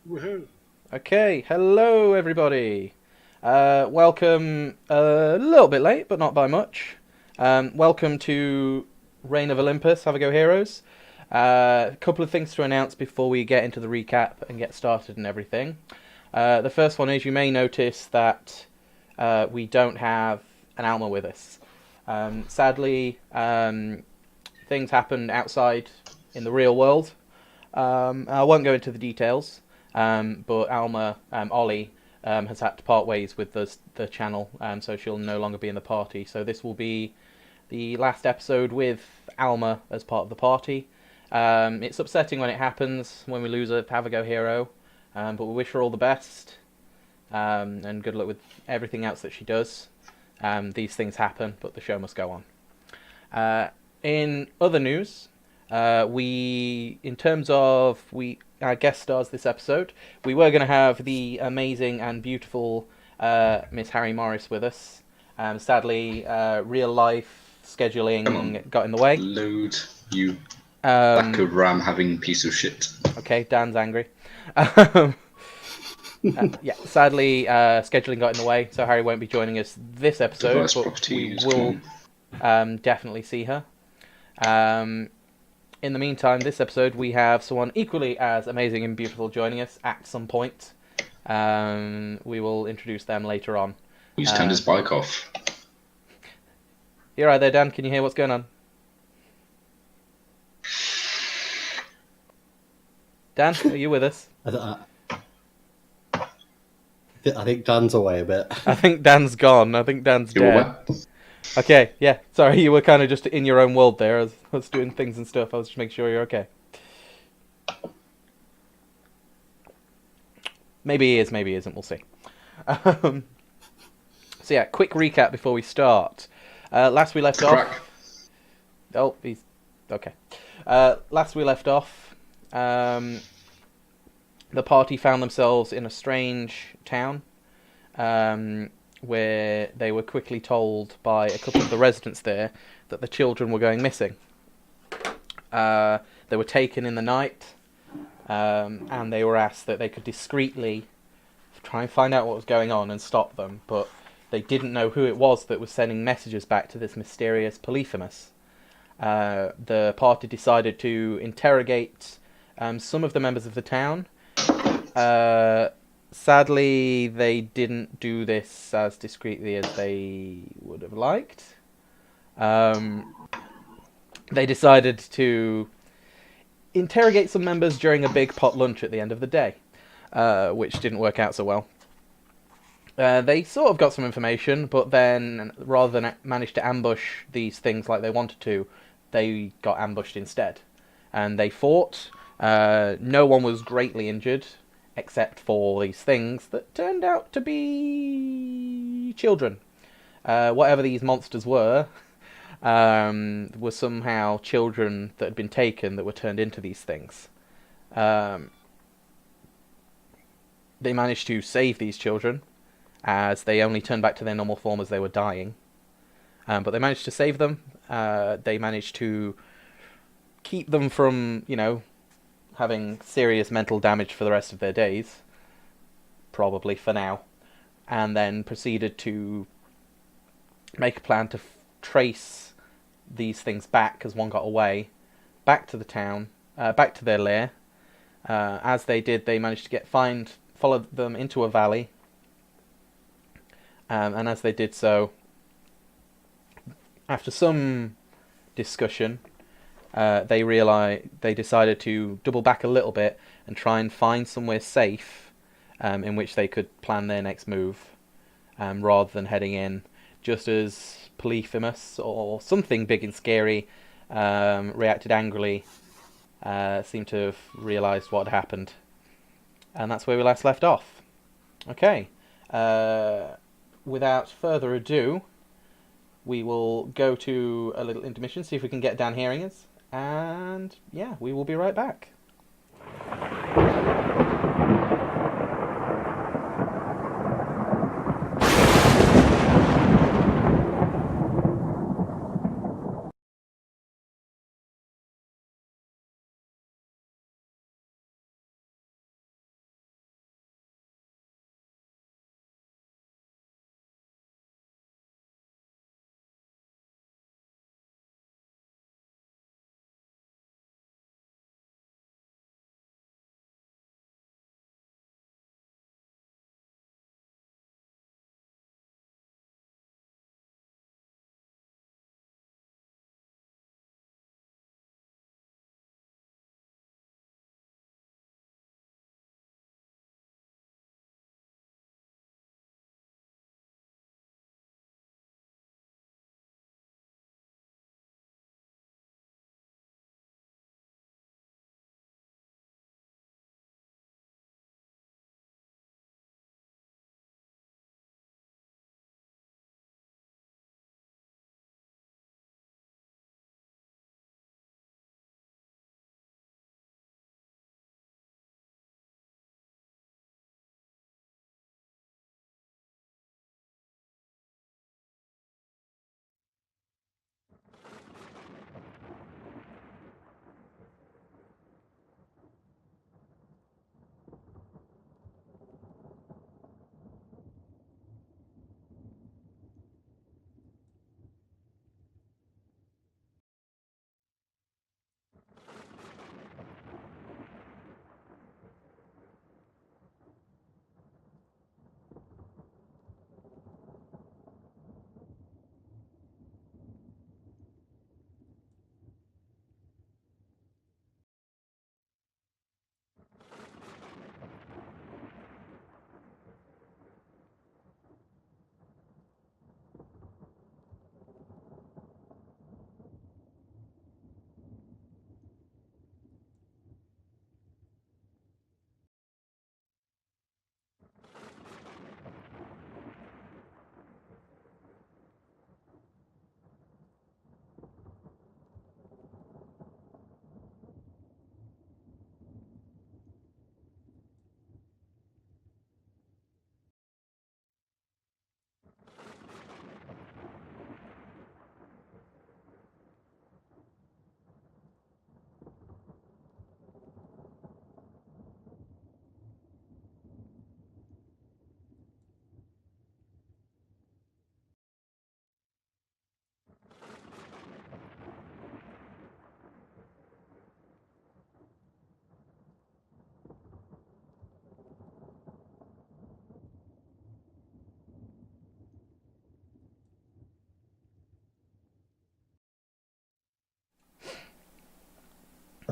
Woohoo! Okay, hello everybody. Welcome a little bit late, but not by much. Welcome to Reign of Olympus, Have a Go Heroes. A couple of things to announce before we get into the recap and get started and everything. The first one is you may notice that we don't have an Alma with us. Sadly, things happened outside in the real world. I won't go into the details, but Alma, Ollie, has had to part ways with the channel, so she'll no longer be in the party. So this will be the last episode with Alma as part of the party. It's upsetting when it happens, when we lose a Have a Go hero, but we wish her all the best, and good luck with everything else that she does. These things happen, but the show must go on. In other news, in terms of our guest stars this episode, we were going to have the amazing and beautiful Miss Harry Morris with us. Sadly, real life Come on, scheduling got in the way. load, you back Um, of ram having piece of shit. okay, Dan's angry. Yeah, sadly, scheduling got in the way, so Harry won't be joining us this episode, Device but we properties, come will definitely see her. Um, in the meantime, this episode we have someone equally as amazing and beautiful joining us at some point. We will introduce them later on. He's turned his bike off. You're right there, Dan. Can you hear what's going on? Dan, are you with us? I think Dan's away a bit. I think Dan's gone. I think Dan's You all dead. right? Okay, yeah. Sorry, you were kind of just in your own world there. I was doing things and stuff. I was just making sure you're okay. Maybe he is, maybe he isn't. We'll see. So yeah, quick recap before we start. Last we left Crack. off. Oh, he's okay. Last we left off, the party found themselves in a strange town, where they were quickly told by a couple of the residents there that the children were going missing. They were taken in the night, and they were asked that they could discreetly try and find out what was going on and stop them, but they didn't know who it was that was sending messages back to this mysterious Polyphemus. The party decided to interrogate some of the members of the town. Sadly, they didn't do this as discreetly as they would have liked. They decided to interrogate some members during a big pot lunch at the end of the day, which didn't work out so well. They sort of got some information, but then rather than manage to ambush these things like they wanted to, they got ambushed instead. And they fought. No one was greatly injured, except for these things that turned out to be children. Whatever these monsters were somehow children that had been taken that were turned into these things. They managed to save these children, as they only turned back to their normal form as they were dying. But they managed to save them. They managed to keep them from, having serious mental damage for the rest of their days. Probably for now. And then proceeded to make a plan to trace these things back, as one got away, back to the town, back to their lair. As they did, they managed to follow them into a valley. And as they did so, after some discussion, they decided to double back a little bit and try and find somewhere safe, in which they could plan their next move, rather than heading in. Just as Polyphemus or something big and scary reacted angrily, seemed to have realised what had happened, and that's where we last left off. Okay. Without further ado, we will go to a little intermission, see if we can get Dan hearing us, and yeah, we will be right back.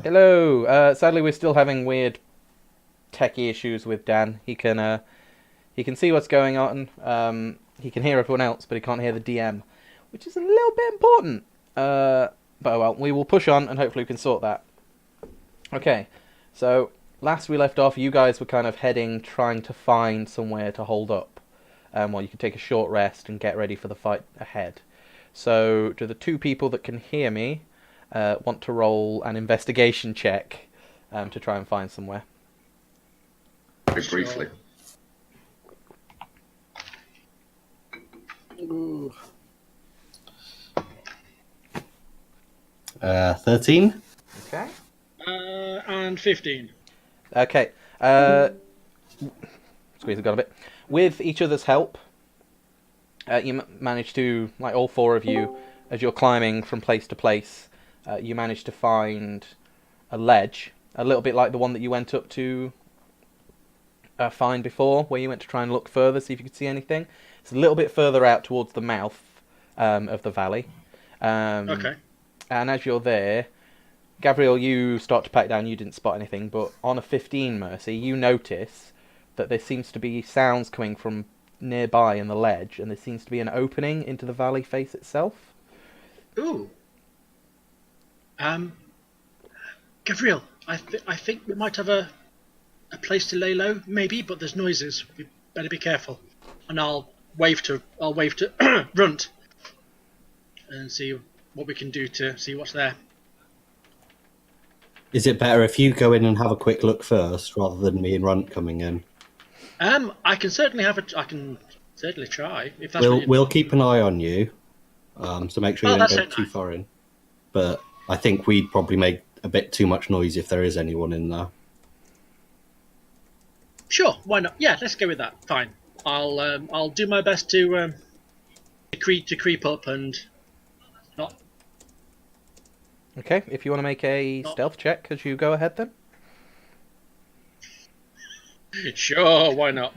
Hello. Sadly, we're still having weird techie issues with Dan. He can see what's going on. He can hear everyone else, but he can't hear the DM, which is a little bit important. But oh well, we will push on, and hopefully we can sort that. Okay, so last we left off, you guys were kind of trying to find somewhere to hold up, while you could take a short rest and get ready for the fight ahead. So, do the two people that can hear me want to roll an investigation check to try and find somewhere? Very briefly. Ooh. 13. Okay. And 15. Okay. Squeeze it got a bit. With each other's help, you manage to, like all four of you, as you're climbing from place to place, you manage to find a ledge, a little bit like the one that you went up to find before, where you went to try and look further, see if you could see anything. It's a little bit further out towards the mouth of the valley. Okay. And as you're there, Gabriel, you start to pack down, you didn't spot anything, but on a 15 Mercy, you notice that there seems to be sounds coming from nearby in the ledge, and there seems to be an opening into the valley face itself. Ooh. Gabriel, I think we might have a place to lay low, maybe, but there's noises. We better be careful. And I'll wave to Runt and see what we can do to see what's there. Is it better if you go in and have a quick look first, rather than me and Runt coming in? I can certainly I can certainly try. If that's We'll keep an eye on you, so make sure you don't go too far in. But I think we'd probably make a bit too much noise if there is anyone in there. Sure, why not? Yeah, let's go with that. Fine. I'll do my best to creep up and not. Okay, if you want to make a stealth check, could you go ahead then? Sure, why not?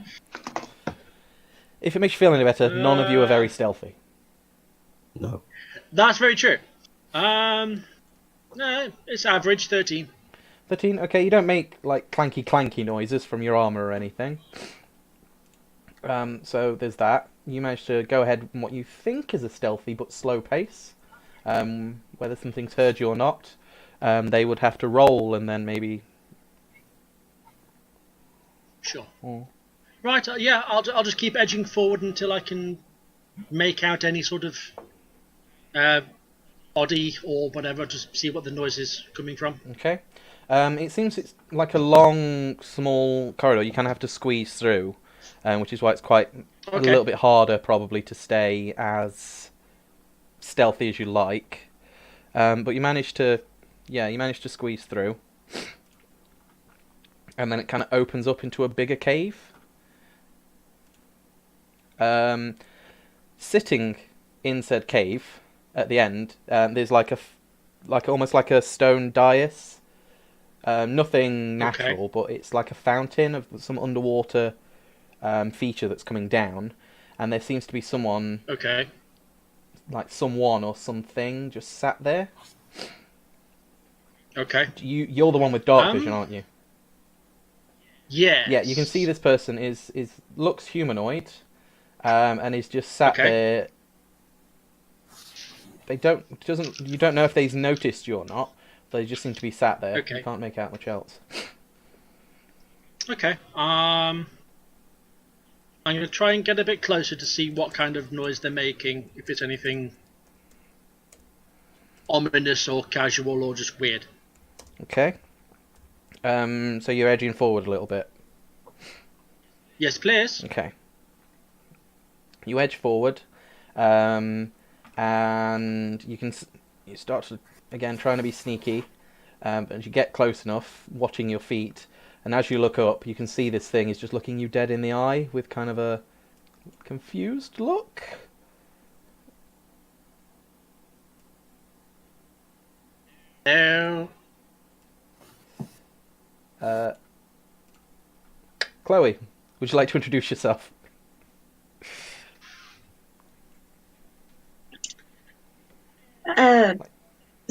If it makes you feel any better, none of you are very stealthy. No. That's very true. No, it's average, 13. 13, okay, you don't make, like, clanky noises from your armour or anything. So there's that. You managed to go ahead in what you think is a stealthy but slow pace. Whether something's heard you or not, they would have to roll and then maybe... Sure. Oh. Right, yeah, I'll just keep edging forward until I can make out any sort of body or whatever, just see what the noise is coming from. Okay. It seems it's like a long, small corridor. You kind of have to squeeze through, which is why it's quite a little bit harder probably to stay as stealthy as you like. But you managed to squeeze through. And then it kind of opens up into a bigger cave. Sitting in said cave at the end, there's almost like a stone dais. Nothing natural, but it's like a fountain of some underwater feature that's coming down, and there seems to be someone, like someone or something, just sat there. Okay. You're the one with dark vision, aren't you? Yes. Yeah, you can see this person looks humanoid, and is just sat there. You don't know if they've noticed you or not. They just seem to be sat there. You can't make out much else. Okay. I'm going to try and get a bit closer to see what kind of noise they're making, if it's anything ominous or casual or just weird. Okay. So you're edging forward a little bit. Yes, please. Okay. You edge forward, and you start to, again, trying to be sneaky, but you get close enough, watching your feet, and as you look up, you can see this thing is just looking you dead in the eye with kind of a confused look. No. Chloe, would you like to introduce yourself?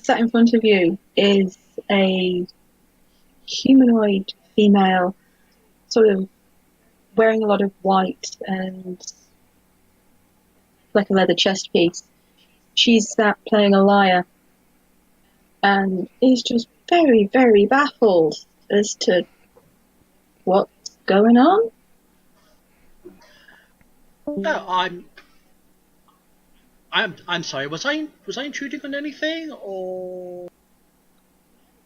Sat in front of you is a humanoid female, sort of wearing a lot of white and like a leather chest piece. She's sat playing a lyre and is just very, very baffled as to what's going on. No, I'm sorry. Was I intruding on anything, or?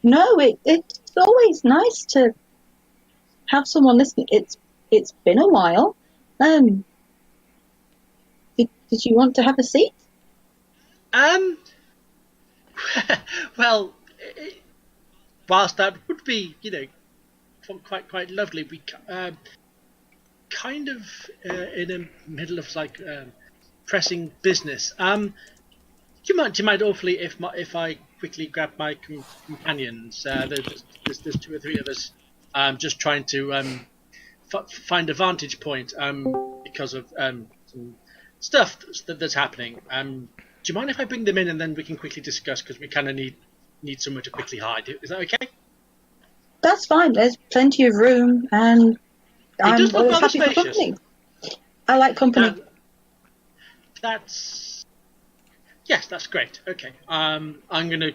No, it's always nice to have someone listening. It's been a while. Did you want to have a seat? Well, whilst that would be, quite lovely, we kind of in the middle of pressing business. Do you mind awfully if I quickly grab my companions? There's two or three of us. Just trying to find a vantage point because of some stuff that's happening. Do you mind if I bring them in and then we can quickly discuss, because we kind of need somewhere to quickly hide? Is that okay? That's fine. There's plenty of room, and I'm does look always rather happy for spacious. company. I like company. Yes, that's great. Okay, I'm gonna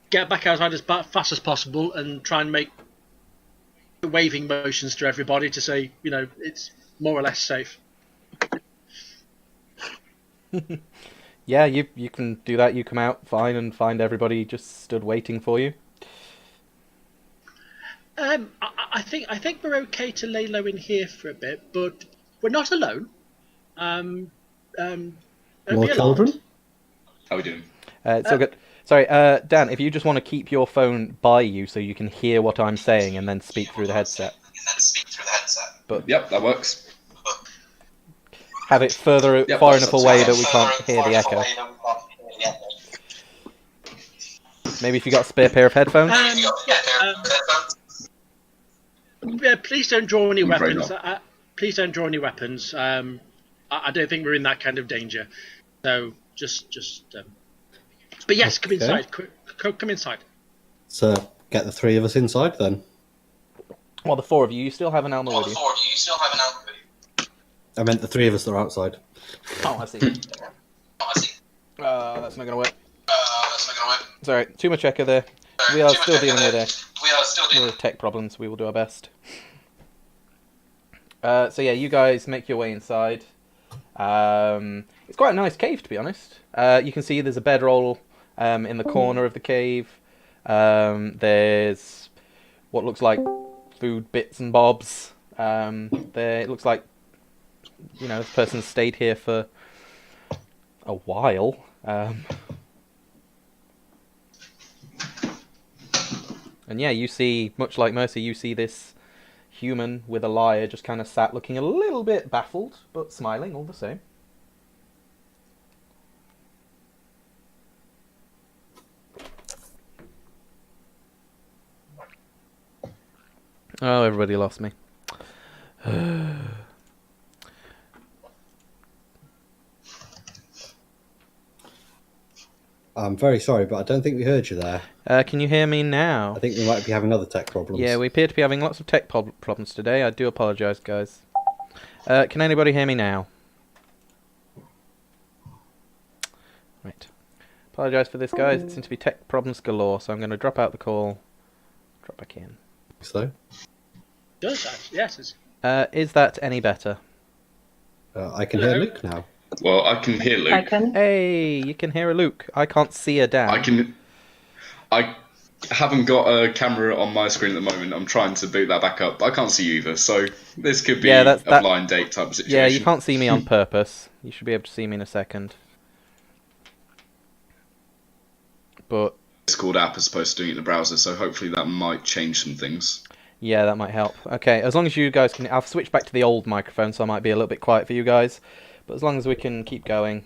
get back outside as fast as possible and try and make waving motions to everybody to say, it's more or less safe. Yeah, you can do that. You come out fine and find everybody just stood waiting for you. I think we're okay to lay low in here for a bit, but we're not alone. Don't More be children? alarmed. How are we doing? It's all good. Sorry, Dan, if you just want to keep your phone by you so you can hear what I'm saying and then speak through the headset. But Yep, that works. have it far enough away that we can't hear the echo. Maybe if you got a spare pair of headphones? Please don't draw any I'm afraid weapons. Please don't draw any weapons. I don't think we're in that kind of danger. So just. But yes, come Okay. inside. Come inside. So get the three of us inside then. Well, the four of you. You still have an Elmer with you. I meant the three of us that are outside. Oh, I see. That's not going to work. Sorry, too much echo there. We are still dealing with tech problems. We will do our best. So yeah, you guys make your way inside. It's quite a nice cave, to be honest. You can see there's a bedroll in the corner of the cave. There's what looks like food bits and bobs. It looks like this person stayed here for a while. And yeah, you see, much like Mercy, you see this human with a lyre just kind of sat looking a little bit baffled, but smiling all the same. Oh, everybody lost me. I'm very sorry, but I don't think we heard you there. Can you hear me now? I think we might be having other tech problems. Yeah, we appear to be having lots of tech problems today. I do apologise, guys. Can anybody hear me now? Right. Apologise for this, guys. It seems to be tech problems galore, so I'm going to drop out the call. Drop back in. So? Does that? Yes. Is that any better? I can hear Luke now. Well, I can hear Luke. I can. Hey, you can hear a Luke. I can't see a Dan. I haven't got a camera on my screen at the moment. I'm trying to boot that back up, but I can't see you either. So this could be a blind date type of situation. Yeah, you can't see me on purpose. You should be able to see me in a second. But Discord app as opposed to doing it in the browser, so hopefully that might change some things. yeah, that might help. Okay, as long as you guys can... I'll switch back to the old microphone, so I might be a little bit quiet for you guys. But as long as we can keep going...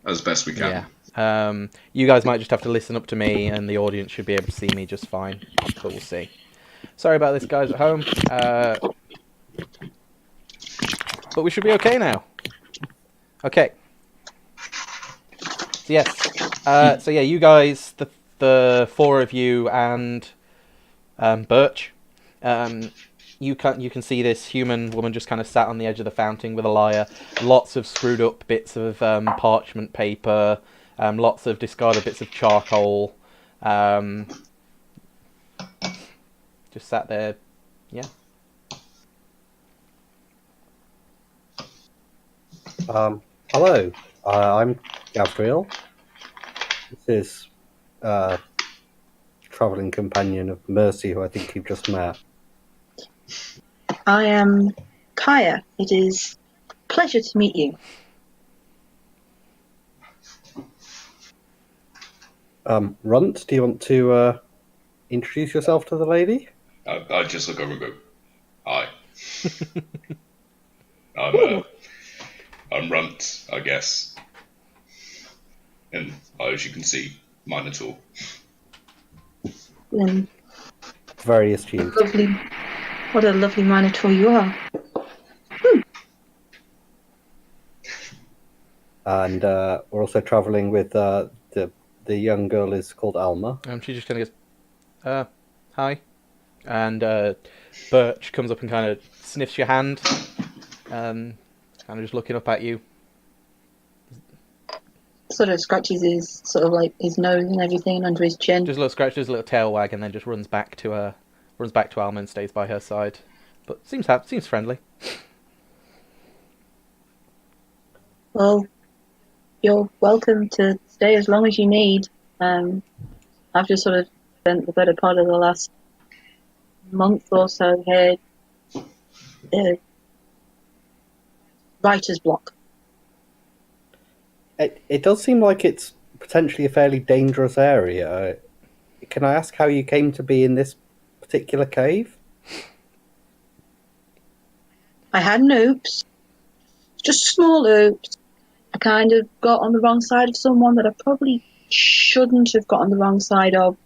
As best we can. Yeah. You guys might just have to listen up to me, and the audience should be able to see me just fine. But we'll see. Sorry about this, guys at home. But we should be okay now. Okay. yes. So yeah, you guys, the four of you and Birch, you can see this human woman just kind of sat on the edge of the fountain with a lyre. Lots of screwed up bits of parchment paper, lots of discarded bits of charcoal. Just sat there, yeah. Hello, I'm Gabriel. This is travelling companion of Mercy, who I think you've just met. I am Kaya. It is a pleasure to meet you. Runt, do you want to introduce yourself to the lady? I just look over and go, hi. I'm Runt, I guess. And as you can see, Minotaur. Very astute. What a lovely Minotaur you are. And we're also travelling with the young girl is called Alma. She just kind of goes, hi. And Birch comes up and kind of sniffs your hand, kind of just looking up at you. Sort of scratches his his nose and everything under his chin. Just a little scratch, just a little tail wag, and then just runs back to Alma and stays by her side. But seems friendly. Well, you're welcome to stay as long as you need. I've just sort of spent the better part of the last month or so here. Writer's block. It does seem like it's potentially a fairly dangerous area. Can I ask how you came to be in this particular cave? I had an oops. Just a small oops. I kind of got on the wrong side of someone that I probably shouldn't have got on the wrong side of.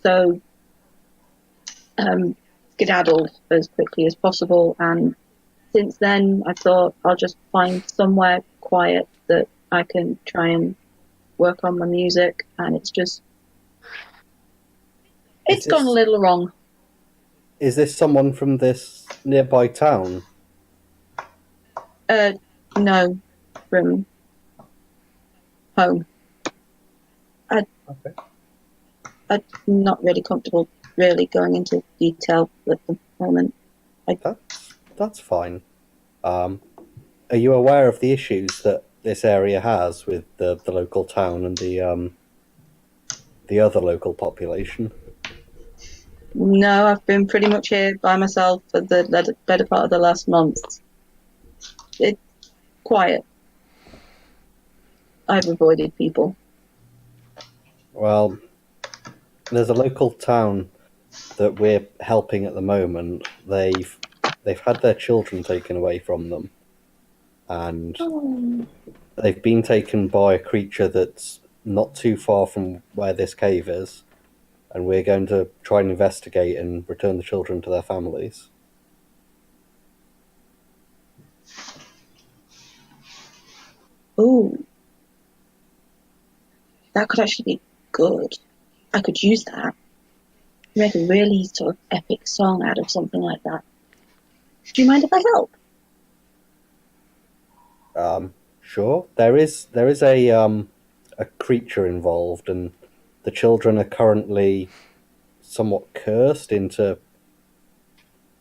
So, skedaddled as quickly as possible. And since then, I thought I'll just find somewhere quiet that I can try and work on my music. And it's gone a little wrong. Is this someone from this nearby town? No, from home. Okay. I'm not really comfortable really going into detail at the moment. That's fine. Are you aware of the issues that this area has with the local town and the other local population? No, I've been pretty much here by myself for the better part of the last month. It's quiet. I've avoided people. Well, there's a local town that we're helping at the moment. They've had their children taken away from them, and they've been taken by a creature that's not too far from where this cave is, and we're going to try and investigate and return the children to their families. Ooh. That could actually be good. I could use that. Make a really sort of epic song out of something like that. Do you mind if I help? Sure. There is a creature involved, and the children are currently somewhat cursed into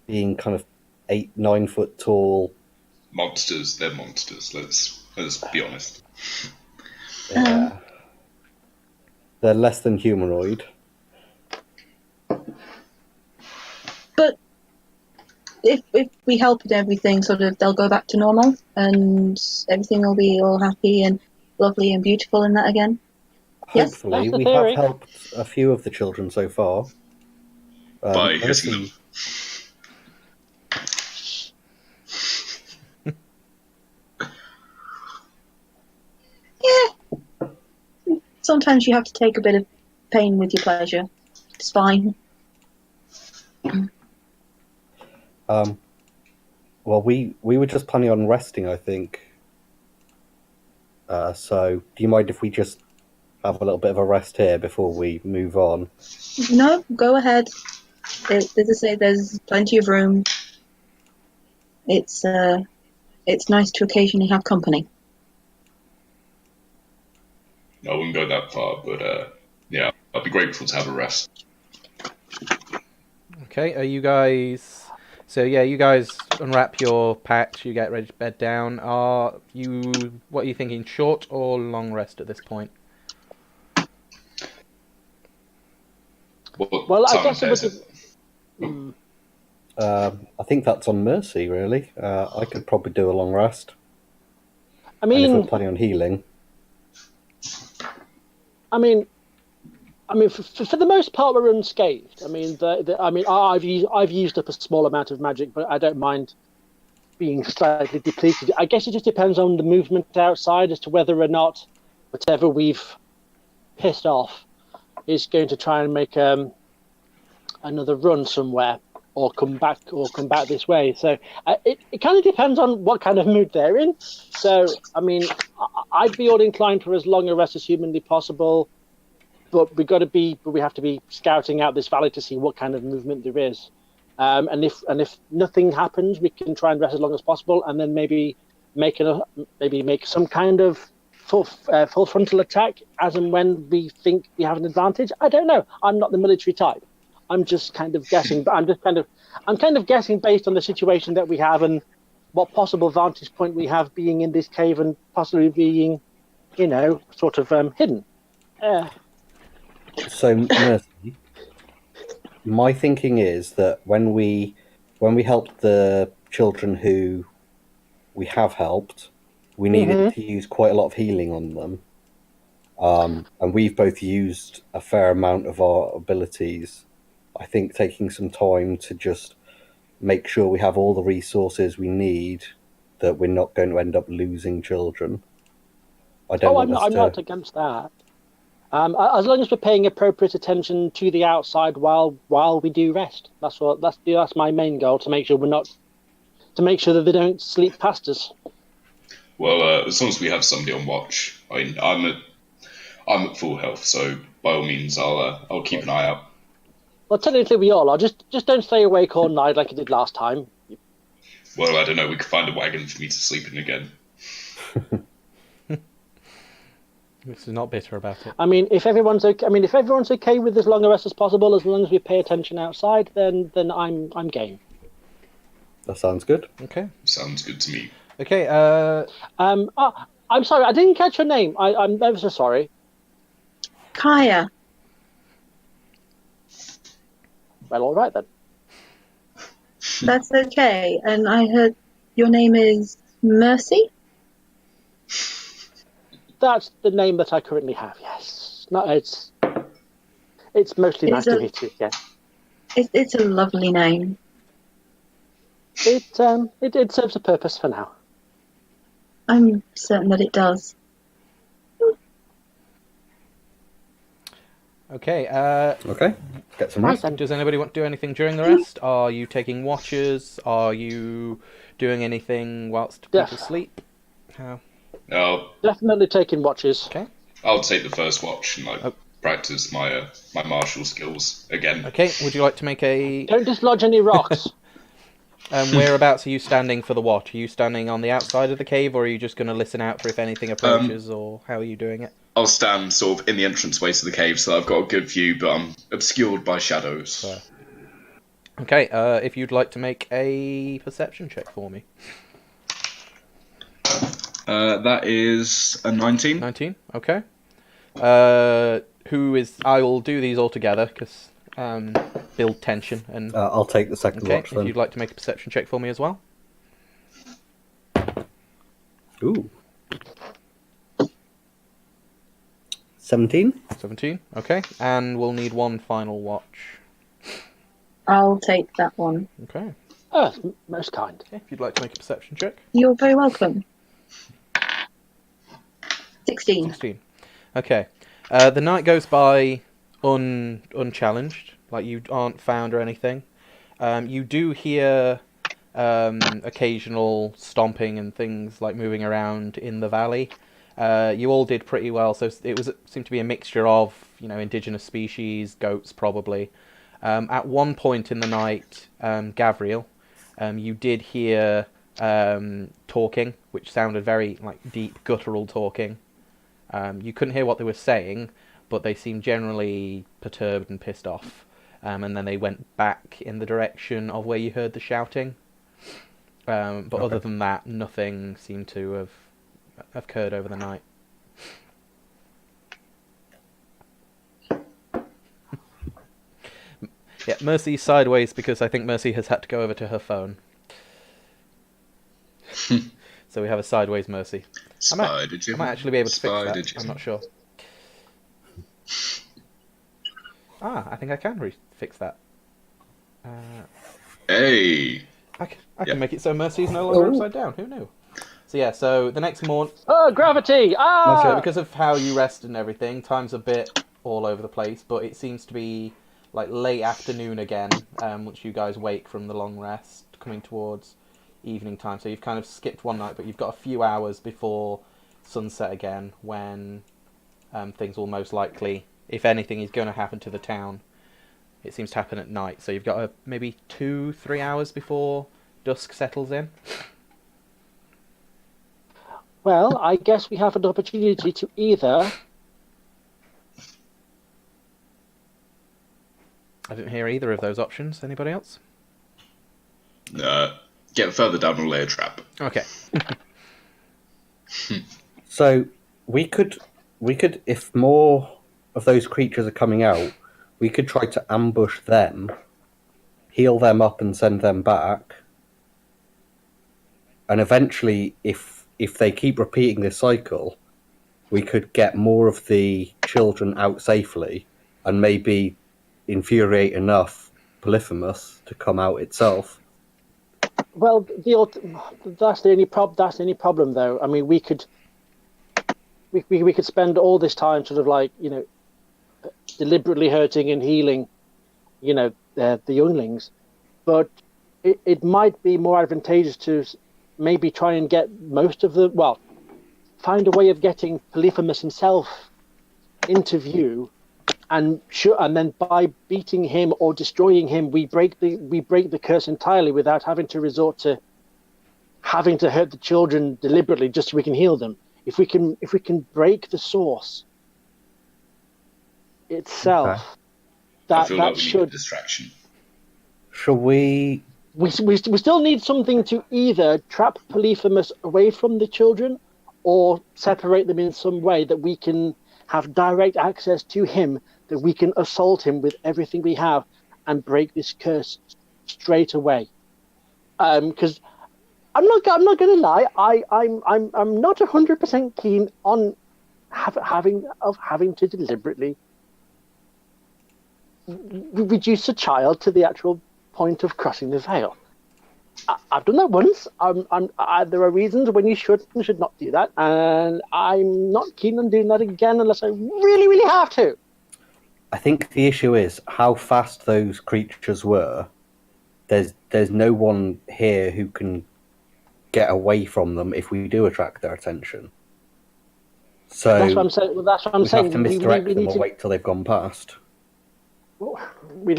being kind of 8-9 foot tall Monsters. They're monsters. Let's be honest. Yeah. They're less than humanoid. But if we help with everything, sort of, they'll go back to normal, and everything will be all happy and lovely and beautiful and that again. Hopefully, yes, we have helped a few of the children so far. By hitting them. Yeah. Sometimes you have to take a bit of pain with your pleasure. It's fine. Well, we were just planning on resting, I think. So, do you mind if we just have a little bit of a rest here before we move on? No, go ahead. As I say, there's plenty of room. It's nice to occasionally have company. I wouldn't go that far, but yeah, I'd be grateful to have a rest. Okay, are you guys... So yeah, you guys unwrap your packs, you get ready to bed down. What are you thinking, short or long rest at this point? Well, I guess it would. I think that's on Mercy, really. I could probably do a long rest. I And if mean, we're planning on healing. for the most part, we're unscathed. I mean, I've used up a small amount of magic, but I don't mind being slightly depleted. I guess it just depends on the movement outside as to whether or not whatever we've pissed off is going to try and make another run somewhere or come back this way. So it kind of depends on what kind of mood they're in. So I mean, I'd be all inclined for as long a rest as humanly possible. But we have to be scouting out this valley to see what kind of movement there is, and if nothing happens, we can try and rest as long as possible, and then maybe make some kind of full frontal attack as and when we think we have an advantage. I don't know. I'm not the military type. I'm just kind of guessing, but I'm kind of guessing based on the situation that we have and what possible vantage point we have being in this cave and possibly being, sort of hidden. So, Mercy, my thinking is that when we helped the children who we have helped, we needed to use quite a lot of healing on them. And we've both used a fair amount of our abilities. I think taking some time to just make sure we have all the resources we need, that we're not going to end up losing children. I'm not against that. As long as we're paying appropriate attention to the outside while we do rest. That's my main goal, to make sure that they don't sleep past us. Well, as long as we have somebody on watch, I'm at full health, so by all means, I'll keep an eye out. Well, technically we all are. Just don't stay awake all night like you did last time. Well, I don't know. We could find a wagon for me to sleep in again. This is not bitter about it. I mean, if everyone's okay with as long a rest as possible, as long as we pay attention outside, then I'm game. That sounds good. Okay. Sounds good to me. Okay. I'm sorry, I didn't catch your name. I'm ever so sorry. Kaya. Well, all right then. That's okay. And I heard your name is Mercy? That's the name that I currently have, yes. No, it's mostly nice to meet you, yeah. It's a lovely name. It serves a purpose for now. I'm certain that it does. Okay. Okay. Get some rest. Does anybody want to do anything during the rest? Are you taking watches? Are you doing anything whilst people sleep? How? Definitely taking watches. Okay. I'll take the first watch and practice my martial skills again. Okay. Would you like to make a? Don't dislodge any rocks. Whereabouts are you standing for the watch? Are you standing on the outside of the cave, or are you just going to listen out for if anything approaches, or how are you doing it? I'll stand sort of in the entranceway to the cave, so I've got a good view, but I'm obscured by shadows. Okay. If you'd like to make a perception check for me. That is a 19. 19. Okay. I will do these all together because build tension and. I'll take the second watch then. If you'd like to make a perception check for me as well. Ooh. 17. 17. Okay. And we'll need one final watch. I'll take that one. Okay. Oh, most kind. Okay. If you'd like to make a perception check. You're very welcome. 16. 16. Okay. The night goes by unchallenged. Like you aren't found or anything. You do hear occasional stomping and things like moving around in the valley. You all did pretty well. So it seemed to be a mixture of, indigenous species, goats probably. At one point in the night, Gavriel, you did hear talking, which sounded very deep, guttural talking. You couldn't hear what they were saying, but they seemed generally perturbed and pissed off. And then they went back in the direction of where you heard the shouting. But other than that, nothing seemed to have occurred over the night. Yeah, Mercy's sideways because I think Mercy has had to go over to her phone. So we have a sideways Mercy. I might actually be able to fix that. I'm not sure. I think I can fix that. Hey! I can make it so Mercy's no longer upside down. Who knew? So yeah, so the next morning... Oh, gravity! Because of how you rest and everything, time's a bit all over the place, but it seems to be late afternoon again, once you guys wake from the long rest, coming towards evening time. So you've kind of skipped one night, but you've got a few hours before sunset again, when things will most likely, if anything, is going to happen to the town. It seems to happen at night, so you've got maybe 2-3 hours before dusk settles in. Well, I guess we have an opportunity to either... I didn't hear either of those options. Anybody else? Get further down the layer trap. Okay. So we could, if more of those creatures are coming out, we could try to ambush them, heal them up, and send them back. And eventually, if they keep repeating this cycle, we could get more of the children out safely, and maybe infuriate enough Polyphemus to come out itself. Well, that's the only problem, though. I mean, we could spend all this time sort of deliberately hurting and healing, the younglings, but it might be more advantageous to maybe try and get find a way of getting Polyphemus himself into view, and then by beating him or destroying him, we break the curse entirely without having to resort to having to hurt the children deliberately just so we can heal them. If we can break the source itself, that should need a distraction. Shall we? We still need something to either trap Polyphemus away from the children, or separate them in some way that we can have direct access to him, that we can assault him with everything we have and break this curse straight away. Because I'm not going to lie, I'm not 100% keen on having to deliberately reduce a child to the actual point of crossing the veil. I've done that once. There are reasons when you should and should not do that, and I'm not keen on doing that again unless I really, really have to. I think the issue is how fast those creatures were. There's no one here who can get away from them if we do attract their attention. So that's what I'm saying. Well, that's what I'm saying. We have to misdirect them or wait till they've gone past. We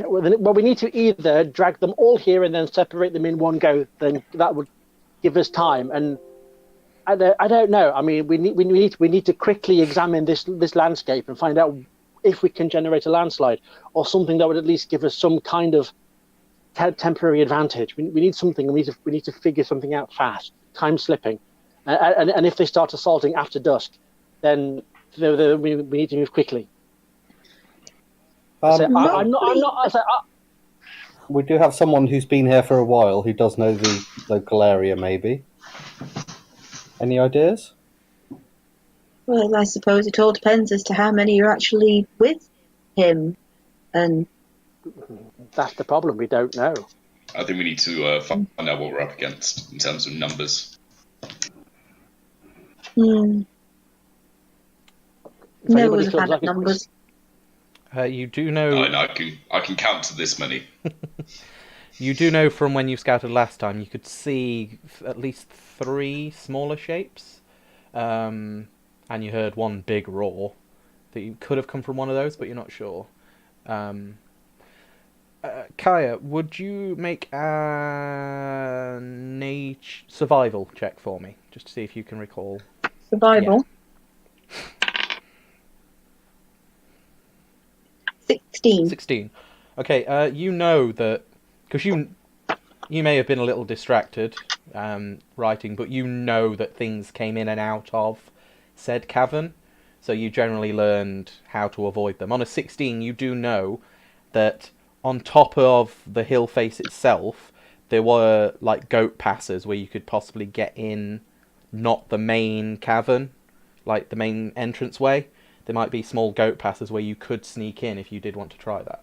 need to either drag them all here and then separate them in one go. Then that would give us time. And I don't know. I mean, we need to quickly examine this landscape and find out if we can generate a landslide or something that would at least give us some kind of temporary advantage. We need something. We need to figure something out fast. Time slipping, and if they start assaulting after dusk, then we need to move quickly. We do have someone who's been here for a while who does know the local area, maybe. Any ideas? Well, I suppose it all depends as to how many are actually with him. And that's the problem, we don't know. I think we need to find out what we're up against in terms of numbers. No one had numbers. You do know. I can count to this many. You do know from when you scouted last time, you could see at least 3 smaller shapes. and you heard one big roar that you could have come from one of those, but you're not sure. Kaya, would you make a survival check for me, just to see if you can recall? Survival. Yeah. 16. 16. Okay, you know that, because you may have been a little distracted writing, but you know that things came in and out of said cavern, so you generally learned how to avoid them. On a 16, you do know that on top of the hill face itself, there were like goat passes where you could possibly get in, not the main cavern, like the main entranceway. There might be small goat passes where you could sneak in if you did want to try that.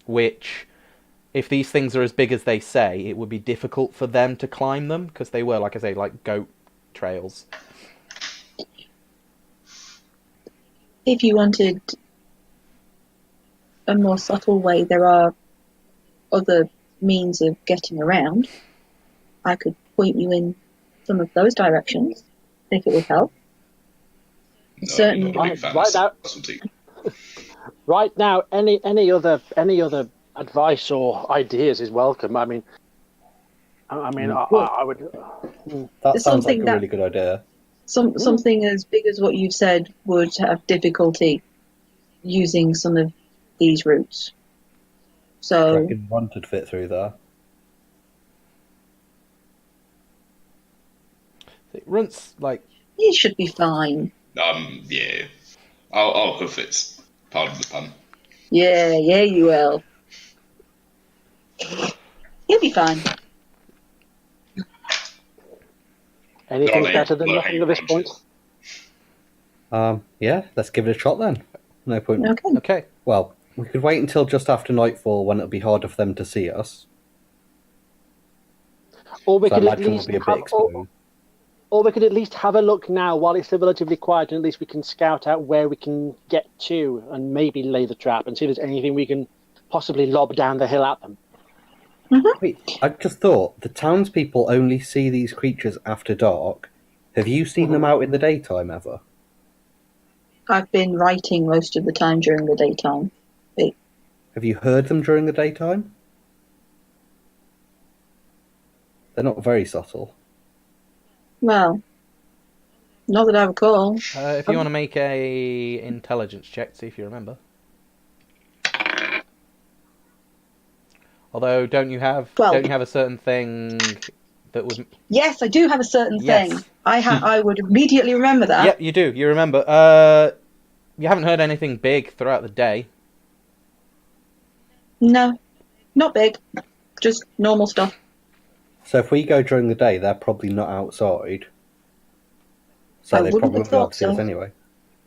Which, if these things are as big as they say, it would be difficult for them to climb them, because they were, like I say, like goat trails. If you wanted a more subtle way, there are other means of getting around. I could point you in some of those directions, if it would help. No, Certainly. I'm not a big fan of subtlety. Right now, any other advice or ideas is welcome. I would. That sounds like a really good idea. Something as big as what you've said would have difficulty using some of these routes. So I reckon one could fit through there. It runs like... It should be fine. Yeah. I'll hoof it. Pardon the pun. Yeah, you will. He'll be fine. Anything better than nothing at this point? Yeah, let's give it a shot then. No point. Okay. Well, we could wait until just after nightfall when it'll be harder for them to see us. Or we So could I at imagine least we'll be a bit exposed. or we could at least have a look now while it's still relatively quiet, and at least we can scout out where we can get to and maybe lay the trap and see if there's anything we can possibly lob down the hill at them. Mm-hmm. Wait, I just thought, the townspeople only see these creatures after dark. Have you seen them out in the daytime ever? I've been writing most of the time during the daytime. Have you heard them during the daytime? They're not very subtle. Well, not that I recall. If you want to make a intelligence check, see if you remember. Although, don't you have a certain thing that would... Yes, I do have a certain Yes. thing. I would immediately remember that. Yep, you do. You remember. You haven't heard anything big throughout the day. No, not big. Just normal stuff. So if we go during the day, they're probably not outside. So I they wouldn't probably have thought won't see us so. anyway.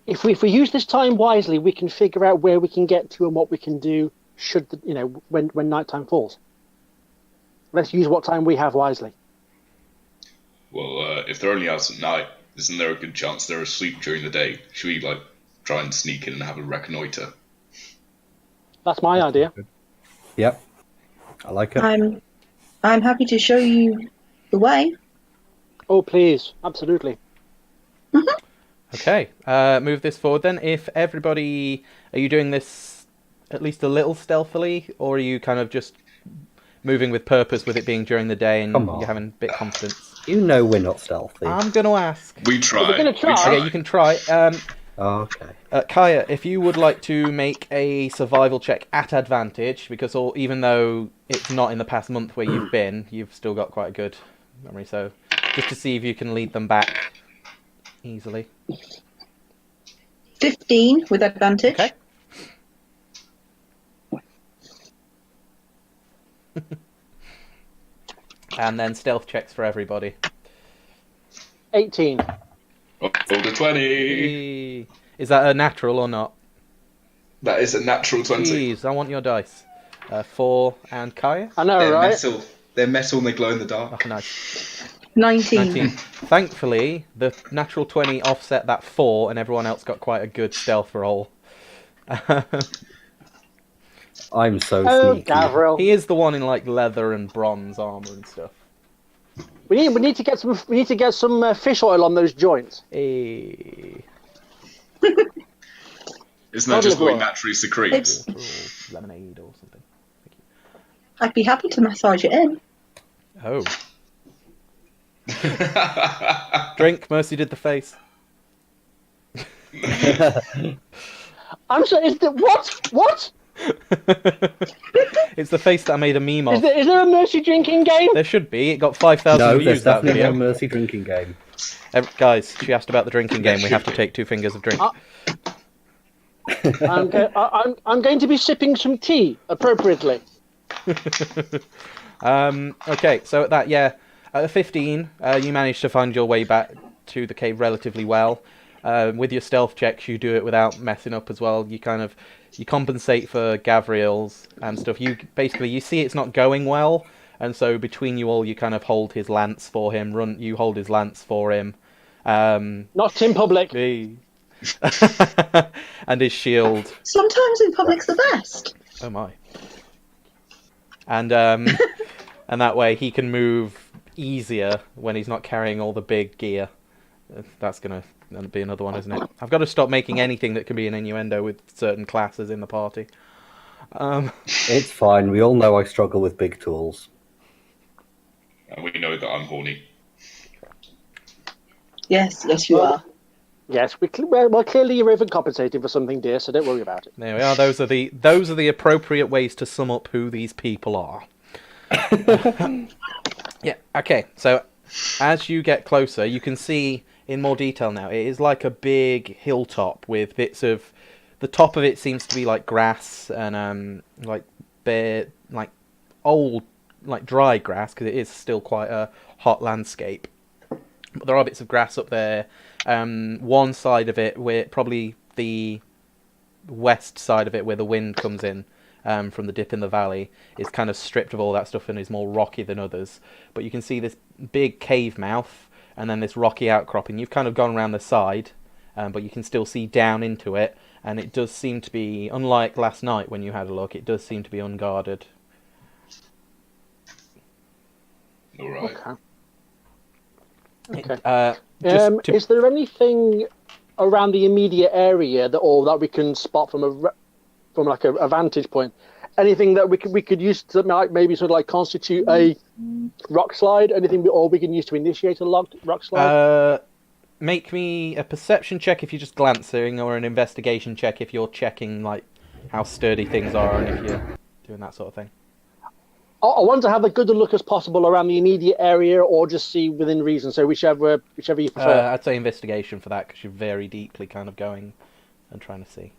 If we use this time wisely, we can figure out where we can get to and what we can do should when nighttime falls. Let's use what time we have wisely. Well, if they're only out at night, isn't there a good chance they're asleep during the day? Should we try and sneak in and have a reconnoiter? That's my idea. Yep, I like it. I'm happy to show you the way. Oh, please, absolutely. Okay, move this forward then. If everybody... Are you doing this at least a little stealthily, or are you kind of just moving with purpose with it being during the day and you're having a bit of confidence? You know we're not stealthy. I'm going to ask. We try. We're gonna try. Okay, you can try. Okay. Kaya, if you would like to make a survival check at advantage, because even though it's not in the past month where you've been, you've still got quite a good memory, so just to see if you can lead them back easily. 15 with advantage. Okay. And then stealth checks for everybody. 18. Rolled a 20. Is that a natural or not? That is a natural 20. Jeez, I want your dice. 4 and Kaya? I know, They're right? metal. They're metal and they glow in the dark. Oh, nice. 19. 19. Thankfully, the natural 20 offset that 4 and everyone else got quite a good stealth roll. I'm so Oh, sneaky. Gavril. He is the one in leather and bronze armor and stuff. We need to get some fish oil on those joints. Hey. Isn't that just what he naturally secretes? Lemonade or something. Thank you. I'd be happy to massage it in. Oh. Drink. Mercy did the face. I'm sorry. Is the what? It's the face that I made a meme of. Is there a Mercy drinking game? There should be. It got 5,000 views, that video. No Mercy drinking game. Guys, she asked about the drinking game. We have to take 2 fingers of drink. I'm going to be sipping some tea appropriately. Okay, so at that, at 15, you managed to find your way back to the cave relatively well. With your stealth checks, you do it without messing up as well. You compensate for Gavriel's and stuff. You see it's not going well, and so between you all, you kind of hold his lance for him. You hold his lance for him. Not in public. And his shield. Sometimes in public's the best. Oh my. And and that way he can move easier when he's not carrying all the big gear. That's gonna be another one, isn't it? I've got to stop making anything that can be an innuendo with certain classes in the party. It's fine. We all know I struggle with big tools. And we know that I'm horny. Yes, you are. Yes, well, clearly you're overcompensating for something, dear. So don't worry about it. There we are. Those are the appropriate ways to sum up who these people are. Yeah. Okay. So as you get closer, you can see in more detail now. It is like a big hilltop with bits of the top of it seems to be like grass and like bare, like old, like dry grass because it is still quite a hot landscape. But there are bits of grass up there. One side of it, where probably the west side of it, where the wind comes in from the dip in the valley, is kind of stripped of all that stuff and is more rocky than others. But you can see this big cave mouth and then this rocky outcropping. You've kind of gone around the side, but you can still see down into it. And it does seem to be, unlike last night when you had a look, it does seem to be unguarded. All right. Okay. Is there anything around the immediate area that we can spot from a vantage point? Anything that we could use to maybe sort of like constitute a rock slide? Anything or we can use to initiate a rock slide? Make me a perception check if you're just glancing, or an investigation check if you're checking like how sturdy things are and if you're doing that sort of thing. I want to have as good a look as possible around the immediate area, or just see within reason. So whichever you prefer. I'd say investigation for that, because you're very deeply kind of going and trying to see.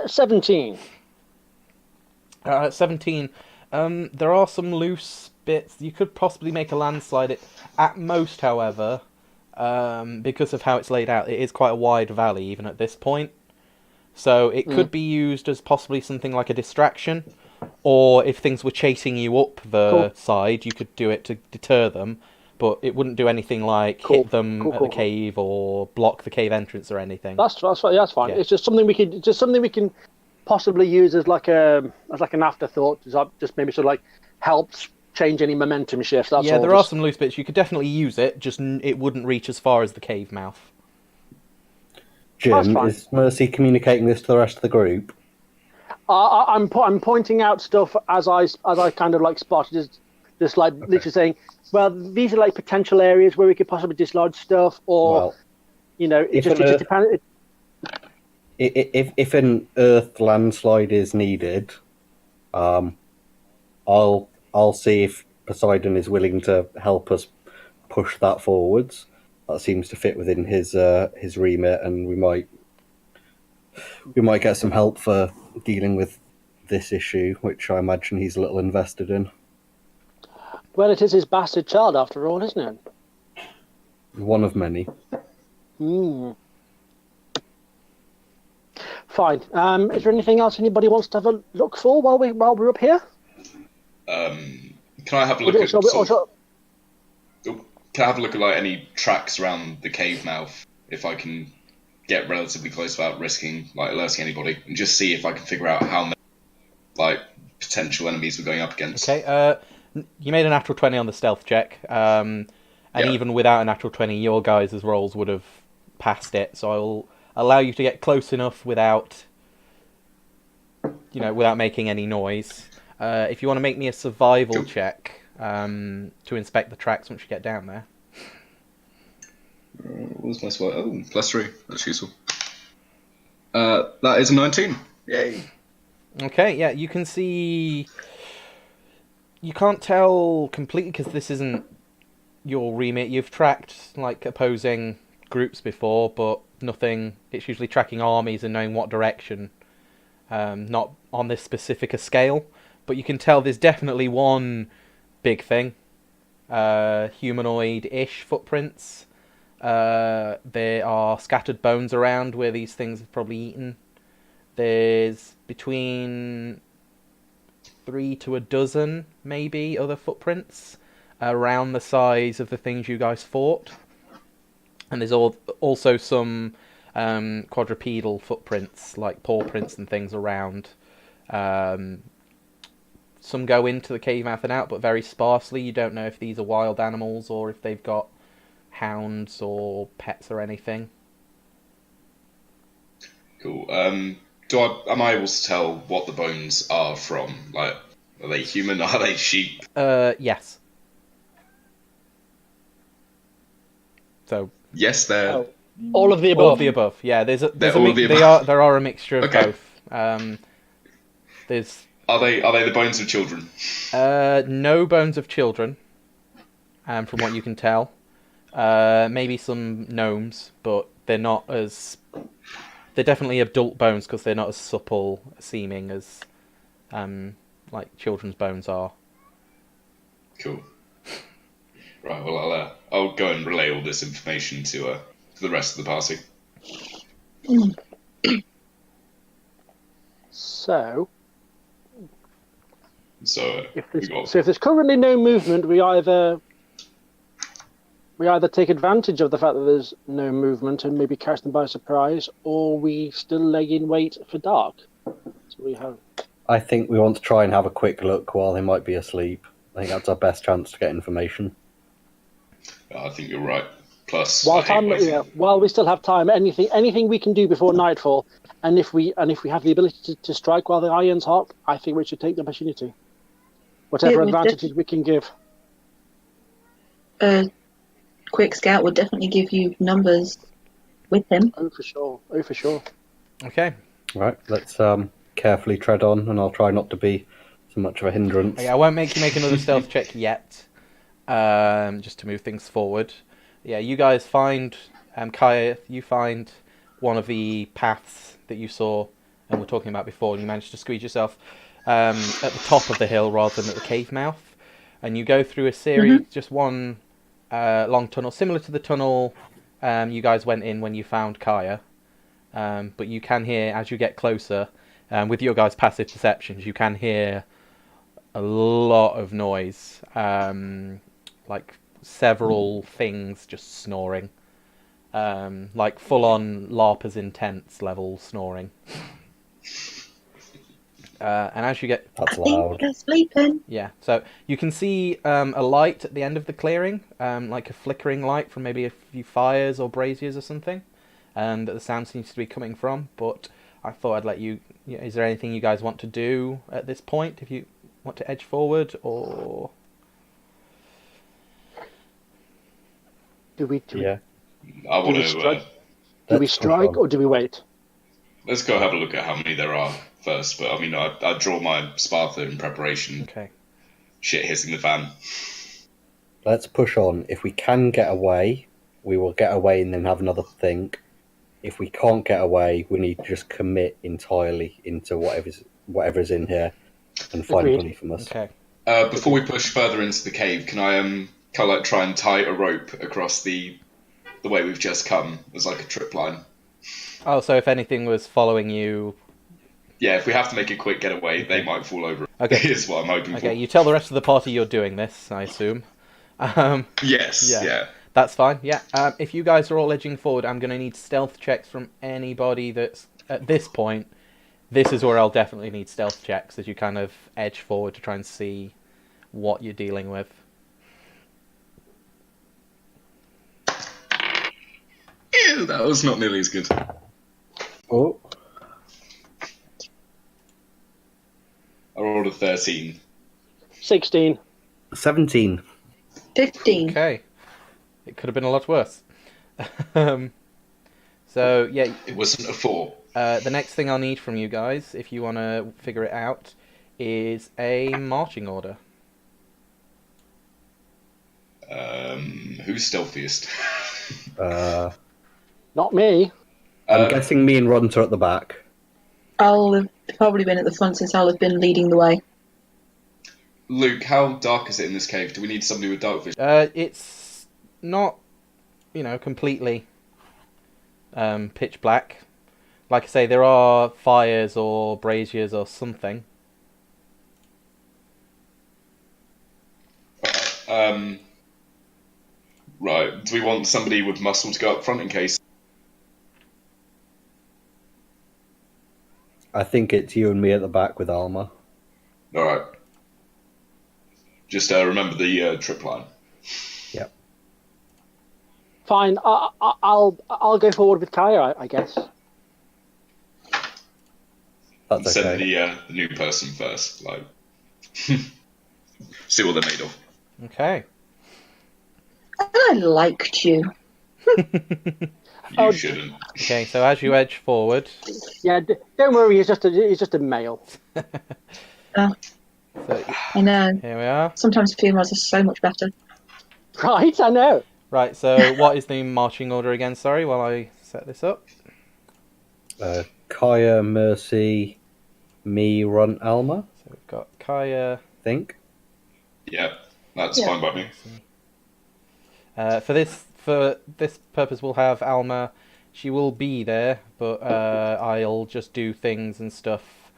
17. 17. There are some loose bits. You could possibly make a landslide. At most, however, because of how it's laid out, it is quite a wide valley even at this point. So it could be used as possibly something like a distraction, or if things were chasing you up the side, you could do it to deter them, but it wouldn't do anything like hit them at the cave or block the cave entrance or anything. That's fine. Yeah. It's just something we can possibly use as like an afterthought, just maybe sort of like helps change any momentum shifts. There are some loose bits. You could definitely use it, just it wouldn't reach as far as the cave mouth. Jim, is Mercy communicating this to the rest of the group? I'm pointing out stuff as I kind of like spot, just like literally saying, well, these are like potential areas where we could possibly dislodge stuff, or it just depends. If an earth landslide is needed, I'll see if Poseidon is willing to help us push that forwards. That seems to fit within his remit, and we might get some help for dealing with this issue, which I imagine he's a little invested in. Well, it is his bastard child, after all, isn't it? One of many. Fine. Is there anything else anybody wants to have a look for while we're up here? Can I have a look at? Can I have a look at like any tracks around the cave mouth, if I can get relatively close without risking like alerting anybody, and just see if I can figure out how many like potential enemies we're going up against. Okay, you made a natural 20 on the stealth check, and even without a natural 20, your guys' rolls would have passed it, so I'll allow you to get close enough without making any noise. If you want to make me a survival check to inspect the tracks once you get down there. What was my survival? Oh, +3. That's useful. That is a 19. Yay. Okay, yeah, you can see... You can't tell completely because this isn't your remit. You've tracked like opposing groups before, but nothing. It's usually tracking armies and knowing what direction. Not on this specific a scale, but you can tell there's definitely one big thing. Humanoid-ish footprints. There are scattered bones around where these things have probably eaten. There's between 3 to a dozen, maybe, other footprints around the size of the things you guys fought. And there's also some quadrupedal footprints, like paw prints and things around. Some go into the cave mouth and out, but very sparsely. You don't know if these are wild animals or if they've got hounds or pets or anything. Cool. Am I able to tell what the bones are from? Like, are they human? Are they sheep? Yes. So. Yes, they're. All of the above. All of the above. Yeah, there are a mixture of both. There's. Are they the bones of children? No bones of children. From what you can tell, maybe some gnomes, but they're not as. They're definitely adult bones because they're not as supple seeming as, like children's bones are. Cool. Right. Well, I'll go and relay all this information to the rest of the party. So if there's currently no movement, we either take advantage of the fact that there's no movement and maybe catch them by surprise, or we still lay in wait for dark. So I think we want to try and have a quick look while they might be asleep. I think that's our best chance to get information. I think you're right. Plus, while we still have time, anything we can do before nightfall, and if we have the ability to strike while the iron's hot, I think we should take the opportunity. Whatever advantages we can give. Quick scout would definitely give you numbers with him. Oh, for sure. Okay. Right, let's carefully tread on, and I'll try not to be so much of a hindrance. Okay, I won't make you make another stealth check yet, just to move things forward. Yeah, you guys find, Kaya, you find one of the paths that you saw and were talking about before, and you managed to squeeze yourself at the top of the hill rather than at the cave mouth. And you go through a series, just one long tunnel, similar to the tunnel you guys went in when you found Kaya. But you can hear, as you get closer, with your guys' passive perceptions, you can hear a lot of noise. Like several things just snoring. Like full-on LARPers intense level snoring. And as you get... That's loud. They're sleeping. Yeah, so you can see a light at the end of the clearing, like a flickering light from maybe a few fires or braziers or something, and the sound seems to be coming from, but I thought I'd let you... Is there anything you guys want to do at this point, if you want to edge forward, or... Do we strike or do we wait? Let's go have a look at how many there are first, but I mean, I draw my Sparta in preparation. Okay. Shit hitting the fan. Let's push on. If we can get away, we will get away and then have another think. If we can't get away, we need to just commit entirely into whatever's in here and find Polyphemus. Okay. Before we push further into the cave, can I try and tie a rope across the way we've just come as like a trip line? Oh, so if anything was following you... Yeah, if we have to make a quick getaway, they might fall over. Okay. Is what I'm hoping for. Okay, you tell the rest of the party you're doing this, I assume. Yes, yeah. That's fine, yeah. If you guys are all edging forward, I'm going to need stealth checks from anybody that's, at this point, this is where I'll definitely need stealth checks as you kind of edge forward to try and see what you're dealing with. Ew, that was not nearly as good. Oh, I rolled a 13. 16. 17. 15. Okay. It could have been a lot worse. So, yeah, It wasn't a 4. the next thing I'll need from you guys, if you want to figure it out, is a marching order. Who's stealthiest? Not me. I'm guessing me and Ronta are at the back. I'll have probably been at the front since I'll have been leading the way. Luke, how dark is it in this cave? Do we need somebody with dark vision? It's not, completely pitch black. Like I say, there are fires or braziers or something. Right. Do we want somebody with muscle to go up front in case? I think it's you and me at the back with Alma. All right. Just remember the trip line. Yep. Fine. I'll go forward with Kaya, I guess. That's Send okay. the new person first. Like, see what they're made of. Okay. I liked you. You shouldn't. Okay, so as you edge forward... Yeah, don't worry. He's just a male. Oh, So, I know. here we are. Sometimes females are so much better. Right, I know. Right, so what is the marching order again? Sorry, while I set this up. Kaya, Mercy, me, Ron, Alma, So we've got Kaya... I think. Yeah, that's Yeah. fine by me. For this purpose, we'll have Alma. She will be there, but I'll just do things and stuff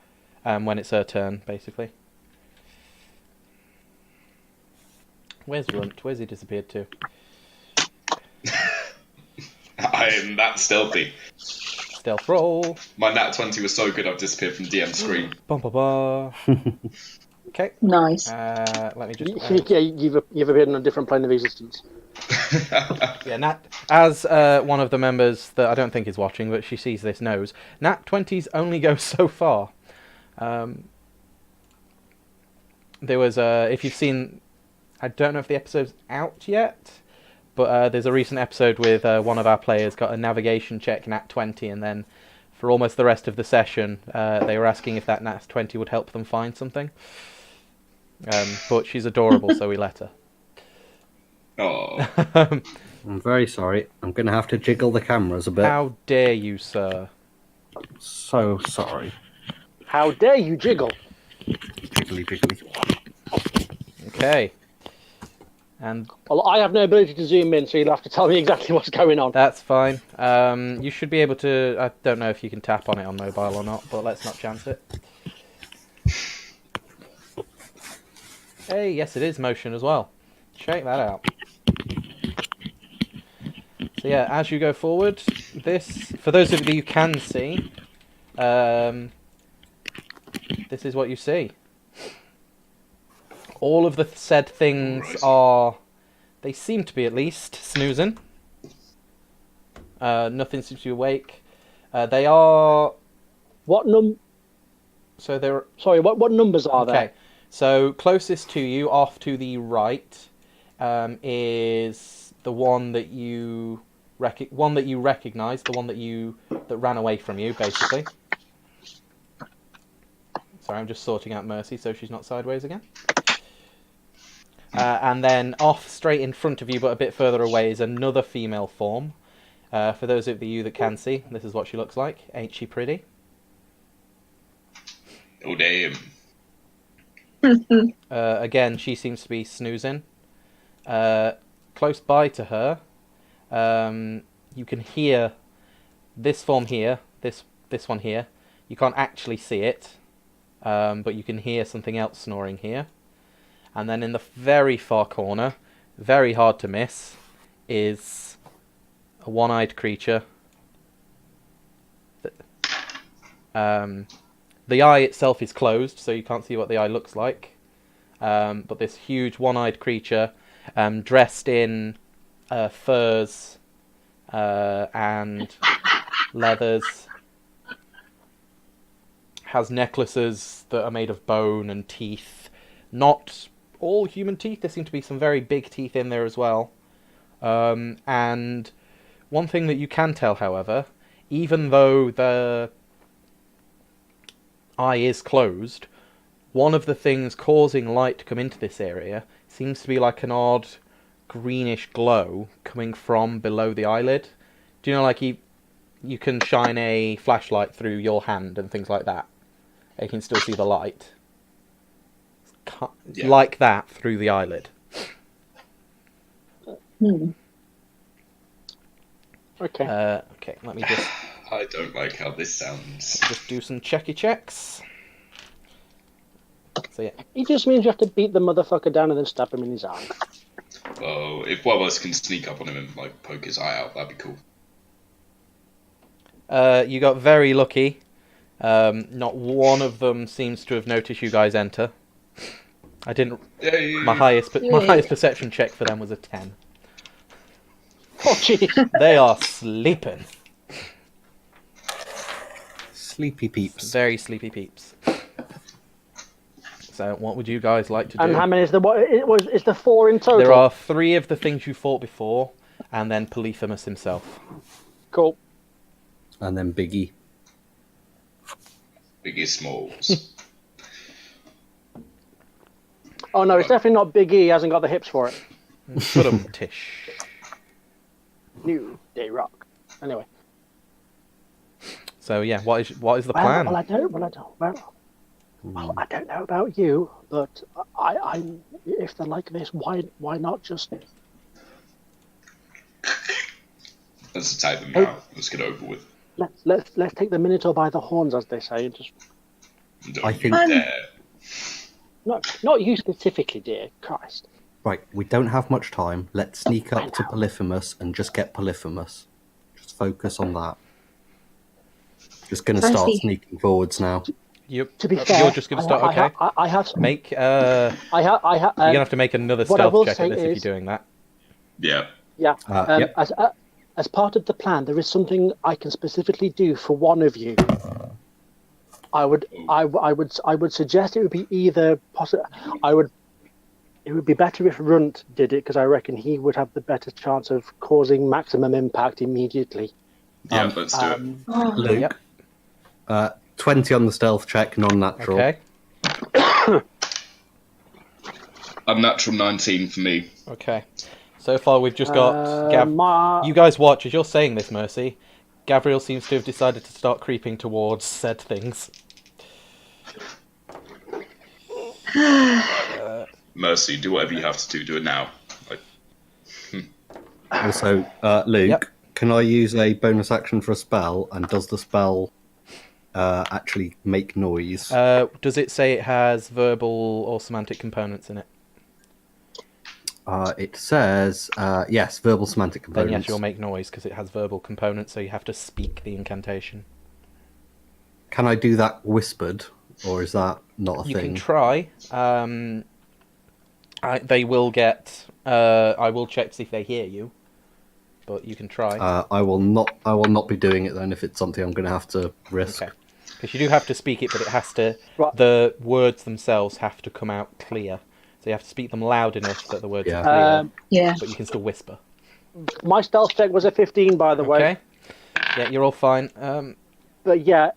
when it's her turn, basically. Where's Runt? Where's he disappeared to? I am that stealthy. Stealth roll. My nat 20 was so good I've disappeared from DM screen. Bum, ba, ba. Okay. Nice. Let me just... Yeah, you've appeared on a different plane of existence. Yeah, Nat, as one of the members that I don't think is watching, but she sees this, knows, Nat 20s only go so far. There was, if you've seen, I don't know if the episode's out yet, but there's a recent episode with one of our players got a navigation check Nat 20, and then for almost the rest of the session, they were asking if that Nat 20 would help them find something. But she's adorable, so we let her. Oh. I'm very sorry. I'm going to have to jiggle the cameras a bit. How dare you, sir? So sorry. How dare you jiggle? Jiggly, jiggly. Okay. And Well, I have no ability to zoom in, so you'll have to tell me exactly what's going on. that's fine. You should be able to... I don't know if you can tap on it on mobile or not, but let's not chance it. Hey, yes, it is motion as well. Check that out. So yeah, as you go forward, this, for those of you who can see, this is what you see. All of the said things are, they seem to be at least, snoozing. Nothing seems to be awake. They are... What So they're... Sorry, what numbers are there? Okay, so closest to you, off to the right, is the one that you recognize, the one that ran away from you, basically. Sorry, I'm just sorting out Mercy so she's not sideways again. And then off straight in front of you, but a bit further away, is another female form. For those of you that can see, this is what she looks like. Ain't she pretty? Oh, damn. Again, she seems to be snoozing. Close by to her, you can hear this form here, this one here. You can't actually see it, but you can hear something else snoring here. And then in the very far corner, very hard to miss, is a one-eyed creature. the eye itself is closed, so you can't see what the eye looks like. But this huge one-eyed creature, dressed in furs and leathers, has necklaces that are made of bone and teeth. Not all human teeth. There seem to be some very big teeth in there as well. And one thing that you can tell, however, even though the eye is closed, one of the things causing light to come into this area seems to be like an odd greenish glow coming from below the eyelid. Do you know, like you can shine a flashlight through your hand and things like that? You can still see the light. Yeah. Like that through the eyelid. Okay. Okay, let me just I don't like how this sounds. do some checky checks. So yeah. It just means you have to beat the motherfucker down and then stab him in his eye. Well, if one of us can sneak up on him and like poke his eye out, that'd be cool. You got very lucky. Not one of them seems to have noticed you guys enter. I didn't. Yay. My highest perception check for them was a 10. Oh, jeez. They are sleeping. Sleepy peeps. Very sleepy peeps. So, what would you guys like to do? And how many is the what? Is the 4 in total? There are 3 of the things you fought before, and then Polyphemus himself. Cool. And then Biggie. Biggest Smols. Oh no, it's definitely not Big E. He hasn't got the hips for it. Put 'em tish. New Day Rock. Anyway. So yeah, what is the plan? Well, I don't know about you, but I if they're like this, why not just? Let's attack them now. Let's get over with. Let's take the Minotaur by the horns, as they say, and just. Don't I think- dare. Not you specifically, dear Christ. Right, we don't have much time. Let's sneak up to Polyphemus and just get Polyphemus. Just focus on that. Just going to start Firstly- sneaking forwards now. To be fair, you're just going to start. Okay. I have. Make. I have. You're gonna have to make another what I will stealth check at say this if is- you're doing that. Yeah. Yeah. Yep. As part of the plan, there is something I can specifically do for one of you. I would suggest it would be either it would be better if Runt did it, because I reckon he would have the better chance of causing maximum impact immediately. Yeah, let's do it. Luke, Yep. 20 on the stealth check, non-natural. Okay. Unnatural 19 for me. Okay. So far, we've just got My- You guys watch as you're saying this, Mercy. Gabriel seems to have decided to start creeping towards said things. Mercy, do whatever you have to do. Do it now. Also, Luke, Yep. can I use a bonus action for a spell? And does the spell actually make noise? Does it say it has verbal or semantic components in it? It says, yes, verbal semantic Then components. yes, you'll make noise because it has verbal components, so you have to speak the incantation. Can I do that whispered, or is that not a You thing? can try. They will get. I will check to see if they hear you, but you can try. I will not be doing it then if it's something I'm going to have to risk. Okay. Because you do have to speak it, but it has to. Right. The words themselves have to come out clear. So you have to speak them loud enough that the words Yeah. are clear, Yeah. but you can still whisper. My stealth check was a 15, by the way. Okay. Yeah, you're all fine. But yeah,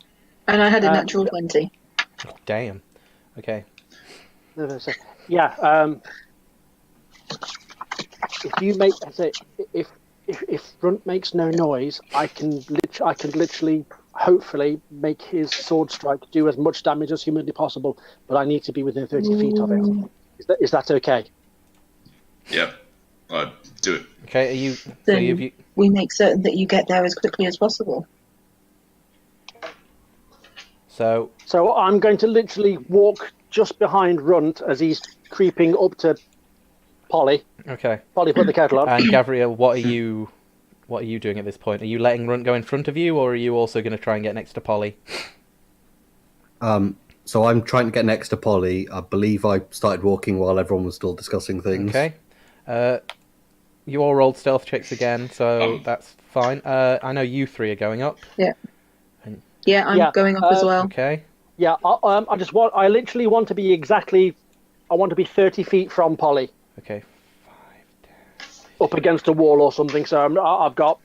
And I had a natural 20. Damn. Okay. yeah. If you make, if Runt makes no noise, I can literally, hopefully, make his sword strike do as much damage as humanly possible. But I need to be within 30 feet of it. Is that okay? Yeah. Do it. Okay. Are you? So Then you? we make certain that you get there as quickly as possible. So So I'm going to literally walk just behind Runt as he's creeping up to Polly. okay. Polly, put the kettle on. And Gabriel, what are you doing at this point? Are you letting Runt go in front of you, or are you also going to try and get next to Polly? So I'm trying to get next to Polly. I believe I started walking while everyone was still discussing things. Okay. You all rolled stealth checks again, so that's fine. I know you three are going up. Yeah. Yeah, I'm going up as well. Okay. Yeah, I literally want to be I want to be 30 feet from Polly. Okay. Up against a wall or something, so I've got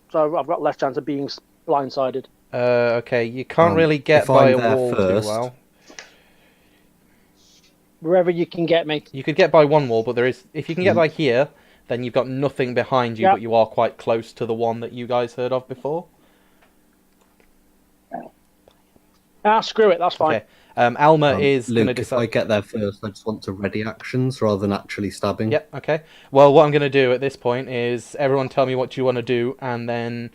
less chance of being blindsided. Okay, you can't really get by a wall too well. Wherever you can get me. You could get by one wall, but if you can get by here, then you've got nothing behind you, but you are quite close to the one that you guys heard of before. Screw it, that's fine. Okay. Alma is going to decide. If I get there first, I just want to ready actions rather than actually stabbing. Yep, okay. Well, what I'm going to do at this point is everyone tell me what you want to do, and then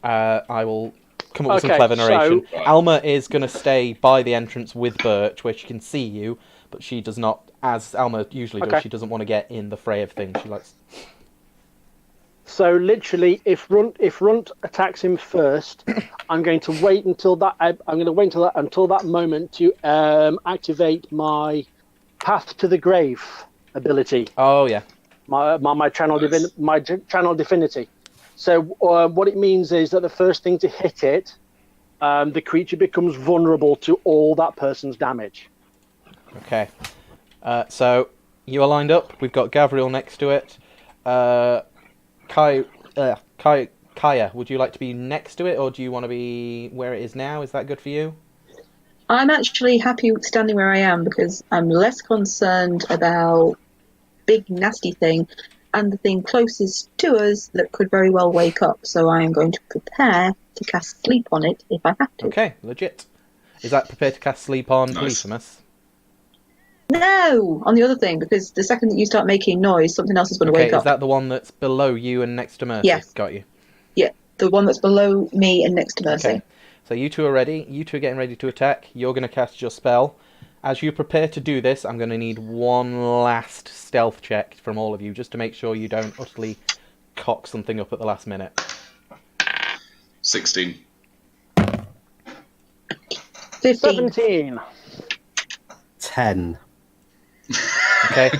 I will come up with some clever narration. So, Alma is going to stay by the entrance with Birch, where she can see you, but she does not, as Alma usually does, she doesn't want to get in the fray of things. She likes... So literally, if Runt attacks him first, I'm going to wait until that moment to activate my Path to the Grave ability. Oh yeah, my channel divinity. So what it means is that the first thing to hit it, the creature becomes vulnerable to all that person's damage. Okay. So you are lined up. We've got Gavriel next to it. Kaya, would you like to be next to it, or do you want to be where it is now? Is that good for you? I'm actually happy standing where I am because I'm less concerned about big nasty thing and the thing closest to us that could very well wake up. So I am going to prepare to cast sleep on it if I have to. Okay, legit. Is that prepare to cast sleep on Polyphemus? No, on the other thing, because the second that you start making noise, something else is going to wake up. Is that the one that's below you and next to Mercy? Yes. Got you. Yeah, the one that's below me and next to Mercy. Okay. So you two are ready. You two are getting ready to attack. You're going to cast your spell. As you prepare to do this, I'm going to need one last stealth check from all of you, just to make sure you don't utterly cock something up at the last minute. 16. 15. 17. 10. Okay.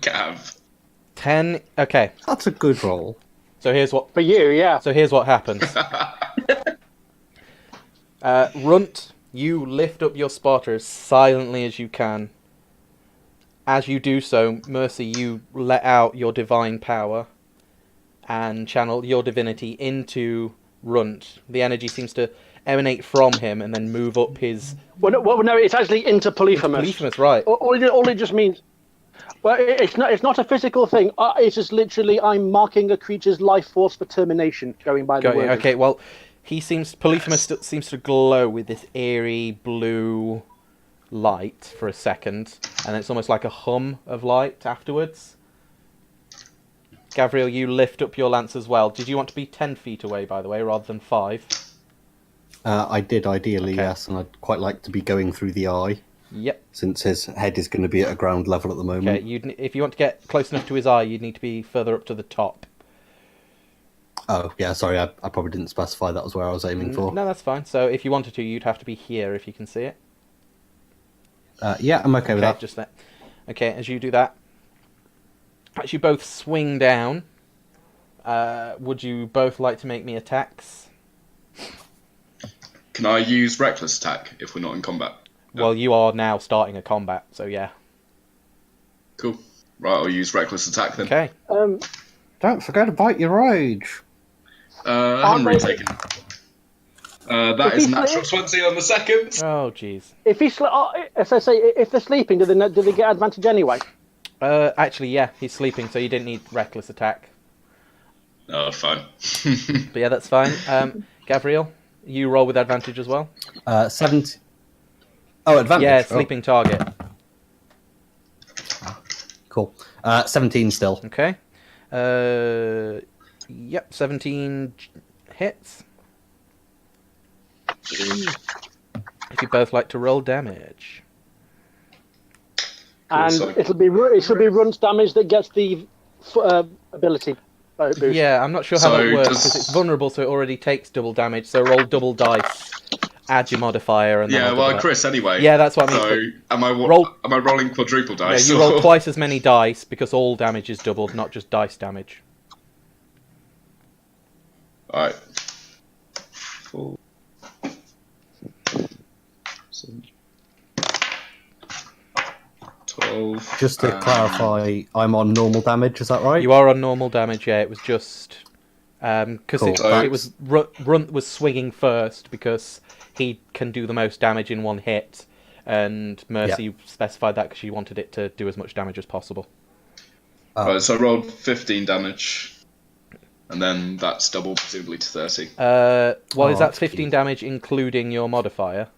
Gav. 10. Okay. That's a good roll. So here's what... For you, yeah. So here's what happens. Runt, you lift up your spotter as silently as you can. As you do so, Mercy, you let out your divine power and channel your divinity into Runt. The energy seems to emanate from him and then move up his... Well, no, it's actually into Polyphemus. Polyphemus, right. All it just means... Well, it's not a physical thing. It's just literally I'm marking a creature's life force for termination, going by the word. Okay, well, Polyphemus seems to glow with this eerie blue light for a second, and it's almost like a hum of light afterwards. Gavriel, you lift up your lance as well. Did you want to be 10 feet away, by the way, rather than 5? I did, ideally, yes, and I'd quite like to be going through the eye. Yep. Since his head is going to be at a ground level at the moment. Okay, if you want to get close enough to his eye, you'd need to be further up to the top. Oh, yeah, sorry, I probably didn't specify that was where I was aiming for. No, that's fine. So if you wanted to, you'd have to be here if you can see it. Yeah, I'm okay with that. Just that. Okay, as you do that, as you both swing down, would you both like to make me attacks? Can I use reckless attack if we're not in combat? Well, you are now starting a combat, so yeah. Cool. Right, I'll use reckless attack then. Okay. Don't forget about your rage. I haven't retaken. That is natural 20 on the second. Oh, jeez. As I say, if they're sleeping, do they get advantage anyway? Actually, yeah, he's sleeping, so you didn't need reckless attack. Oh, fine. But yeah, that's fine. Gavriel, you roll with advantage as well. 70. Oh, advantage. Yeah, sleeping target. Cool. 17 still. Okay. Yep, 17 hits. If you both like to roll damage. And it should be Runt's damage that gets the ability boost. Yeah, I'm not sure how that works because it's vulnerable, so it already takes double damage. So roll double dice add your modifier, and then Yeah, I'll well, double it. Chris, anyway. Yeah, that's what I mean. So, am I rolling quadruple No, dice? you roll twice as many dice because all damage is doubled, not just dice damage. Alright. 4. 7. 12. Just to clarify, I'm on normal damage. Is that right? You are on normal damage. Yeah, it was just because Cool. it was Runt was swinging first because he can do the most damage in one hit, and Mercy specified that because she wanted it to do as much damage as possible. Right, so I rolled 15 damage, and then that's doubled presumably to 30. Is that that's 15 cute. damage including your modifier?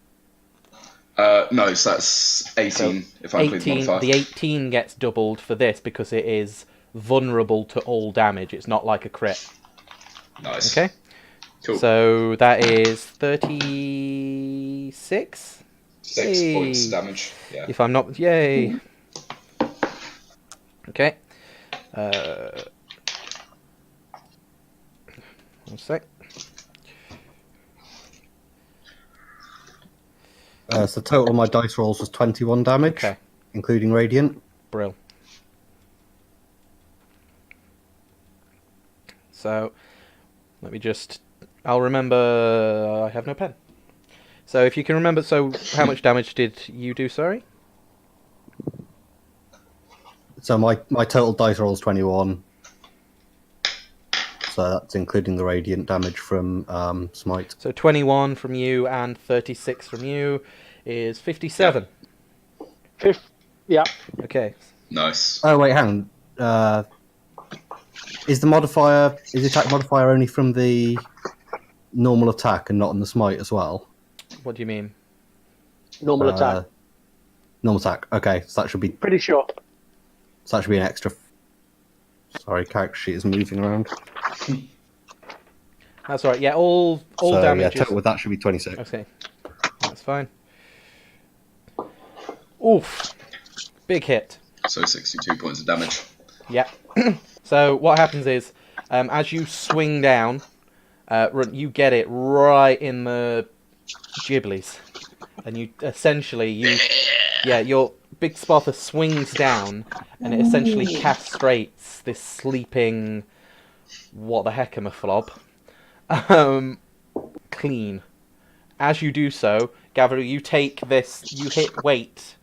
No, so that's 18 if I include the modifier. The 18 gets doubled for this because it is vulnerable to all damage. It's not like a crit. Nice. Okay. Cool. So that is 36? 6 points of damage. Yeah. If I'm not... Yay! Okay. One sec. So total of my dice rolls was 21 damage, Okay. including radiant. Brill. So, let me just... I'll remember... I have no pen. So, if you can remember... So, how much damage did you do, sorry? So my total dice roll is 21. So that's including the radiant damage from Smite. So, 21 from you and 36 from you is 57. Yeah. Okay. Nice. Oh wait, hang on. Is the attack modifier only from the normal attack and not on the smite as well? What do you mean? Normal attack. Normal attack. Okay, so that should be Pretty sure. an extra. Sorry, character sheet is moving around. That's all right. Yeah, all damage. Total with that should be 26. Okay, that's fine. Oof, big hit. So 62 points of damage. Yeah. So what happens is, as you swing down, you get it right in the giblies, and you essentially your big Sparta swings down, and it essentially castrates this sleeping what the heck am a flob clean. As you do so, Gabriel, you take this, you hit wait,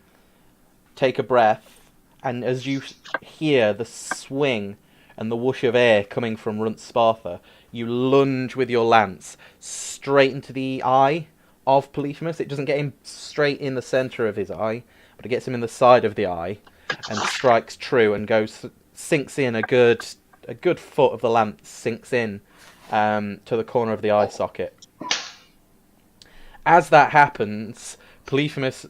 take a breath, and as you hear the swing and the whoosh of air coming from Runt Sparta, you lunge with your lance straight into the eye of Polyphemus. It doesn't get him straight in the centre of his eye, but it gets him in the side of the eye and strikes true and sinks in a good foot of the lance, sinks in to the corner of the eye socket. As that happens, Polyphemus,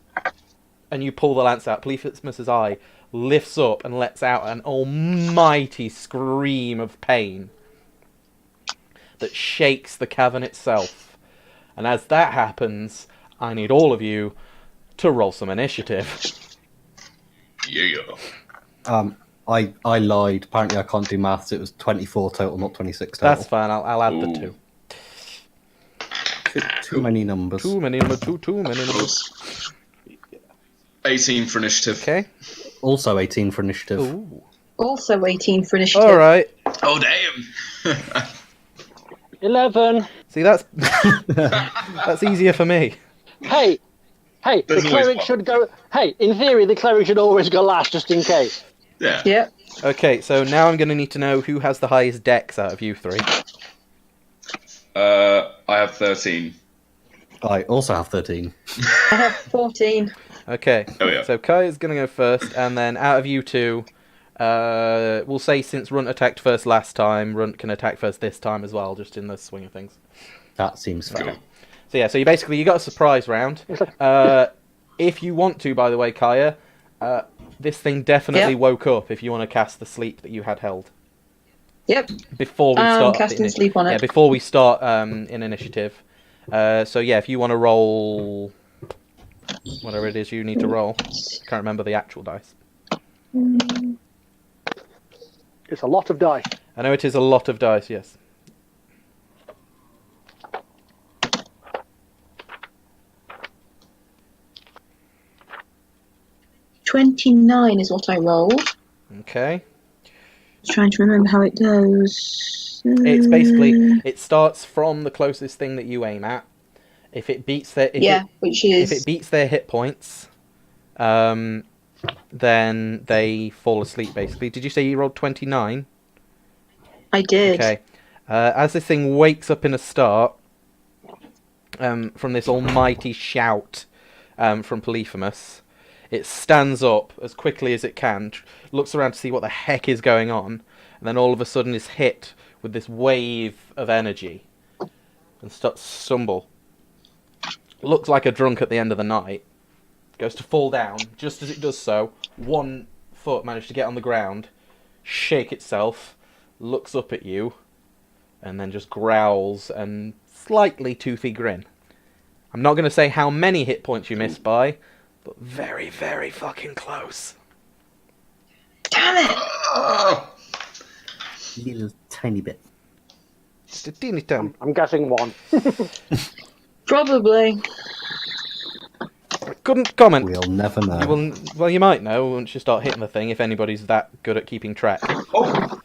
and you pull the lance out, Polyphemus's eye lifts up and lets out an almighty scream of pain that shakes the cavern itself. And as that happens, I need all of you to roll some initiative. Yeah. I lied. Apparently I can't do maths. It was 24 total, not 26 total. That's fine, I'll add the 2. Too many numbers. Too many numbers. 18 for initiative. Okay. Also 18 for initiative. Ooh. Also 18 for initiative. Alright. Oh, damn! 11. See, that's easier for me. Hey, There's the always cleric one. should go. Hey, in theory, the cleric should always go last, just in case. Yeah. Yep. Okay, so now I'm going to need to know who has the highest dex out of you three. I have 13. I also have 13. I have 14. Okay, Oh, yeah. so Kai is going to go first, and then out of you two, we'll say since Runt attacked first last time, Runt can attack first this time as well, just in the swing of things. That seems fair. Cool. So yeah, so you got a surprise round. If you want to, by the way, Kaya, this thing definitely woke up if you want to cast the sleep that you had held. Yep. Before we start casting sleep on it. Yeah, before we start in initiative. So yeah, if you want to roll whatever it is you need to roll. Can't remember the actual dice. It's a lot of dice. I know it is a lot of dice, yes. 29 is what I rolled. Okay. Just trying to remember how it goes. It's basically, it starts from the closest thing that you aim at. If it beats their if it beats their hit points, then they fall asleep. Basically, did you say you rolled 29? I did. Okay. As this thing wakes up in a start, from this almighty shout from Polyphemus, it stands up as quickly as it can, looks around to see what the heck is going on, and then all of a sudden is hit with this wave of energy and starts to stumble. Looks like a drunk at the end of the night. Goes to fall down. Just as it does so, one foot managed to get on the ground, shake itself, looks up at you, and then just growls and slightly toothy grin. I'm not going to say how many hit points you missed by, but very, very fucking close. Damn it! A little tiny bit. Just a teeny tiny. I'm guessing 1. Probably. Couldn't comment. We'll never know. Well, you might know once you start hitting the thing, if anybody's that good at keeping track. Oh!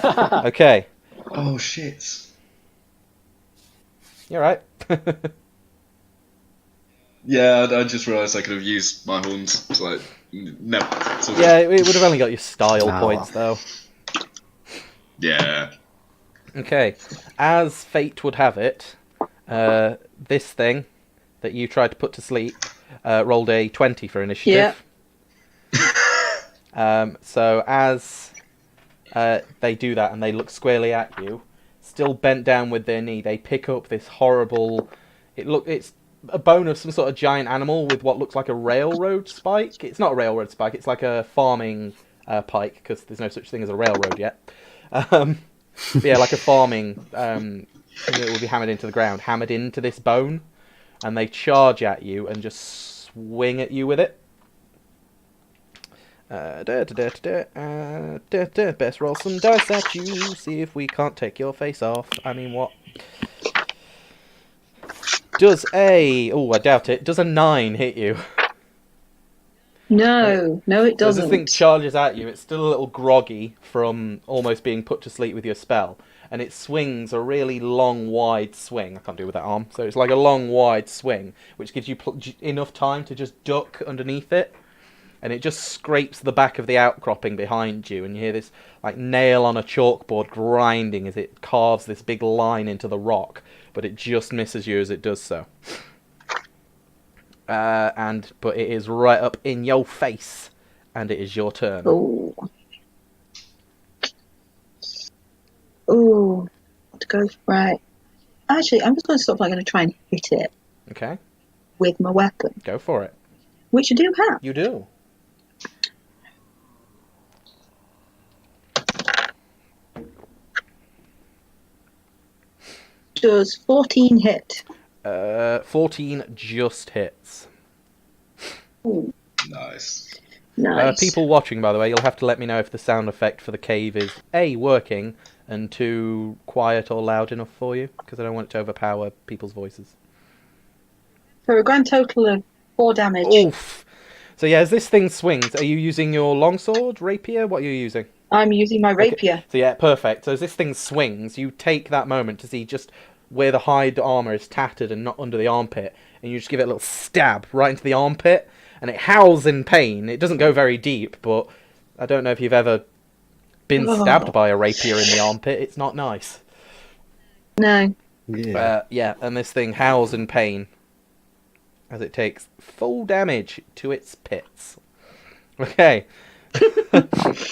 Okay. Oh, shit. You're right. Yeah, I just realised I could have used my horns to, like, no. Sort of... Yeah, it would have only got your style points, though. Yeah. Okay. As fate would have it, this thing that you tried to put to sleep rolled a 20 for initiative. Yeah. So as they do that and they look squarely at you, still bent down with their knee, they pick up this horrible... It's a bone of some sort of giant animal with what looks like a railroad spike. It's not a railroad spike, it's like a farming pike, because there's no such thing as a railroad yet. Yeah, like a farming thing that will be hammered into the ground, hammered into this bone, and they charge at you and just swing at you with it. Best roll some dice at you, see if we can't take your face off. I mean, what? Does a... Oh, I doubt it. Does a 9 hit you? No, it doesn't. As the thing charges at you, it's still a little groggy from almost being put to sleep with your spell. And it swings a really long, wide swing. I can't do it with that arm. So it's like a long, wide swing, which gives you enough time to just duck underneath it. And it just scrapes the back of the outcropping behind you. And you hear this like nail on a chalkboard grinding as it carves this big line into the rock. But it just misses you as it does so. But it is right up in your face. And it is your turn. Oh. Oh. To go right. Actually, I'm just going to stop. I'm going to try and hit it. Okay. With my weapon. Go for it. Which I do have. You do. Does 14 hit? 14 just hits. Ooh. Nice. Nice. People watching, by the way, you'll have to let me know if the sound effect for the cave is A, working, and 2, quiet or loud enough for you, because I don't want it to overpower people's voices. For a grand total of 4 damage. Oof. So yeah, as this thing swings, are you using your longsword, rapier? What are you using? I'm using my rapier. Okay. So yeah, perfect. So as this thing swings, you take that moment to see just where the hide armor is tattered and not under the armpit, and you just give it a little stab right into the armpit, and it howls in pain. It doesn't go very deep, but I don't know if you've ever been stabbed by a rapier in the armpit. It's not nice. No. Yeah, and this thing howls in pain as it takes full damage to its pits. Okay.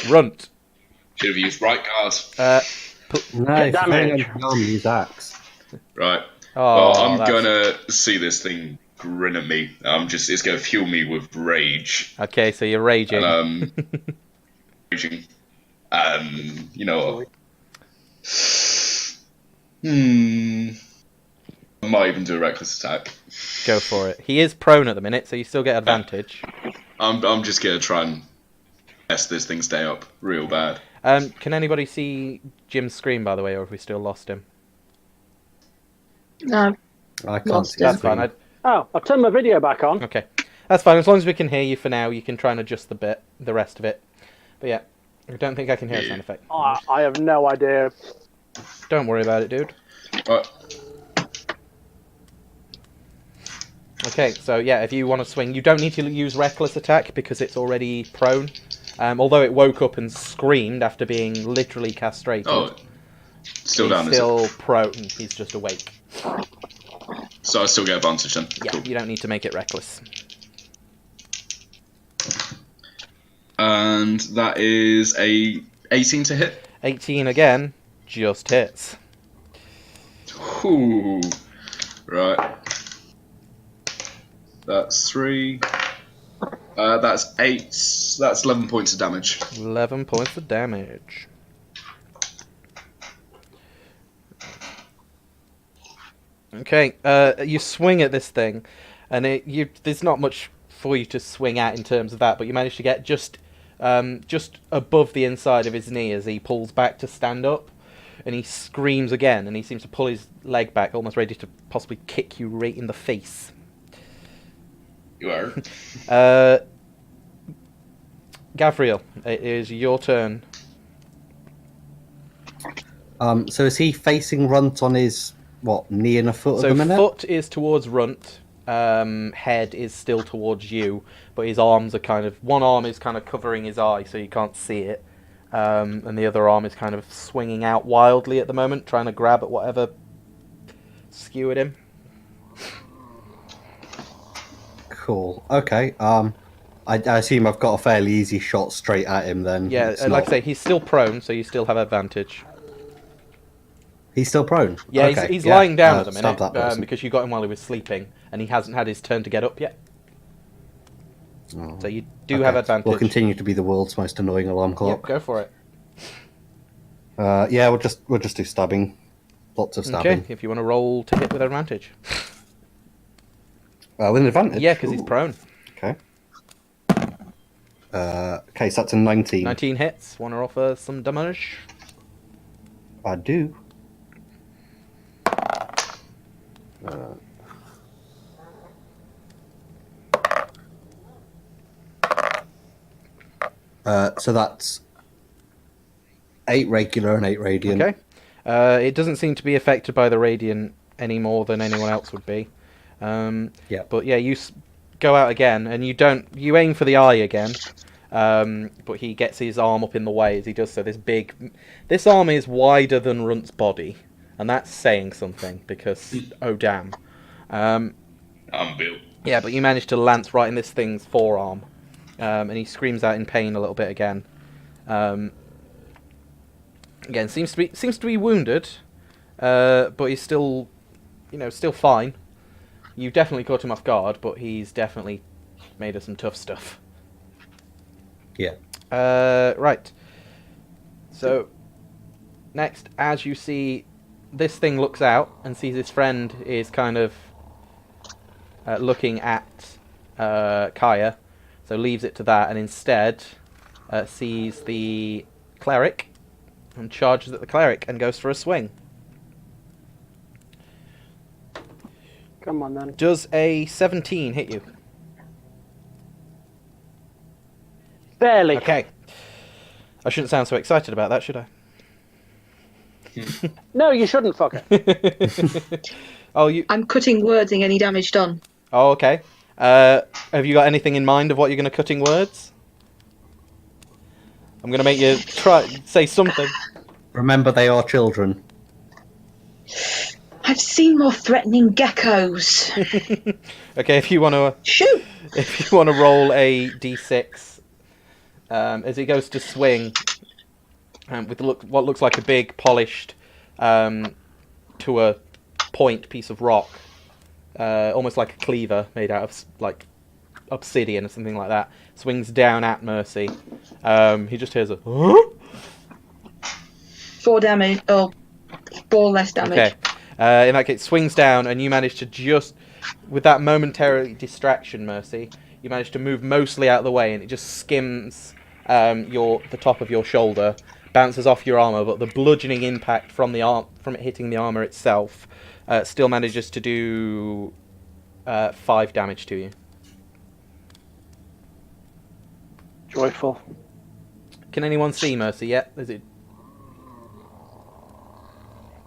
Runt. Should have used right guard. No, damage. Use axe. Right. Oh, well, I'm gonna see this thing grin at me. It's gonna fuel me with rage. Okay, so you're raging. Raging. You know what? I might even do a reckless attack. Go for it. He is prone at the minute, so you still get advantage. I'm just gonna try and mess this thing stay up real bad. Can anybody see Jim's screen, by the way, or have we still lost him? No. I can't see That's the screen. fine. Oh, I've turned my video back on. Okay. That's fine. As long as we can hear you for now, you can try and adjust the rest of it. But yeah, I don't think I can hear a sound effect. I have no idea. Don't worry about it, dude. Okay, so yeah, if you want to swing, you don't need to use reckless attack because it's already prone. Although it woke up and screamed after being literally castrated. Oh, still down, still prone. He's just awake. So I still get advantage then? Yeah, cool. You don't need to make it reckless. And that is a 18 to hit? 18 again, just hits. Ooh. Right. That's 3. That's 8. That's 11 points of damage. 11 points of damage. Okay, you swing at this thing, and there's not much for you to swing at in terms of that, but you manage to get just above the inside of his knee as he pulls back to stand up, and he screams again, and he seems to pull his leg back, almost ready to possibly kick you right in the face. You are. Gavriel, it is your turn. So is he facing Runt on his knee and a foot at the minute? So foot is towards Runt, head is still towards you, but his arms are one arm is kind of covering his eye so you can't see it, and the other arm is kind of swinging out wildly at the moment, trying to grab at whatever skewered him. Cool. Okay. I assume I've got a fairly easy shot straight at him then. Yeah, like I say, he's still prone, so you still have advantage. He's still prone? Yeah, okay. he's lying down at the stab minute, that because you got him while he was sleeping, and he hasn't had his turn to get up yet. Oh. So you do have advantage. We'll continue to be the world's most annoying alarm clock. Yep, go for it. Yeah, we'll just do stabbing. Lots of stabbing. Okay, if you want to roll to hit with advantage. With an advantage? Yeah, because he's prone. Okay. Okay, so that's a 19. 19 hits. Want to offer some damage? I do. So that's 8 regular and 8 radiant. Okay. It doesn't seem to be affected by the radiant any more than anyone else would be. Yeah. But yeah, you go out again, and you aim for the eye again. But he gets his arm up in the way as he does so. This arm is wider than Runt's body, and that's saying something because oh damn. I'm built. Yeah, but you manage to lance right in this thing's forearm, and he screams out in pain a little bit again. Again, seems to be wounded, but he's still, still fine. You definitely caught him off guard, but he's definitely made of some tough stuff. Yeah. Right. So, next, as you see, this thing looks out and sees his friend is kind of looking at Kaya, so leaves it to that, and instead sees the cleric and charges at the cleric and goes for a swing. Come on, then. Does a 17 hit you? Barely. Okay. I shouldn't sound so excited about that, should I? No, you shouldn't, fucker. I'm cutting wording any damage done. Oh, okay. Have you got anything in mind of what you're going to cutting words? I'm going to make you say something. Remember, they are children. I've seen more threatening geckos. Okay, if you want to Shoot! If you want to roll a d6, as he goes to swing, with what looks like a big polished to a point piece of rock, almost like a cleaver made out of like obsidian or something like that, swings down at Mercy. He just hears a 4 damage, or 4 less damage. Okay. In that case, swings down, and you manage to just, with that momentary distraction, Mercy, you manage to move mostly out of the way, and it just skims the top of your shoulder, bounces off your armor, but the bludgeoning impact from it hitting the armor itself still manages to do 5 damage to you. Joyful. Can anyone see Mercy yet? Is it?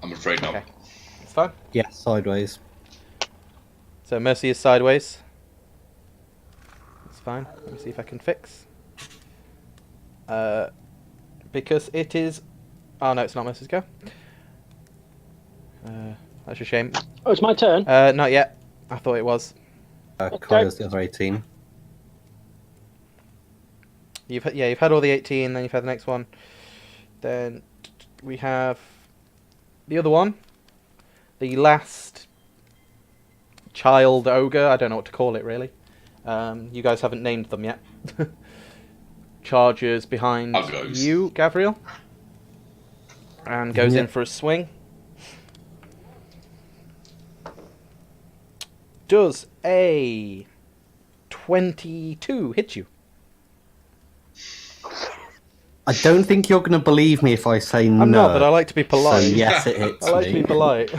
I'm afraid not. Okay. It's fine. Yeah, sideways. So Mercy is sideways. It's fine. Let me see if I can fix. Because it is... Oh no, it's not Mercy's go. That's a shame. Oh, it's my turn. Not yet. I thought it was. Kaya's the other 18. You've had all the 18, then you've had the next one. Then we have the other one. The last child ogre. I don't know what to call it really. You guys haven't named them yet. Charges behind you, Gavriel. And goes in for a swing. Does a 22 hit you? I don't think you're going to believe me if I say no. I'm not, but I like to be polite. So yes, it hits me. I like to be polite.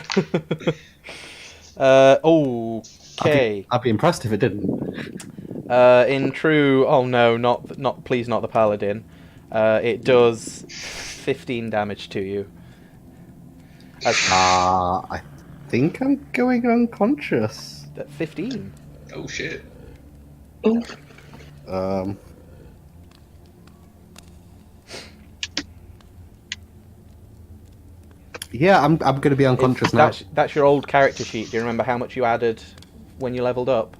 Okay. I'd be impressed if it didn't. In true... Oh no, not please not the paladin. It does 15 damage to you. I think I'm going unconscious. 15? Oh shit. Yeah, I'm going to be unconscious now. That's your old character sheet. Do you remember how much you added when you leveled up?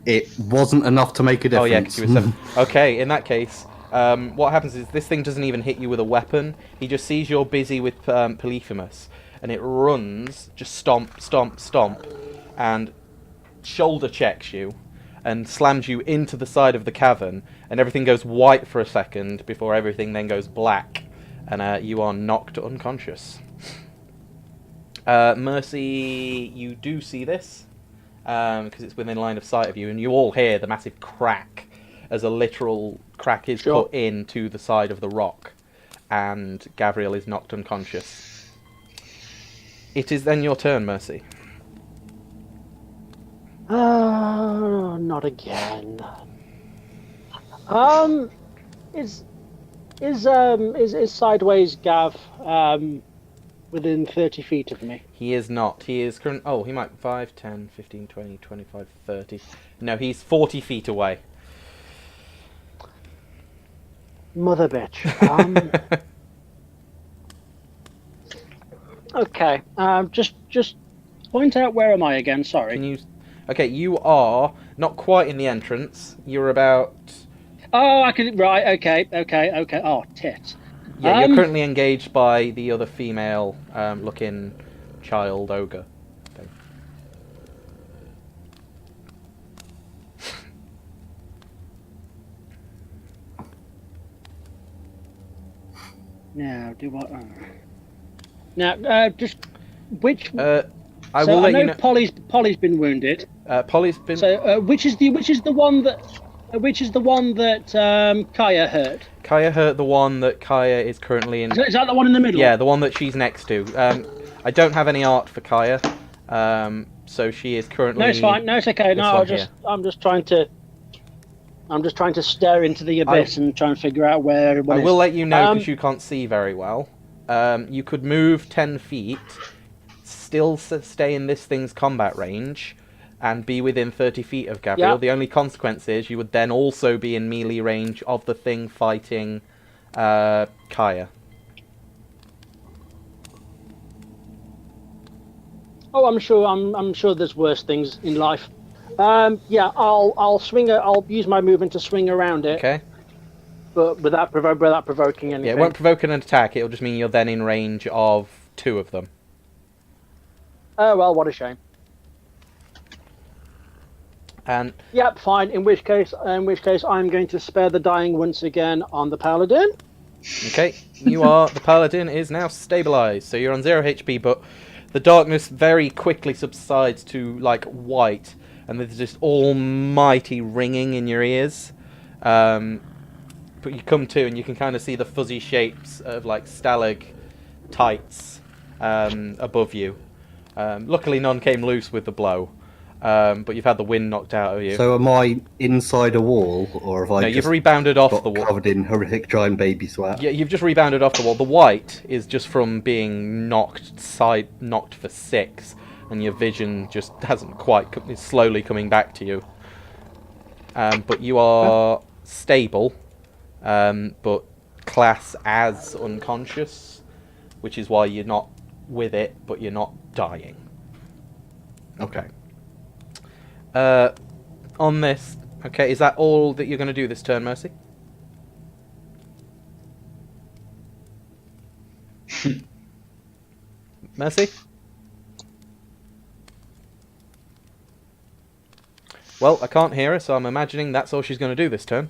It wasn't enough to make a difference. Oh yeah, 'cause you were 7. Okay, in that case, what happens is this thing doesn't even hit you with a weapon. He just sees you're busy with Polyphemus, and it runs, just stomp, stomp, stomp, and shoulder checks you, and slams you into the side of the cavern, and everything goes white for a second before everything then goes black, and you are knocked unconscious. Mercy, you do see this, because it's within line of sight of you, and you all hear the massive crack as a literal crack is put into the side of the rock, and Gavriel is knocked unconscious. It is then your turn, Mercy. Not again. Is sideways Gav within 30 feet of me? He is not. He is current. Oh, he might 5, 10, 15, 20, 25, 30. No, he's 40 feet away. Mother bitch. Okay. Just point out where am I again? Sorry. Can you? Okay, you are not quite in the entrance. You're about. Oh, I can. Right. Okay. Oh, tits. Yeah, you're currently engaged by the other female looking child ogre thing. Now, do what? Now, just which? I will let you know. Polly's been wounded. Polly's been. So, which is the one that Kaya hurt? Kaya hurt the one that Kaya is currently in. Is that the one in the middle? Yeah, the one that she's next to. I don't have any art for Kaya, so she is currently. No, it's fine. No, it's okay. No, I'm just trying to stare into the abyss and try and figure out where everyone is. I will let you know because you can't see very well. You could move 10 feet, still stay in this thing's combat range, and be within 30 feet of Gabriel. Yep. The only consequence is you would then also be in melee range of the thing fighting Kaya. Oh, I'm sure there's worse things in life. Yeah, I'll swing. I'll use my movement to swing around it. Okay. But without provoking anything. Yeah, it won't provoke an attack. It'll just mean you're then in range of 2 of them. Oh well, what a shame. And yep, fine. In which case, I'm going to spare the dying once again on the paladin. Okay, the paladin is now stabilized, so you're on 0 HP, but the darkness very quickly subsides to like white, and there's this almighty ringing in your ears. But you come to, and you can kind of see the fuzzy shapes of like stalactites above you. Luckily, none came loose with the blow. but you've had the wind knocked out of you. So am I inside a wall, or have I No, just you've rebounded off got the wall. covered in horrific giant baby sweat? Yeah, you've just rebounded off the wall. The white is just from being knocked for 6, and your vision just hasn't quite. It's slowly coming back to you. But you are stable, but class as unconscious, which is why you're not with it, but you're not dying. Okay. On this, okay, is that all that you're going to do this turn, Mercy? Mercy? Well, I can't hear her, so I'm imagining that's all she's going to do this turn.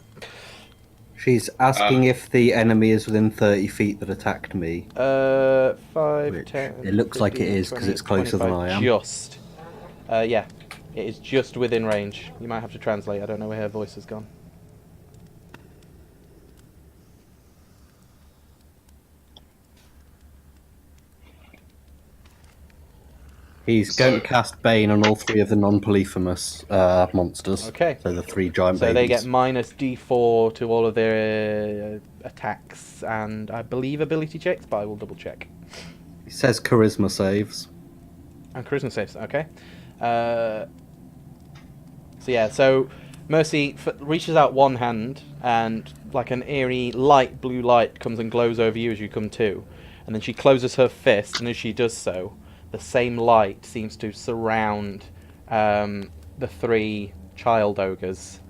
She's asking if the enemy is within 30 feet that attacked me. 5, Which 10... it looks 15, like it is, 'cause it's closer than 25, I am. Just. Yeah, it is just within range. You might have to translate, I don't know where her voice has gone. He's going to cast Bane on all 3 of the non-Polyphemus monsters. Okay. So the 3 giant So babies. they get minus D4 to all of their attacks and I believe ability checks, but I will double check. He says charisma saves. And charisma saves, okay. So Mercy reaches out one hand and like an eerie light blue light comes and glows over you as you come to. And then she closes her fist, and as she does so, the same light seems to surround the 3 child ogres,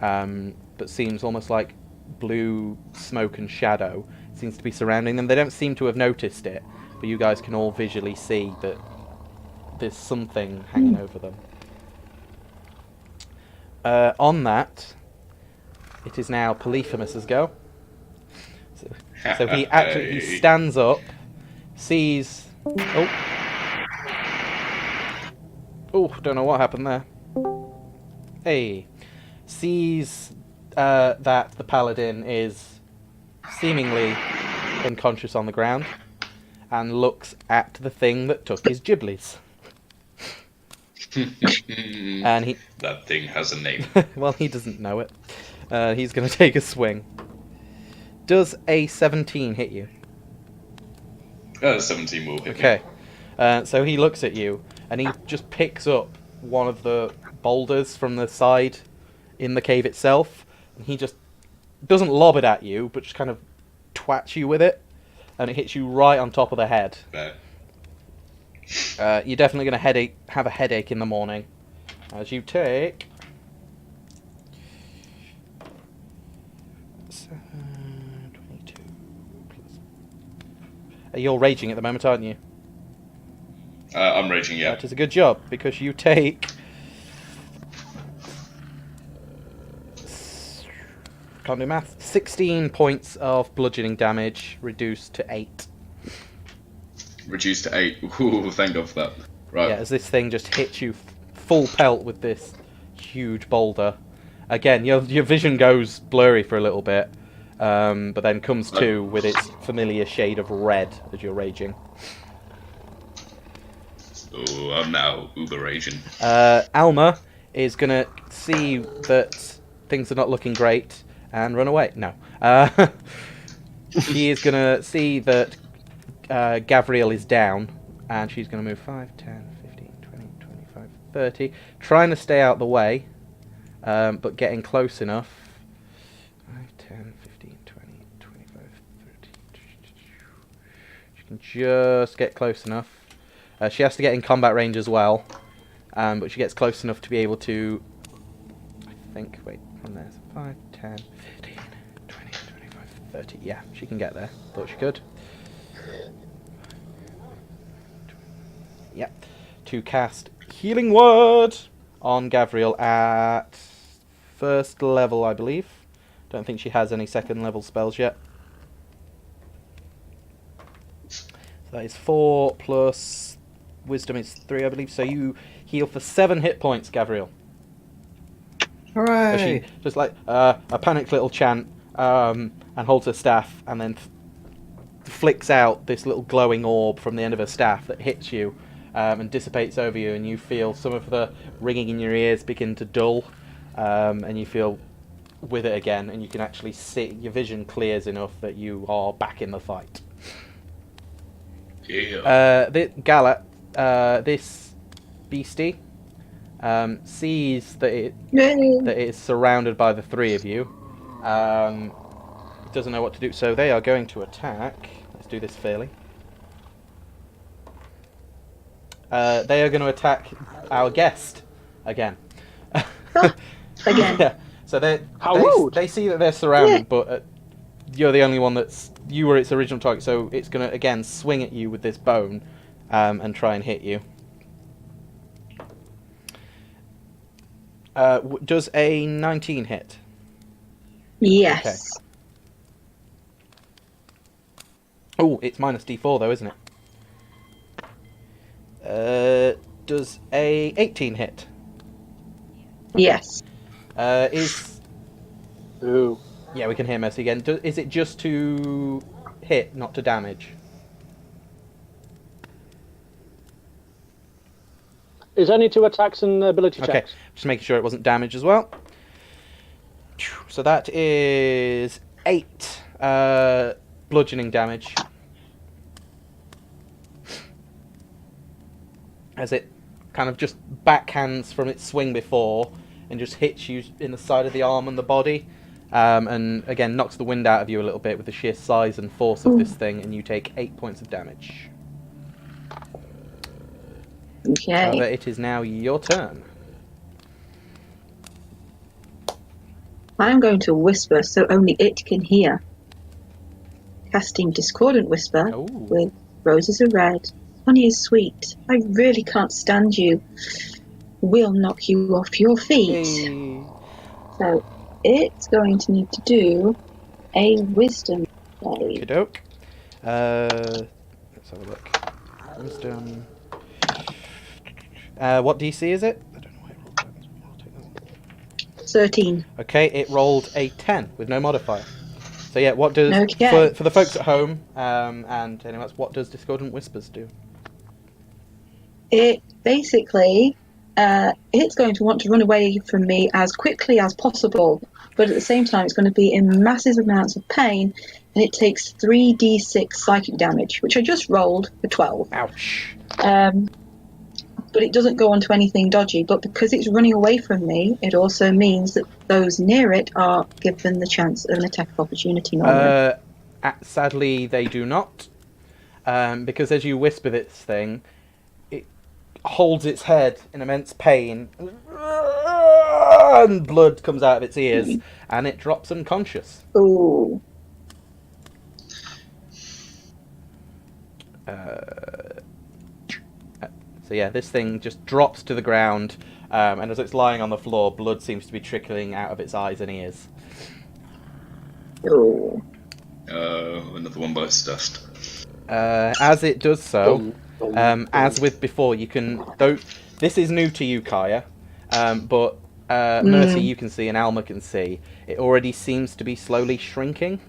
but seems almost like blue smoke and shadow seems to be surrounding them. They don't seem to have noticed it, but you guys can all visually see that there's something hanging over them. On that, it is now Polyphemus's go. So he stands up, sees... Oh, don't know what happened there. Hey. Sees that the paladin is seemingly unconscious on the ground and looks at the thing that took his giblies. And he... That thing has a name. Well, he doesn't know it. He's going to take a swing. Does a 17 hit you? 17 will hit me. Okay. So he looks at you, and he just picks up one of the boulders from the side in the cave itself, and he just doesn't lob it at you, but just kind of twats you with it, and it hits you right on top of the head. You're definitely going to have a headache in the morning, as you take... 22 plus... You're raging at the moment, aren't you? I'm raging, yeah. That is a good job, because you take... Can't do math. 16 points of bludgeoning damage, reduced to 8. Reduced to 8. Ooh, thank God for that. Right. Yeah, as this thing just hits you full pelt with this huge boulder. Again, your vision goes blurry for a little bit, but then comes to with its familiar shade of red as you're raging. Oh, I'm now uber raging. Alma is going to see that things are not looking great and run away. No. She is going to see that Gavriel is down, and she's going to move 5, 10, 15, 20, 25, 30, trying to stay out the way, but getting close enough. 5, 10, 15, 20, 25, 30. She can just get close enough. She has to get in combat range as well, but she gets close enough to be able to, I think, wait, from there, 5, 10, 15, 20, 25, 30, yeah, she can get there, thought she could. Yep, to cast Healing Word on Gavriel at 1st level, I believe. Don't think she has any 2nd level spells yet. So that is 4 plus Wisdom is 3, I believe. So you heal for 7 hit points, Gavriel. Hooray! So she just like a panicked little chant, and holds her staff, and then flicks out this little glowing orb from the end of her staff that hits you, and dissipates over you, and you feel some of the ringing in your ears begin to dull, and you feel with it again, and you can actually see, your vision clears enough that you are back in the fight. Yeah. Galat, this beastie sees that it is surrounded by the three of you. It doesn't know what to do, so they are going to attack. Let's do this fairly. They are going to attack our guest again. Again. Yeah. So they see that they're surrounded, but you're the only one you were its original target. So it's going to again swing at you with this bone and try and hit you. Does a 19 hit? Yes. Okay. Oh, it's minus D4 though, isn't it? Does a 18 hit? Yes. Ooh. Yeah, we can hear Mercy again. Is it just to hit, not to damage? Is only 2 attacks and ability checks. Okay, just making sure it wasn't damage as well. So that is 8 bludgeoning damage. As it kind of just backhands from its swing before and just hits you in the side of the arm and the body. And again, knocks the wind out of you a little bit with the sheer size and force of this thing, and you take 8 points of damage. Okay. However, it is now your turn. I'm going to whisper so only it can hear. Casting Discordant Whisper Ooh. with roses are red, honey is sweet. I really can't stand you. We'll knock you off your feet. Hey. So it's going to need to do a wisdom save. Okey-doke. Let's have a look. Wisdom. What DC is it? I don't know why it rolled that. I'll take that. 13. Okay, it rolled a 10 with no modifier. So yeah, what does Okay. for the folks at home and anyone else, what does Discordant Whispers do? It basically, it's going to want to run away from me as quickly as possible, but at the same time it's going to be in massive amounts of pain, and it takes 3d6 psychic damage, which I just rolled for 12. Ouch. But it doesn't go on to anything dodgy, but because it's running away from me, it also means that those near it are given the chance of an attack of opportunity normally. Sadly, they do not. Because as you whisper this thing, it holds its head in immense pain, and blood comes out of its ears, and it drops unconscious. Ooh. So yeah, this thing just drops to the ground, and as it's lying on the floor, blood seems to be trickling out of its eyes and ears. Ooh. Another one bites dust. As it does so, as with before, you can... Though this is new to you, Kaya, but Mercy you can see and Alma can see. It already seems to be slowly shrinking.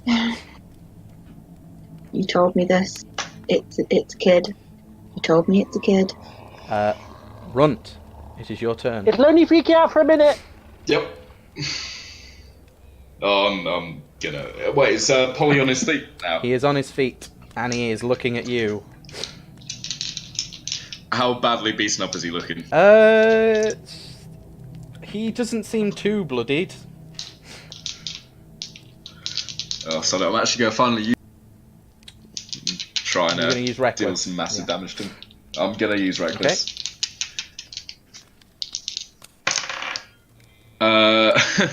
You told me this. It's a kid. You told me it's a kid. Runt, it is your turn. It'll only freak you out for a minute. Yep. I'm gonna... Wait, is Polly on his feet now? He is on his feet, and he is looking at you. How badly beaten up is he looking? He doesn't seem too bloodied. Oh, so I'm actually going to finally use... Try and You're gonna use Reckless. deal some massive damage to him. I'm going to use Reckless. Okay.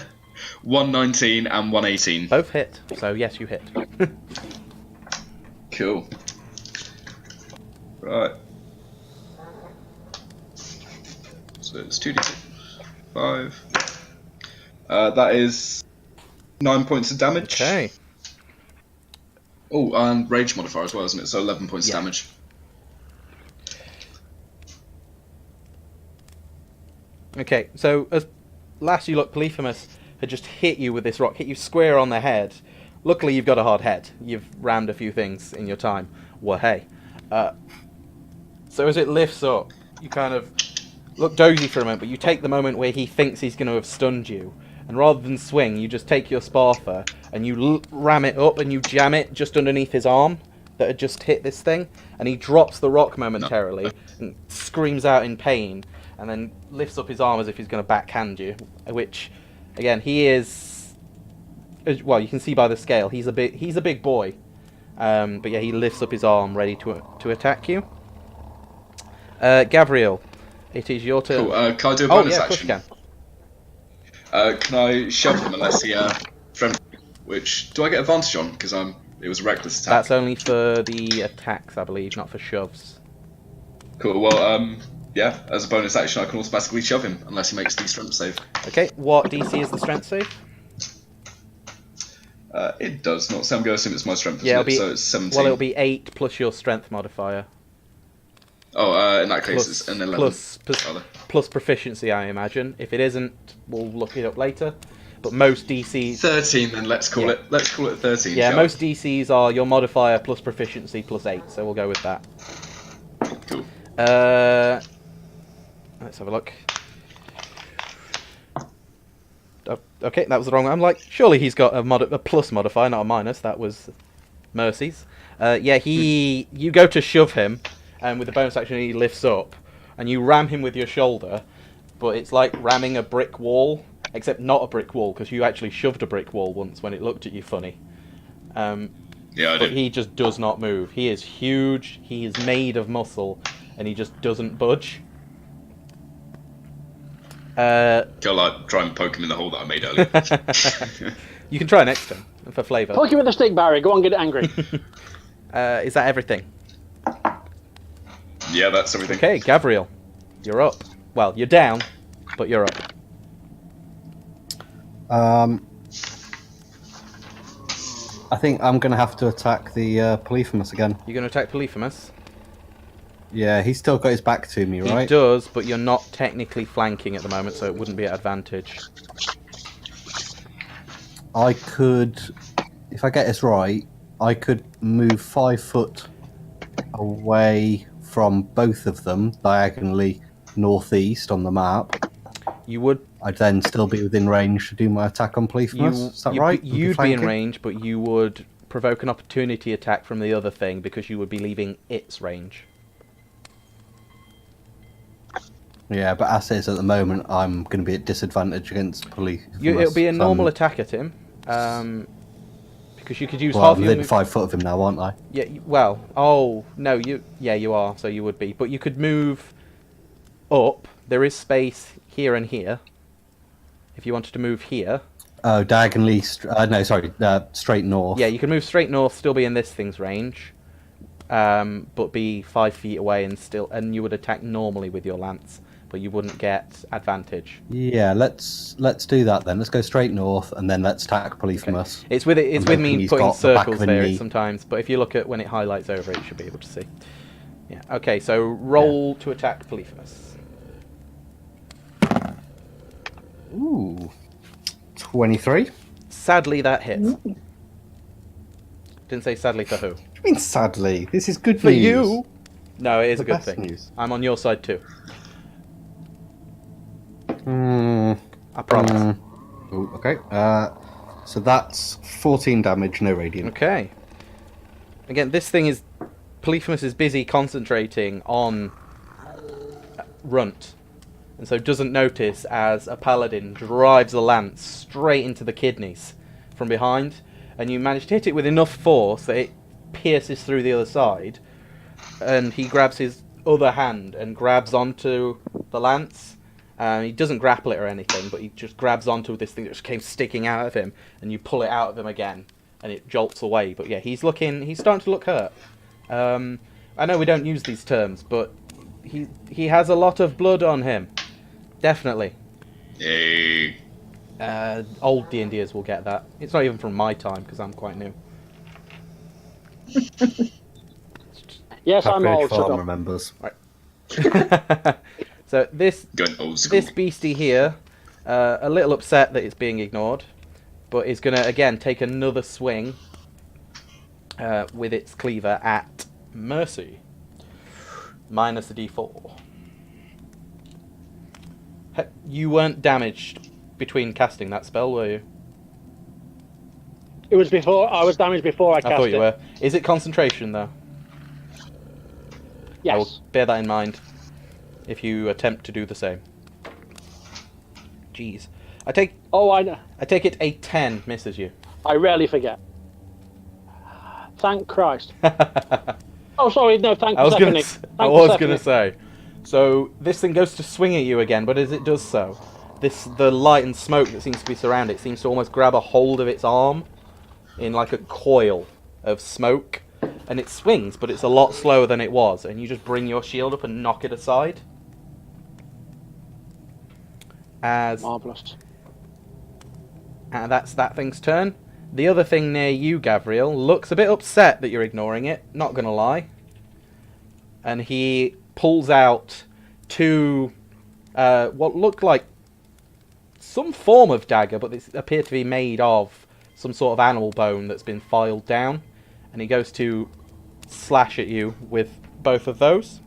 119 and 118. Both hit, so yes, you hit. Cool. Right. So it's 2d6. 5. That is 9 points of damage. Okay. Oh, and rage modifier as well, isn't it? So 11 points of damage. Okay, so as last you looked, Polyphemus had just hit you with this rock, hit you square on the head. Luckily, you've got a hard head. You've rammed a few things in your time. Well, hey. So as it lifts up, you kind of look dozy for a moment, but you take the moment where he thinks he's going to have stunned you, and rather than swing, you just take your Sparfer and you ram it up and you jam it just underneath his arm that had just hit this thing, and he drops the rock momentarily and screams out in pain, and then lifts up his arm as if he's going to backhand you, which, again, he is... Well, you can see by the scale, he's a big boy. But yeah, he lifts up his arm ready to attack you. Gabriel, it is your turn. Cool. Can I do a bonus yeah, action? Of course you Can I shove him unless he friendly? Which do I get advantage on? Because it was a reckless attack. That's only for the attacks, I believe, not for shoves. Cool. Well, yeah. As a bonus action, I can automatically shove him unless he makes the strength save. Okay. What DC is the strength save? It does not. So I'm going to assume it's my strength. Yeah, so it's 17. Well, it'll be 8 plus your strength modifier. Oh, in that case, it's an 11. Plus proficiency, I imagine. If it isn't, we'll look it up later. But most DCs... 13, then let's call it 13. Yeah, most DCs are your modifier plus proficiency plus 8, so we'll go with that. Cool. Let's have a look. Okay, that was the wrong one. I'm like, surely he's got a plus modifier, not a minus. That was mercies. Yeah, you go to shove him, and with the bonus action he lifts up, and you ram him with your shoulder, but it's like ramming a brick wall, except not a brick wall, because you actually shoved a brick wall once when it looked at you funny. Yeah, I but did. he just does not move. He is huge, he is made of muscle, and he just doesn't budge. Go like try and poke him in the hole that I made earlier. You can try next time for flavour. Poke him with a stick, Barry. Go on, get angry. Is that everything? Yeah, that's everything. Okay, Gabriel, you're up. Well, you're down, but you're up. I think I'm going to have to attack the Polyphemus again. You're going to attack Polyphemus? Yeah, he's still got his back to me, right? He does, but you're not technically flanking at the moment, so it wouldn't be at advantage. I could, if I get this right, I could move 5 foot away from both of them, diagonally northeast on the map. You would... I'd then still be within range to do my attack on Polyphemus. Is that right? You'd be in range, but you would provoke an opportunity attack from the other thing because you would be leaving its range. Yeah, but as it is at the moment, I'm going to be at disadvantage against Polyphemus. It'll be a normal attack at him, because you could use well, half I'm your within 5 foot of him now, aren't I? Yeah, well, oh, no, you are, so you would be. But you could move up. There is space here and here. If you wanted to move here. Oh, diagonally, straight north. Yeah, you can move straight north, still be in this thing's range, but be 5 feet away and you would attack normally with your lance, but you wouldn't get advantage. Yeah, let's do that then. Let's go straight north and then let's attack Polyphemus. Okay. It's with me putting circles there sometimes, but if you look at when it highlights over it, you should be able to see. Yeah. Okay, so roll to attack Polyphemus. Ooh, 23. Sadly, that hits. Didn't say sadly for who. What do you mean sadly? This is good for news. you. No, it is The a good best thing. news. I'm on your side too. I promise. Ooh, okay. So that's 14 damage, no radiant. Okay. Again, this thing is... Polyphemus is busy concentrating on Runt, and so doesn't notice as a paladin drives a lance straight into the kidneys from behind, and you manage to hit it with enough force that it pierces through the other side, and he grabs his other hand and grabs onto the lance. He doesn't grapple it or anything, but he just grabs onto this thing that just came sticking out of him, and you pull it out of him again, and it jolts away. But yeah, he's starting to look hurt. I know we don't use these terms, but he has a lot of blood on him. Definitely. Hey. Old D&Ders will get that. It's not even from my time, because I'm quite new. Yes, I'm old. Farm remembers. Right. So this beastie here, a little upset that it's being ignored, but is going to again take another swing with its cleaver at Mercy. minus a d4. You weren't damaged between casting that spell, were you? It was before. I was damaged before I cast it. I thought you were. Is it concentration, though? Yes. I will bear that in mind if you attempt to do the same. Jeez. Oh, I know. I take it a 10 misses you. I rarely forget. Thank Christ. Oh, sorry, no, thank I was Persephone. gonna say. So this thing goes to swing at you again, but as it does so, the light and smoke that seems to be surrounding it seems to almost grab a hold of its arm in like a coil of smoke, and it swings, but it's a lot slower than it was, and you just bring your shield up and knock it aside. Marvellous. And that's that thing's turn. The other thing near you, Gavriel, looks a bit upset that you're ignoring it, not gonna lie. And he pulls out two, what look like some form of dagger, but they appear to be made of some sort of animal bone that's been filed down. And he goes to slash at you with both of those.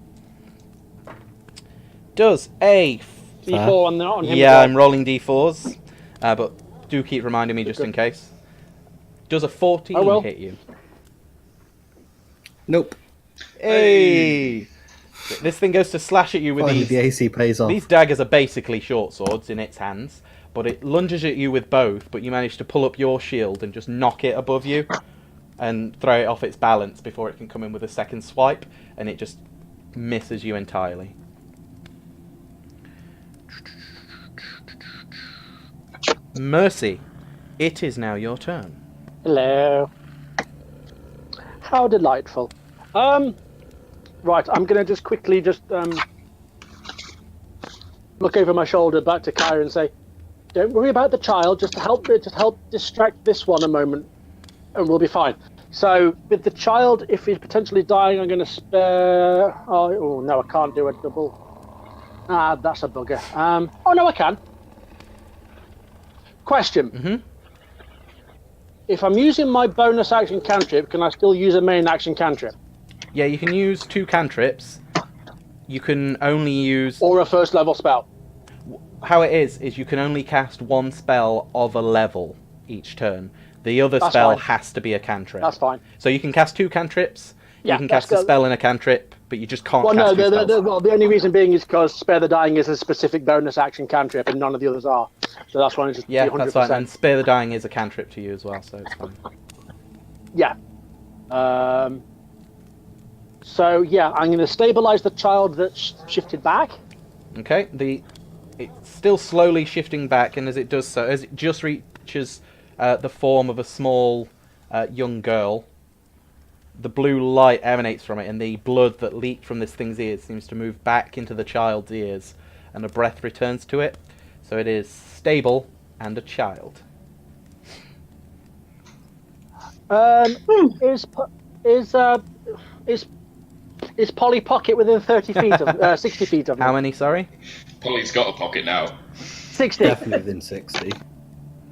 Does a... D4 on him. Yeah, I'm rolling d4s, but do keep reminding me just in case. Does a 14 hit you? Nope. Hey! This thing goes to slash at you with Finally, these... the AC pays off. These daggers are basically short swords in its hands, but it lunges at you with both, but you manage to pull up your shield and just knock it above you and throw it off its balance before it can come in with a second swipe, and it just misses you entirely. Mercy, it is now your turn. Hello. How delightful. Right, I'm going to just quickly look over my shoulder back to Kyra and say, don't worry about the child, just help distract this one a moment and we'll be fine. So with the child, if he's potentially dying, I'm going to spare... Oh, no, I can't do a double. Ah, that's a bugger. Oh, no, I can. Question. Mm-hmm. If I'm using my bonus action cantrip, can I still use a main action cantrip? Yeah, you can use 2 cantrips. You can only use... Or a first level spell. How it is you can only cast 1 spell of a level each turn. The other spell has to be a cantrip. That's fine. So you can cast 2 cantrips. Yeah, you can cast a spell in a cantrip, but you just can't cast 2 spells. The only reason being is because Spare the Dying is a specific bonus action cantrip and none of the others are. So that's why it's just 100%. That's fine. And Spare the Dying is a cantrip to you as well, so it's fine. Yeah. So, yeah, I'm going to stabilize the child that's shifted back. Okay, it's still slowly shifting back, and as it does so, as it just reaches the form of a small young girl, the blue light emanates from it, and the blood that leaked from this thing's ears seems to move back into the child's ears, and a breath returns to it. So it is stable and a child. Is Polly Pocket within 30 feet of 60 feet of me? How many, sorry? Polly's got a pocket now. 60. Definitely within 60.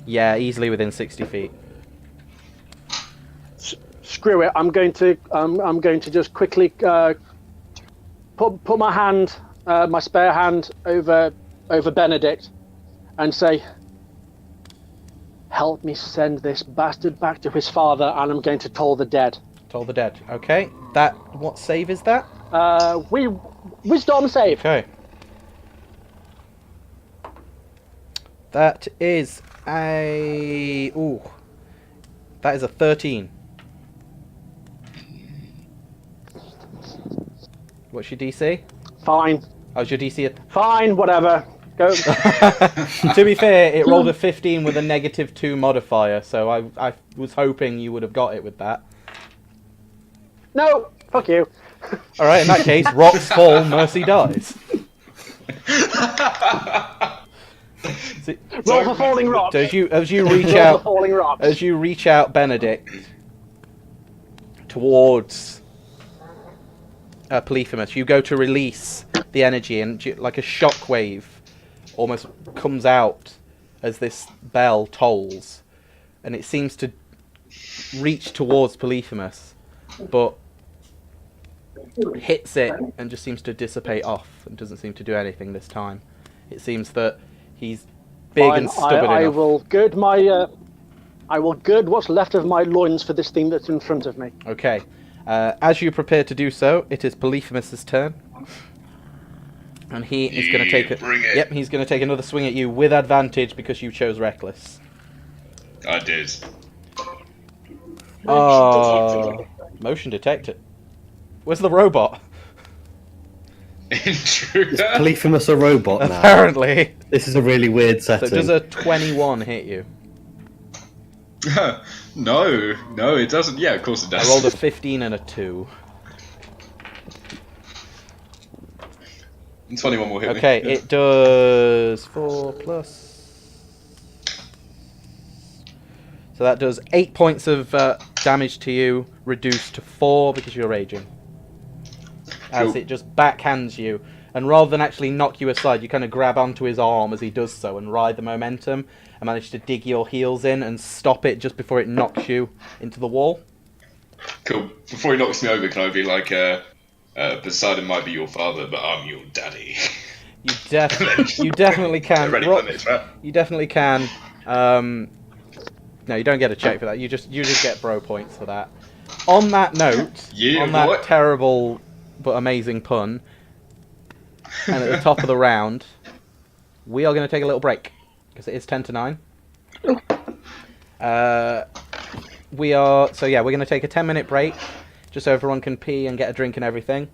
Yeah, easily within 60 feet. Screw it. I'm going to just quickly put my hand, my spare hand over Benedict, and say, "Help me send this bastard back to his father, and I'm going to toll the dead." Toll the dead. Okay. What save is that? Wisdom save. Okay. That is a... Ooh. That is a 13. What's your DC? Fine. How's your DC? Fine, whatever. Go. To be fair, it rolled a 15 with a -2 modifier, so I was hoping you would have got it with that. No, fuck you. Alright, in that case, rocks fall, Mercy dies. Roll for falling rock. So as you reach Roll out, for falling rock. as you reach out, Benedict, towards Polyphemus, you go to release the energy, and like a shockwave almost comes out as this bell tolls, and it seems to reach towards Polyphemus, but hits it and just seems to dissipate off and doesn't seem to do anything this time. It seems that he's big and stubborn enough. I will gird what's left of my loins for this thing that's in front of me. Okay. As you prepare to do so, it is Polyphemus' turn. And he is going to take he's going to take another swing at you with advantage because you chose reckless. I did. Motion detected. Where's the robot? Intruder. Is Polyphemus a robot now? Apparently. This is a really weird setting. So does a 21 hit you? No, it doesn't. Yeah, of course it does. I rolled a 15 and a 2. 21 will hit me. Okay, it does 4 plus. So that does 8 points of damage to you, reduced to 4 because you're raging. As it just backhands you. And rather than actually knock you aside, you kind of grab onto his arm as he does so and ride the momentum and manage to dig your heels in and stop it just before it knocks you into the wall. Cool. Before he knocks me over, can I be like, Poseidon might be your father, but I'm your daddy. You definitely can. You definitely can. No, you don't get a check for that. You just get bro points for that. On that note, that terrible but amazing pun, and at the top of the round, we are going to take a little break because it is 10 to 9. We're going to take a 10-minute break just so everyone can pee and get a drink and everything.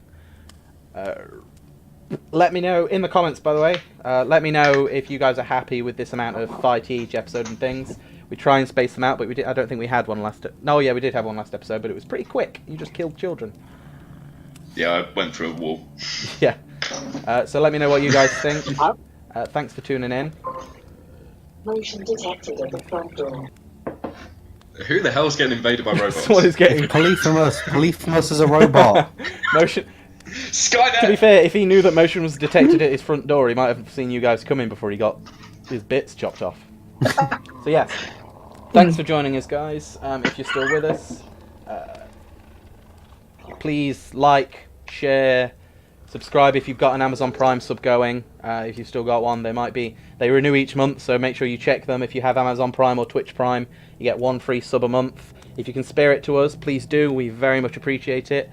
Let me know in the comments, by the way. Let me know if you guys are happy with this amount of fight each episode and things. We try and space them out, but I don't think we had one last. No, yeah, we did have one last episode, but it was pretty quick. You just killed children. Yeah, I went through a wall. Yeah. So let me know what you guys think. Thanks for tuning in. Motion detected at the front door. Who the hell's getting invaded by robots? What is getting Polyphemus? Polyphemus is a robot. Motion. Skynet! To be fair, if he knew that motion was detected at his front door, he might have seen you guys coming before he got his bits chopped off. So yeah, thanks for joining us, guys. If you're still with us, please like, share, subscribe if you've got an Amazon Prime sub going. If you've still got one, they renew each month, so make sure you check them. If you have Amazon Prime or Twitch Prime, you get 1 free sub a month. If you can spare it to us, please do. We very much appreciate it.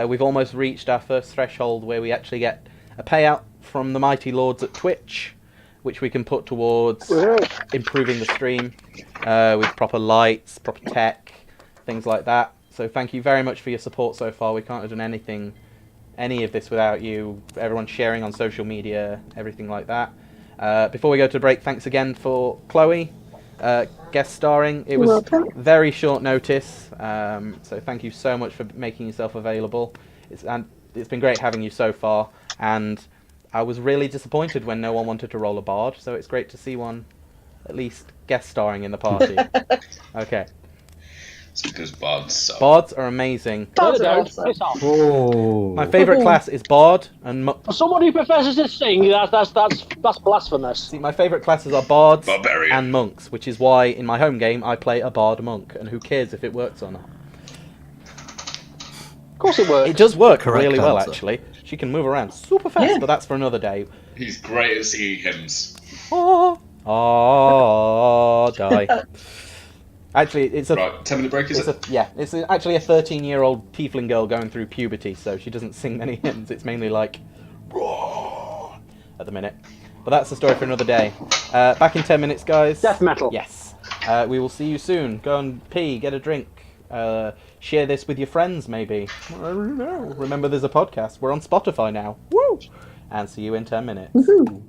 We've almost reached our first threshold where we actually get a payout from the mighty lords at Twitch, which we can put towards improving the stream with proper lights, proper tech, things like that. So thank you very much for your support so far. We can't have done any of this without you. Everyone sharing on social media, everything like that. Before we go to break, thanks again for Chloe guest starring. It was very short notice, so thank you so much for making yourself available. It's been great having you so far, and I was really disappointed when no one wanted to roll a bard, so it's great to see one at least guest starring in the party. Okay. It's because bards suck. Bards are amazing. Bards are awesome. Oh. My favourite class is bard and For someone who professes to sing, that's blasphemous. See, my favourite classes are bards Barbarian. and monks, which is why in my home game I play a bard monk, and who cares if it works or not? Of course it works. It does work Correct really well, answer. actually. She can move around super fast, but that's for another day. He's great at singing hymns. Die. Actually, it's a Right, 10-minute break, is it? It's actually a 13-year-old tiefling girl going through puberty, so she doesn't sing many hymns. It's mainly like at the minute. But that's the story for another day. Back in 10 minutes, guys. Death metal. Yes. We will see you soon. Go and pee, get a drink. Share this with your friends, maybe. I don't know. Remember, there's a podcast. We're on Spotify now. Woo! And see you in 10 minutes. Woohoo.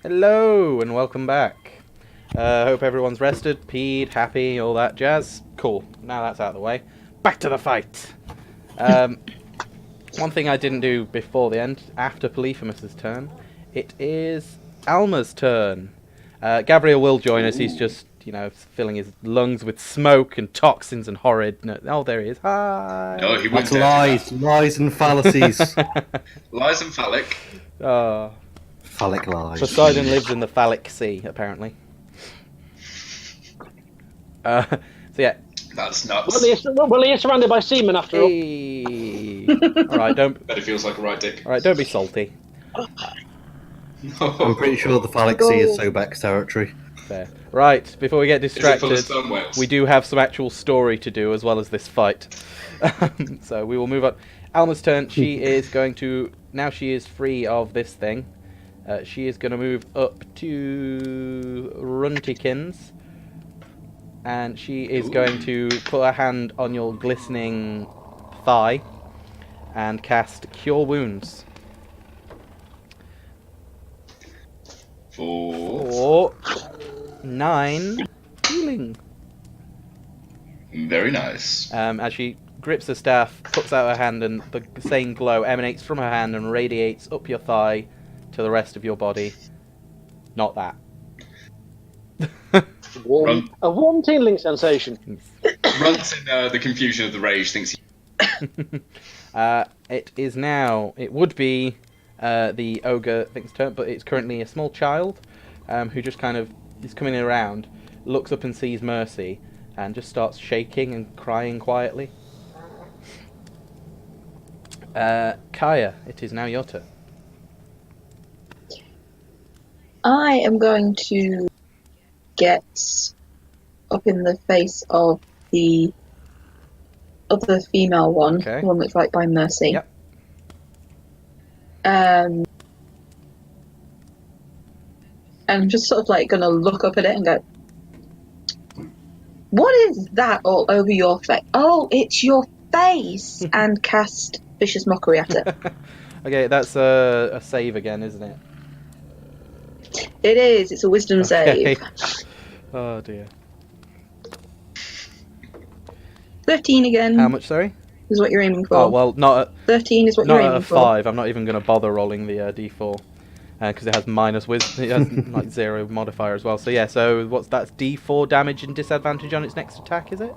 Hello and welcome back. Hope everyone's rested, peed, happy, all that jazz. Cool. Now that's out of the way. Back to the fight. One thing I didn't do before the end, after Polyphemus' turn, it is Alma's turn. Gabriel will join us. He's just, filling his lungs with smoke and toxins and horrid. No, oh, there he is. Hi. No, he wouldn't. That's lies and fallacies. Lies and phallic. Oh. Phallic lies. Poseidon lives in the phallic sea, apparently. So yeah. That's nuts. Well, he is surrounded by seamen after all. Hey. All right, don't. Bet it feels like a right dick. All right, don't be salty. I'm pretty sure the phallic sea is Sobek's territory. Fair. Right, before we get distracted, Is it full of sperm whales? we do have some actual story to do as well as this fight. So we will move on. Alma's turn. She is going to. Now she is free of this thing. She is going to move up to Runtikins. And she is going to put her hand on your glistening thigh and cast Cure Wounds. 4. 9 healing. Very nice. As she grips the staff, puts out her hand, and the same glow emanates from her hand and radiates up your thigh to the rest of your body. Not that. A warm tingling sensation. Runs in the confusion of the rage, thinks It is now. It would be the ogre thing's turn, but it's currently a small child who just kind of is coming around, looks up and sees Mercy, and just starts shaking and crying quietly. Kaya, it is now your turn. I am going to get up in the face of the other female one, Okay. the one that's right by Mercy. Yep. And I'm just sort of like going to look up at it and go, what is that all over your face? Oh, it's your face! And cast Vicious Mockery at it. Okay, that's a save again, isn't it? It is. It's a wisdom Okay. save. Oh dear. 13 again. How much, sorry? Is what you're aiming for. Oh, well, not 13 is what at, you're not at aiming a for. 5. I'm not even going to bother rolling the d4. Because it has minus wisdom. It has like 0 modifier as well. So yeah, so that's d4 damage and disadvantage on its next attack, is it?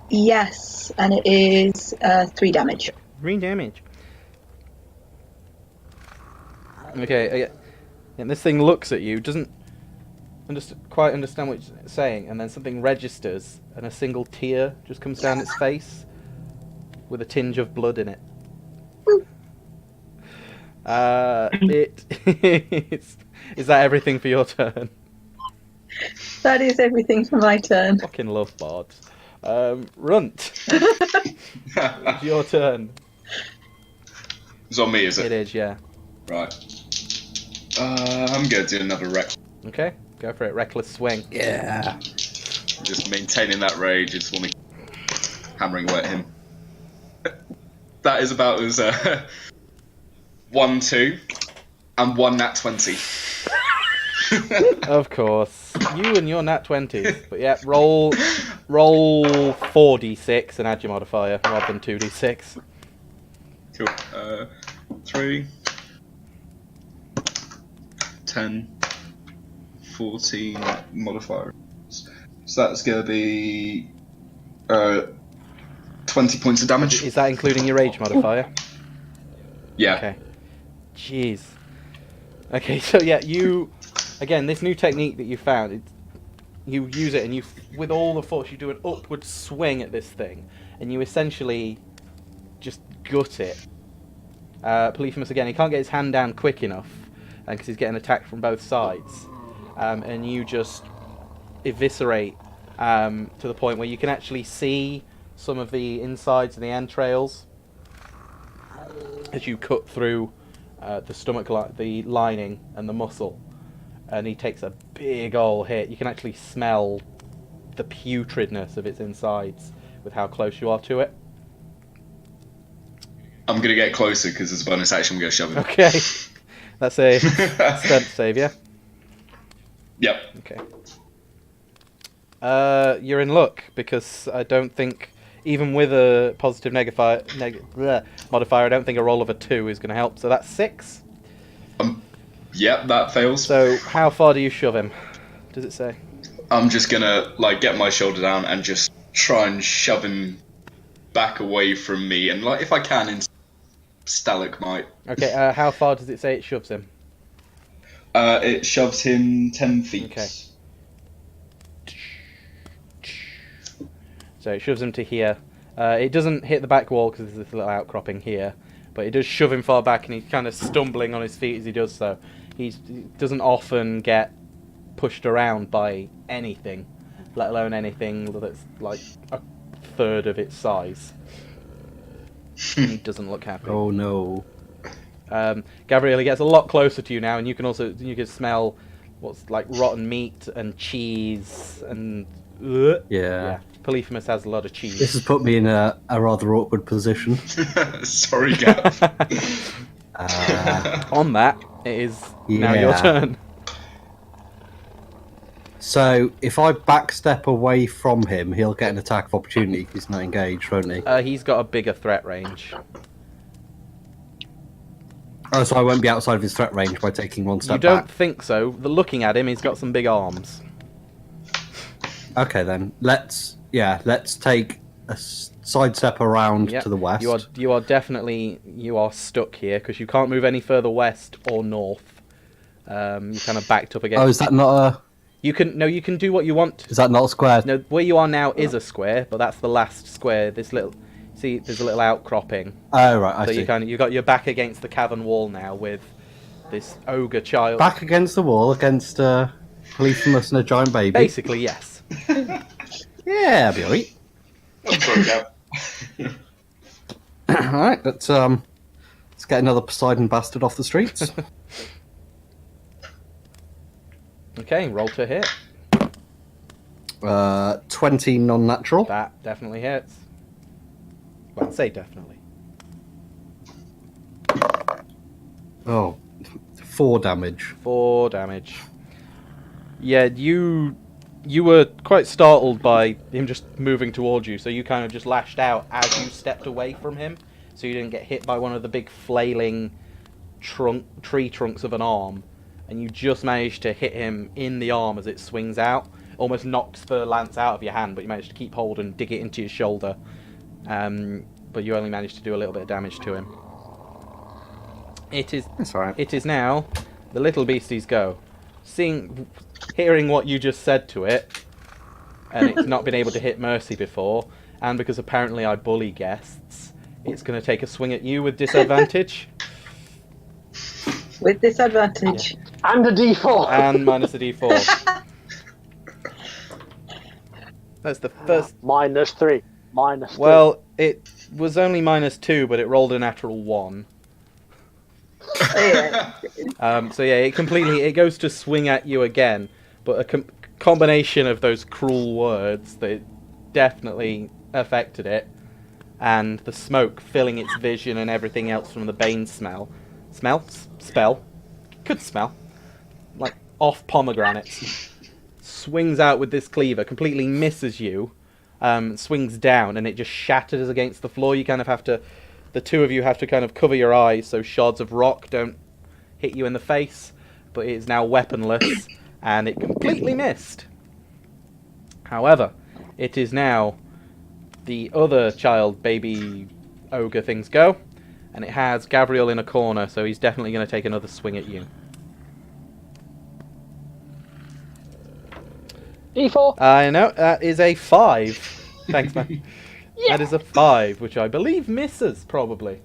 Yes, and it is 3 damage. 3 damage. Okay, and this thing looks at you, doesn't quite understand what it's saying, and then something registers, and a single tear just comes down its face, with a tinge of blood in it. Is that everything for your turn? That is everything for my turn. Fucking love bards. Runt. It's your turn. It's on me, is it? It is, yeah. Right. I'm going to do another wreck. Okay, go for it. Reckless swing. Yeah. Just maintaining that rage. Just want to hammering away at him. That is about as 1, 2, and 1 nat 20. Of course. You and your nat 20s. But yeah, roll 4d6 and add your modifier rather than 2d6. Cool. 3, 10, 14 modifiers. So that's going to be 20 points of damage. Is that including your rage modifier? Yeah. Okay. Jeez. Okay, so yeah, again, this new technique that you found, you use it and with all the force, you do an upward swing at this thing, and you essentially just gut it. Polyphemus, again, he can't get his hand down quick enough, because he's getting attacked from both sides, and you just eviscerate to the point where you can actually see some of the insides and the entrails as you cut through the stomach, the lining and the muscle, and he takes a big ol' hit. You can actually smell the putridness of its insides with how close you are to it. I'm going to get closer because as a bonus action I'm going to shove him. Okay, That's a strength save, yeah? Yep. Okay. You're in luck, because I don't think, even with a positive modifier, I don't think a roll of a 2 is going to help. So that's 6. Yep, that fails. So how far do you shove him? Does it say? I'm just gonna like get my shoulder down and just try and shove him back away from me, and like if I can, in stalagmite. Okay. How far does it say it shoves him? It shoves him 10 feet. Okay. So it shoves him to here. It doesn't hit the back wall because there's this little outcropping here, but it does shove him far back, and he's kind of stumbling on his feet as he does so. He doesn't often get pushed around by anything, let alone anything that's like a third of its size. He doesn't look happy. Oh no. Gabrielle, he gets a lot closer to you now, and you can smell what's like rotten meat and cheese and Yeah. Polyphemus has a lot of cheese. This has put me in a rather awkward position. Sorry, Gav. On that, it is now your Yeah. turn. So if I backstep away from him, he'll get an attack of opportunity because he's not engaged, won't he? He's got a bigger threat range. Oh, so I won't be outside of his threat range by taking one You step don't back. think so? Looking at him, he's got some big arms. Okay then, let's take a sidestep around Yep. to the west. You are definitely stuck here because you can't move any further west or north. You kind of backed up against. Oh, is that not a? You can do what you want. Is that not a square? No, where you are now is a square, but that's the last square. There's a little outcropping. Oh right, I So see. you got your back against the cavern wall now with this ogre child. Back against the wall, against Polyphemus and a giant baby. Basically, yes. Yeah, I'll be alright. I'm sorry, Gav. Alright, let's get another Poseidon bastard off the streets. Okay, roll to hit. 20 non-natural. That definitely hits. Well, I'd say definitely. Oh, 4 damage. 4 damage. Yeah, you were quite startled by him just moving towards you, so you kind of just lashed out as you stepped away from him, so you didn't get hit by one of the big flailing tree trunks of an arm, and you just managed to hit him in the arm as it swings out. Almost knocks the lance out of your hand, but you managed to keep hold and dig it into your shoulder. But you only managed to do a little bit of damage to him. That's alright. It is now the little beastie's go. Hearing what you just said to it, and it's not been able to hit Mercy before, and because apparently I bully guests, it's going to take a swing at you with disadvantage. With disadvantage. And a D4. And minus a d4. That's the first. -3. -3. Well, it was only -2, but it rolled a natural 1. Yeah. So yeah, it goes to swing at you again, but a combination of those cruel words that definitely affected it, and the smoke filling its vision and everything else from the bane spell, could smell, like off pomegranates, swings out with this cleaver, completely misses you, swings down, and it just shatters against the floor. You kind of have to, the two of you have to kind of cover your eyes so shards of rock don't hit you in the face, but it is now weaponless, and it completely missed. However, it is now the other child baby ogre things go, and it has Gabriel in a corner, so he's definitely going to take another swing at you. D4. I know, that is a 5. Thanks, man. That is a 5, which I believe misses, probably.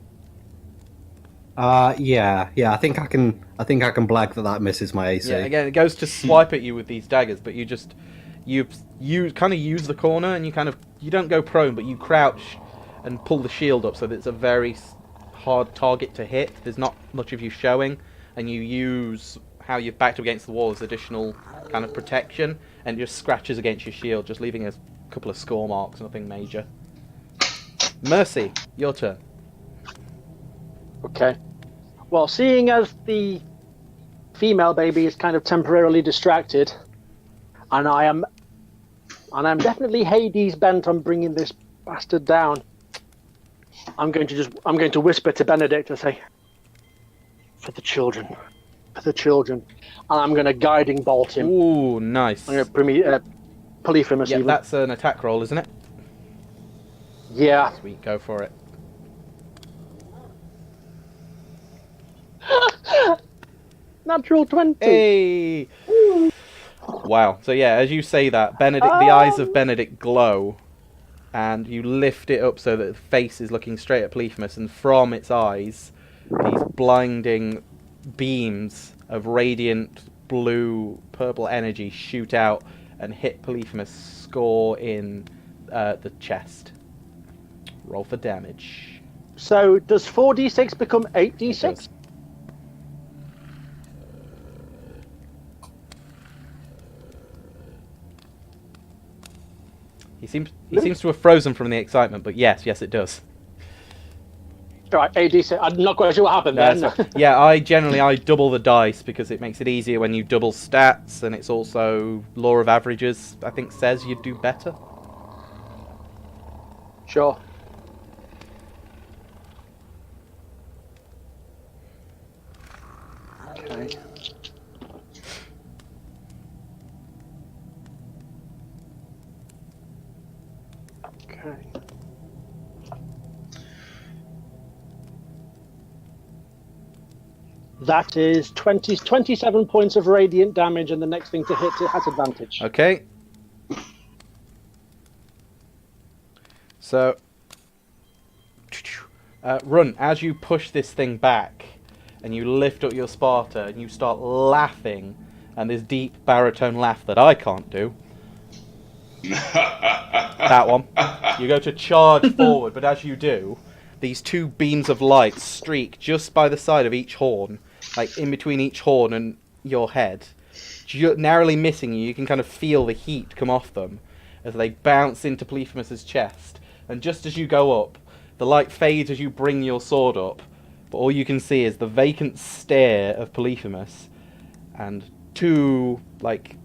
Yeah. I think I can blag that misses my AC. Yeah, again, it goes to swipe at you with these daggers, but you kind of use the corner, and you don't go prone, but you crouch and pull the shield up so that it's a very hard target to hit. There's not much of you showing, and you use how you've backed up against the wall as additional kind of protection, and it just scratches against your shield, just leaving a couple of score marks, nothing major. Mercy, your turn. Okay. Well, seeing as the female baby is kind of temporarily distracted, and I'm definitely Hades bent on bringing this bastard down. I'm going to whisper to Benedict and say, for the children, and I'm going to guiding bolt him. Ooh, nice. I'm going to bring me Polyphemus. Yeah, even. that's an attack roll, isn't it? Yeah. Sweet, go for it. Natural 20. Hey! Wow. So yeah, as you say that, Benedict, the eyes of Benedict glow, and you lift it up so that the face is looking straight at Polyphemus, and from its eyes, these blinding beams of radiant blue, purple energy shoot out and hit Polyphemus score in the chest. Roll for damage. So does 4d6 become It 8d6? does. He seems to have frozen from the excitement, but yes, it does. Right, 8d6. I'm not quite sure what happened No, then. so- yeah, I double the dice because it makes it easier when you double stats, and it's also law of averages, I think, says you'd do better. Sure. Okay. Okay. That is 27 points of radiant damage, and the next thing to hit it has advantage. Okay. So, Run, as you push this thing back, and you lift up your Sparta, and you start laughing, and this deep baritone laugh that I can't do. That one. You go to charge forward, but as you do, these two beams of light streak just by the side of each horn, like in between each horn and your head, narrowly missing you. You can kind of feel the heat come off them as they bounce into Polyphemus's chest. And just as you go up, the light fades as you bring your sword up, but all you can see is the vacant stare of Polyphemus and two, like,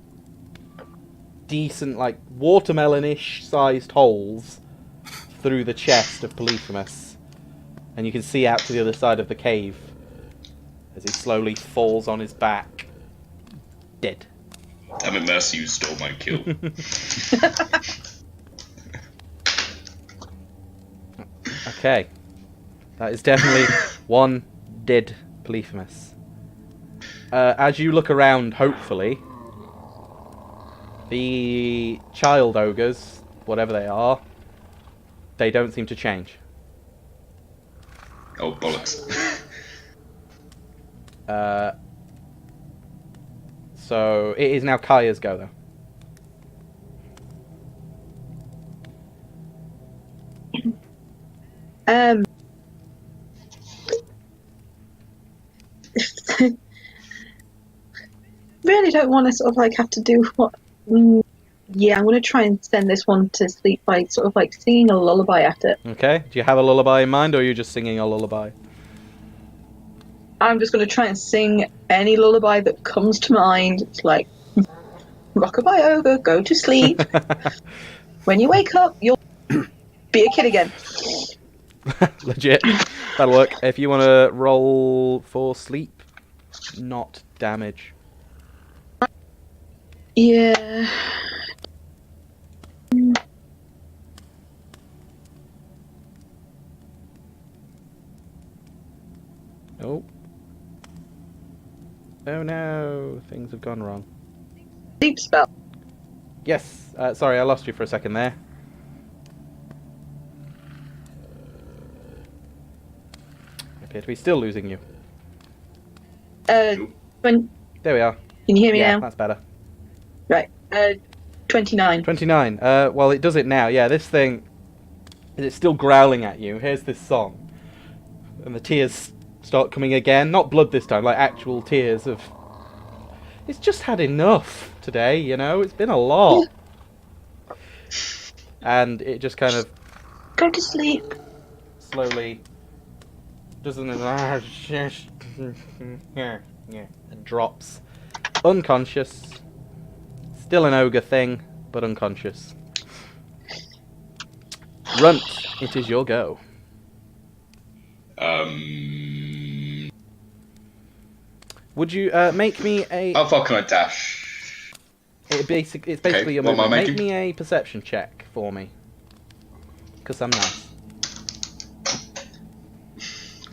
decent, like, watermelon-ish sized holes through the chest of Polyphemus. And you can see out to the other side of the cave as he slowly falls on his back, dead. Damn it, Mercy, you stole my kill. Okay. That is definitely one dead Polyphemus. As you look around, hopefully, the child ogres, whatever they are, they don't seem to change. Oh, bollocks. So it is now Kaya's go, though. Really don't want to sort of like have to do what. Yeah, I'm going to try and send this one to sleep by sort of like singing a lullaby at it. Okay. Do you have a lullaby in mind, or are you just singing a lullaby? I'm just going to try and sing any lullaby that comes to mind. It's like, rockabye ogre, go to sleep. When you wake up, you'll be a kid again. Legit. That'll work. If you want to roll for sleep, not damage. Yeah. Oh. Oh no, things have gone wrong. Sleep spell. Yes, sorry, I lost you for a second there. I appear to be still losing you. When, There we are. can you hear me Yeah, now? that's better. Right. 29. 29. Well, it does it now. Yeah, this thing, it's still growling at you. Here's this song. And the tears start coming again. Not blood this time, like actual tears of... It's just had enough today, you know? It's been a lot. And it just kind of Go to sleep. slowly doesn't... Yeah. And drops. Unconscious. Still an ogre thing, but unconscious. Runt, it is your go. Would you make me a... How far can I dash? It's basically your what am I movement. Make making? me a perception check for me. Because I'm nice.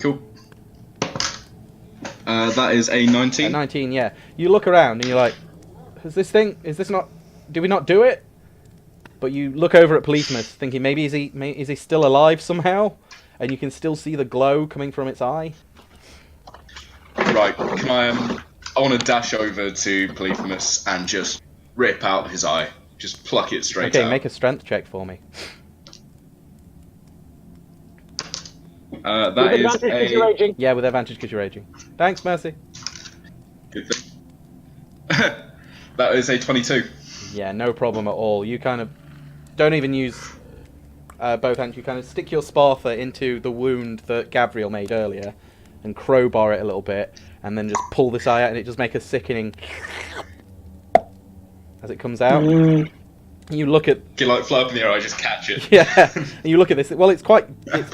Cool. That is a 19. At 19, yeah. You look around and you're like, is this not... Did we not do it? But you look over at Polyphemus thinking maybe is he still alive somehow? And you can still see the glow coming from its eye. Right, can I want to dash over to Polyphemus and just rip out his eye. Just pluck it straight out. Okay, make a strength check for me. That With is advantage because you're a... raging. Yeah, with advantage because you're raging. Thanks, Mercy. Good thing. That is a 22. Yeah, no problem at all. You kind of don't even use both hands. You kind of stick your spatha into the wound that Gabriel made earlier and crowbar it a little bit, and then just pull this eye out, and it just makes a sickening as it comes out. You look at... You like fly up in the air, I just catch it. Yeah, and you look at this. Well, it's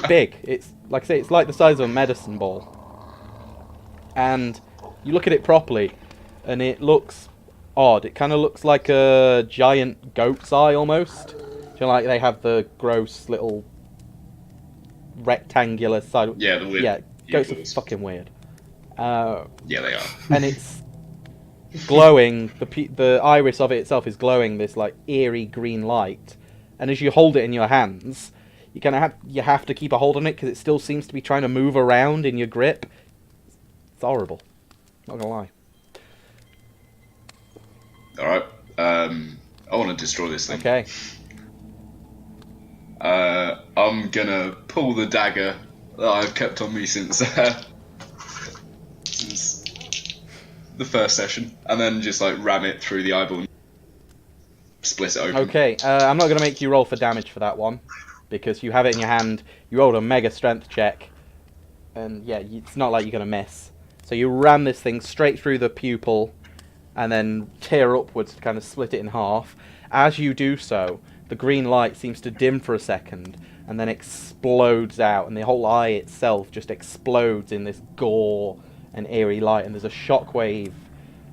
big. It's like I say, it's like the size of a medicine ball. And you look at it properly, and it looks odd. It kind of looks like a giant goat's eye almost. Do you know, like they have the gross little rectangular side? Yeah, the weird. Yeah, goats are eagles. fucking weird. Yeah, they are. And it's glowing. The iris of it itself is glowing this like eerie green light. And as you hold it in your hands, you have to keep a hold on it because it still seems to be trying to move around in your grip. It's horrible. Not gonna lie. Alright. I want to destroy this thing. Okay. I'm gonna pull the dagger that I've kept on me since the first session, and then just like ram it through the eyeball and split it open. Okay, I'm not going to make you roll for damage for that one, because you have it in your hand, you rolled a mega strength check, and yeah, it's not like you're going to miss. So you ram this thing straight through the pupil, and then tear upwards to kind of split it in half. As you do so, the green light seems to dim for a second, and then explodes out, and the whole eye itself just explodes in this gore and eerie light, and there's a shockwave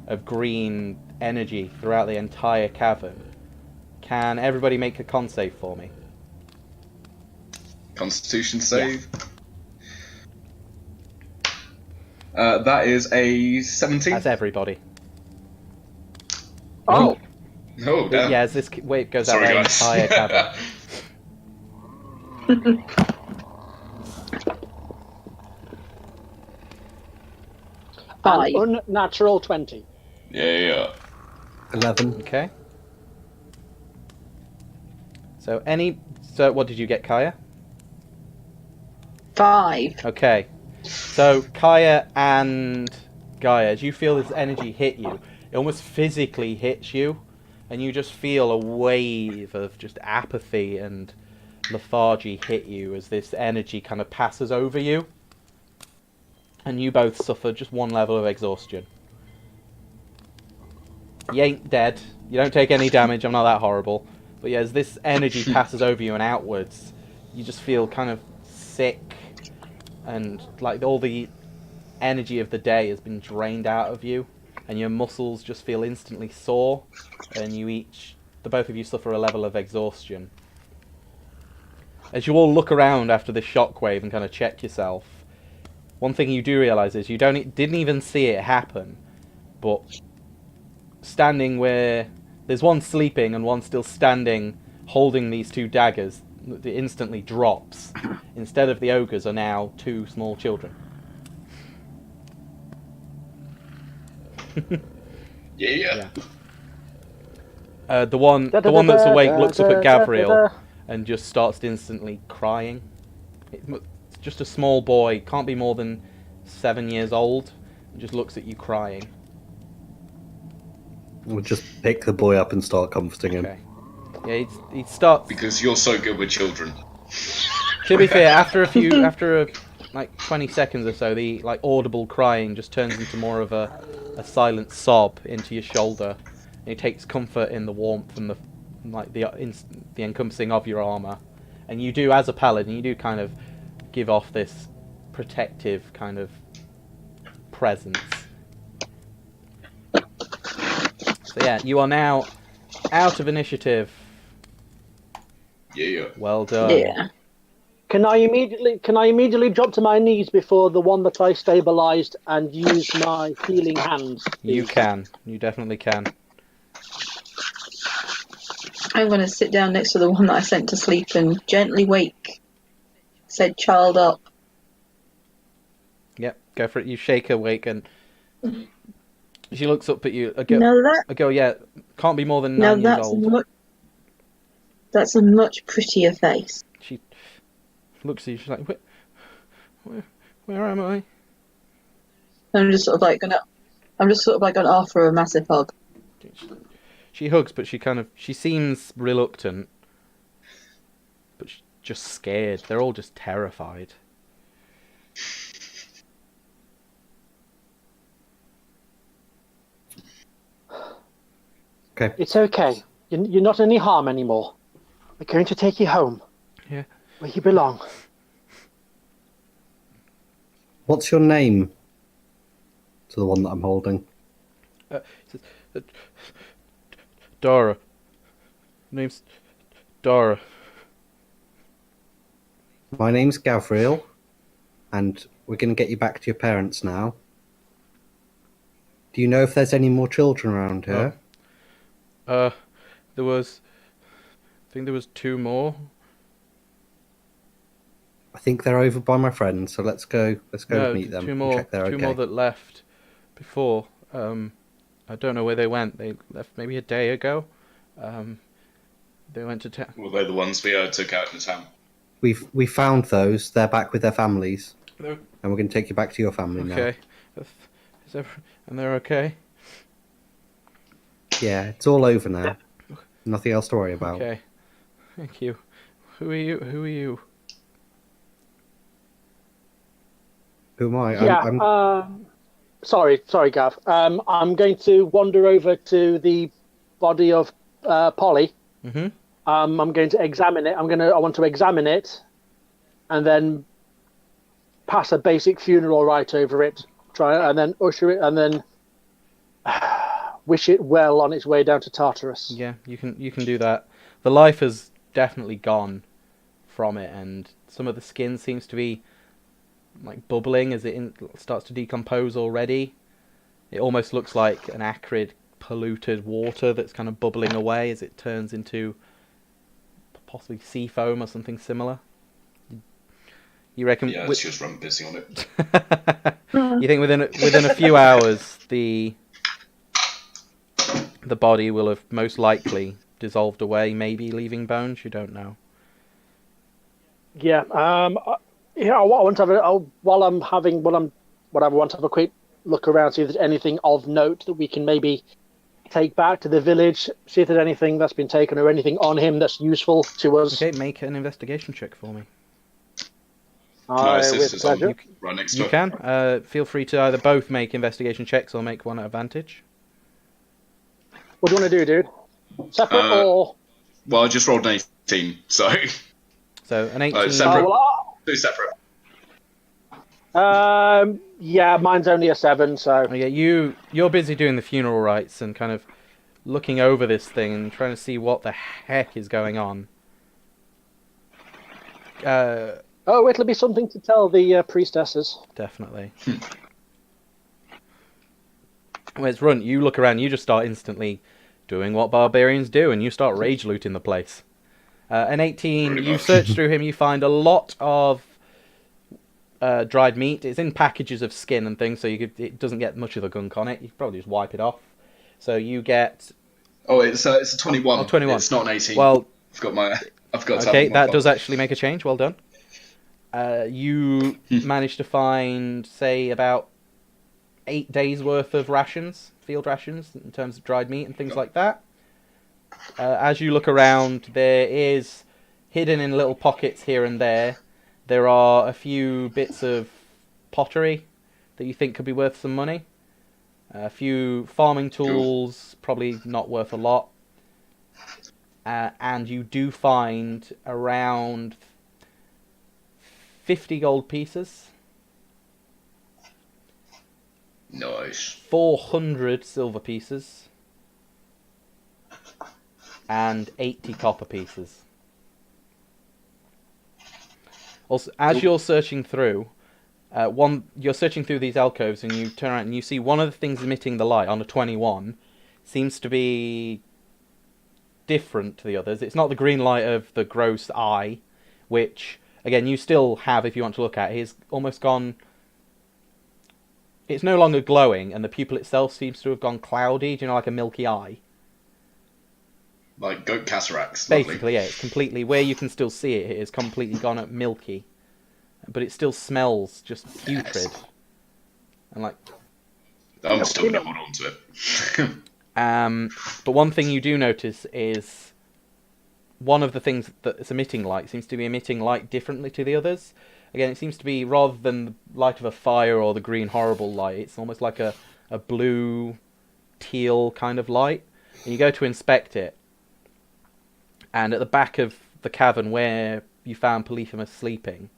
of green energy throughout the entire cavern. Can everybody make a con save for me? Constitution save. That is a 17. That's everybody. Oh, Oh, damn. Yeah, as this wave goes Sorry, out the guys. entire cavern. Five. unnatural 20. Yeah. 11. Okay. So what did you get, Kaya? 5. Okay. So Kaya and Gaia, as you feel this energy hit you, it almost physically hits you, and you just feel a wave of just apathy and lethargy hit you as this energy kind of passes over you. And you both suffer just one level of exhaustion. You ain't dead. You don't take any damage. I'm not that horrible. But yeah, as this energy passes over you and outwards, you just feel kind of sick. And like all the energy of the day has been drained out of you. And your muscles just feel instantly sore. And the both of you suffer a level of exhaustion. As you all look around after this shockwave and kind of check yourself, one thing you do realise is you didn't even see it happen, but standing where there's one sleeping and one still standing holding these two daggers, it instantly drops. Instead of the ogres are now two small children. Yeah. The one that's awake looks up at Gabriel and just starts instantly crying. It's just a small boy, can't be more than 7 years old, and just looks at you crying. We'll just pick the boy up and start comforting him. Okay. Yeah, he starts. Because you're so good with children. To be fair, after a like 20 seconds or so, the like audible crying just turns into more of a silent sob into your shoulder, and he takes comfort in the warmth and the encompassing of your armor, and you do, as a paladin, you do kind of give off this protective kind of presence. So yeah, you are now out of initiative. Yeah. Well done. Yeah. Can I immediately drop to my knees before the one that I stabilized and use my healing hands? You please? can. You definitely can. I'm going to sit down next to the one that I sent to sleep and gently wake said child up. Yep, go for it. You shake her awake, and she looks up at you. A girl, yeah, can't be more than 9 years old. That's a much prettier face. She looks at you. She's like, where am I? I'm just sort of like gonna offer her a massive hug. She hugs, but she seems reluctant, but she's just scared. They're all just terrified. Okay. It's okay. You're not any harm anymore. We're going to take you home. Yeah. Where you belong. What's your name? To the one that I'm holding. Dara. Name's Dara. My name's Gabriel, and we're going to get you back to your parents now. Do you know if there's any more children around here? I think there was 2 more. I think they're over by my friends, so let's go meet them. 2 more. And check they're 2 okay. more that left before. I don't know where they went. They left maybe a day ago. They went to town. Were they the ones we took out in the town? We found those. They're back with their families, They're... and we're going to take you back to your family now. Okay. And they're okay? Yeah, it's all over now. Nothing else to worry about. Okay. Thank you. Who are you? Who am I? Yeah. Sorry, Gav. I'm going to wander over to the body of Polly. Mm-hmm. I'm going to examine it. I want to examine it, and then pass a basic funeral rite over it. And then usher it, and then wish it well on its way down to Tartarus. Yeah, you can do that. The life has definitely gone from it, and some of the skin seems to be like bubbling as it starts to decompose already. It almost looks like an acrid, polluted water that's kind of bubbling away as it turns into possibly sea foam or something similar. You reckon? Yeah, let's just run busy on it. You think within a few hours the body will have most likely dissolved away, maybe leaving bones? You don't know. Yeah. I want to have I want to have a quick look around, see if there's anything of note that we can maybe take back to the village, see if there's anything that's been taken or anything on him that's useful to us. Okay, make an investigation check for me. Nice, With pleasure. Right next You to can. Feel free to either both make investigation checks or make one at advantage. What do you want to do, dude? Separate or? Well, I just rolled an 18, so... So an 18. separate. Two separate. Yeah, mine's only a 7, so... Oh, yeah, you're busy doing the funeral rites and kind of looking over this thing and trying to see what the heck is going on. It'll be something to tell the priestesses. Definitely. Whereas Runt, you look around, you just start instantly doing what barbarians do, and you start rage looting the place. An 18, Pretty you much. search through him, you find a lot of dried meat. It's in packages of skin and things, so it doesn't get much of the gunk on it. You can probably just wipe it off. So you get... Oh, it's a 21. Oh, 21. It's not an 18. Well, I've got to okay, have my that phone. does actually make a change. Well done. You managed to find, say, about 8 days worth of rations, field rations, in terms of dried meat and things like that. As you look around, there is, hidden in little pockets here and there, There are a few bits of pottery that you think could be worth some money. A few farming tools, probably not worth a lot. And you do find around 50 gold pieces, Nice. 400 silver pieces, and 80 copper pieces. Also, as you're searching through, you're searching through these alcoves, and you turn around and you see one of the things emitting the light on a 21 seems to be different to the others. It's not the green light of the gross eye, which, again, you still have if you want to look at it. It's almost gone... It's no longer glowing, and the pupil itself seems to have gone cloudy, do you know, like a milky eye? Like goat cataracts. Basically, Lovely. yeah, it's completely... Where you can still see it, it is completely gone up milky. But it still smells just putrid. Yes. And like... I'm still going to hold on to it. But one thing you do notice is one of the things that's emitting light seems to be emitting light differently to the others. Again, it seems to be, rather than the light of a fire or the green horrible light, it's almost like a blue, teal kind of light. And you go to inspect it, and at the back of the cavern where you found Polyphemus sleeping,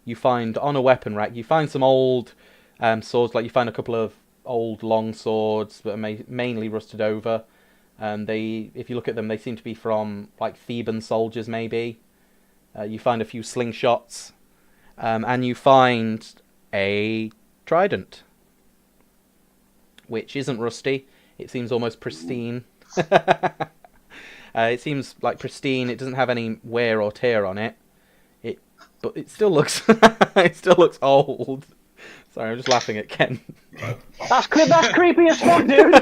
you find, on a weapon rack, you find some old swords, like you find a couple of old long swords that are mainly rusted over. If you look at them, they seem to be from like Theban soldiers, maybe. You find a few slingshots, and you find a trident, which isn't rusty. It seems almost pristine. It seems like pristine. It doesn't have any wear or tear on it. But it still looks it still looks old. Sorry, I'm just laughing at Ken. That's creepy as fuck, dude.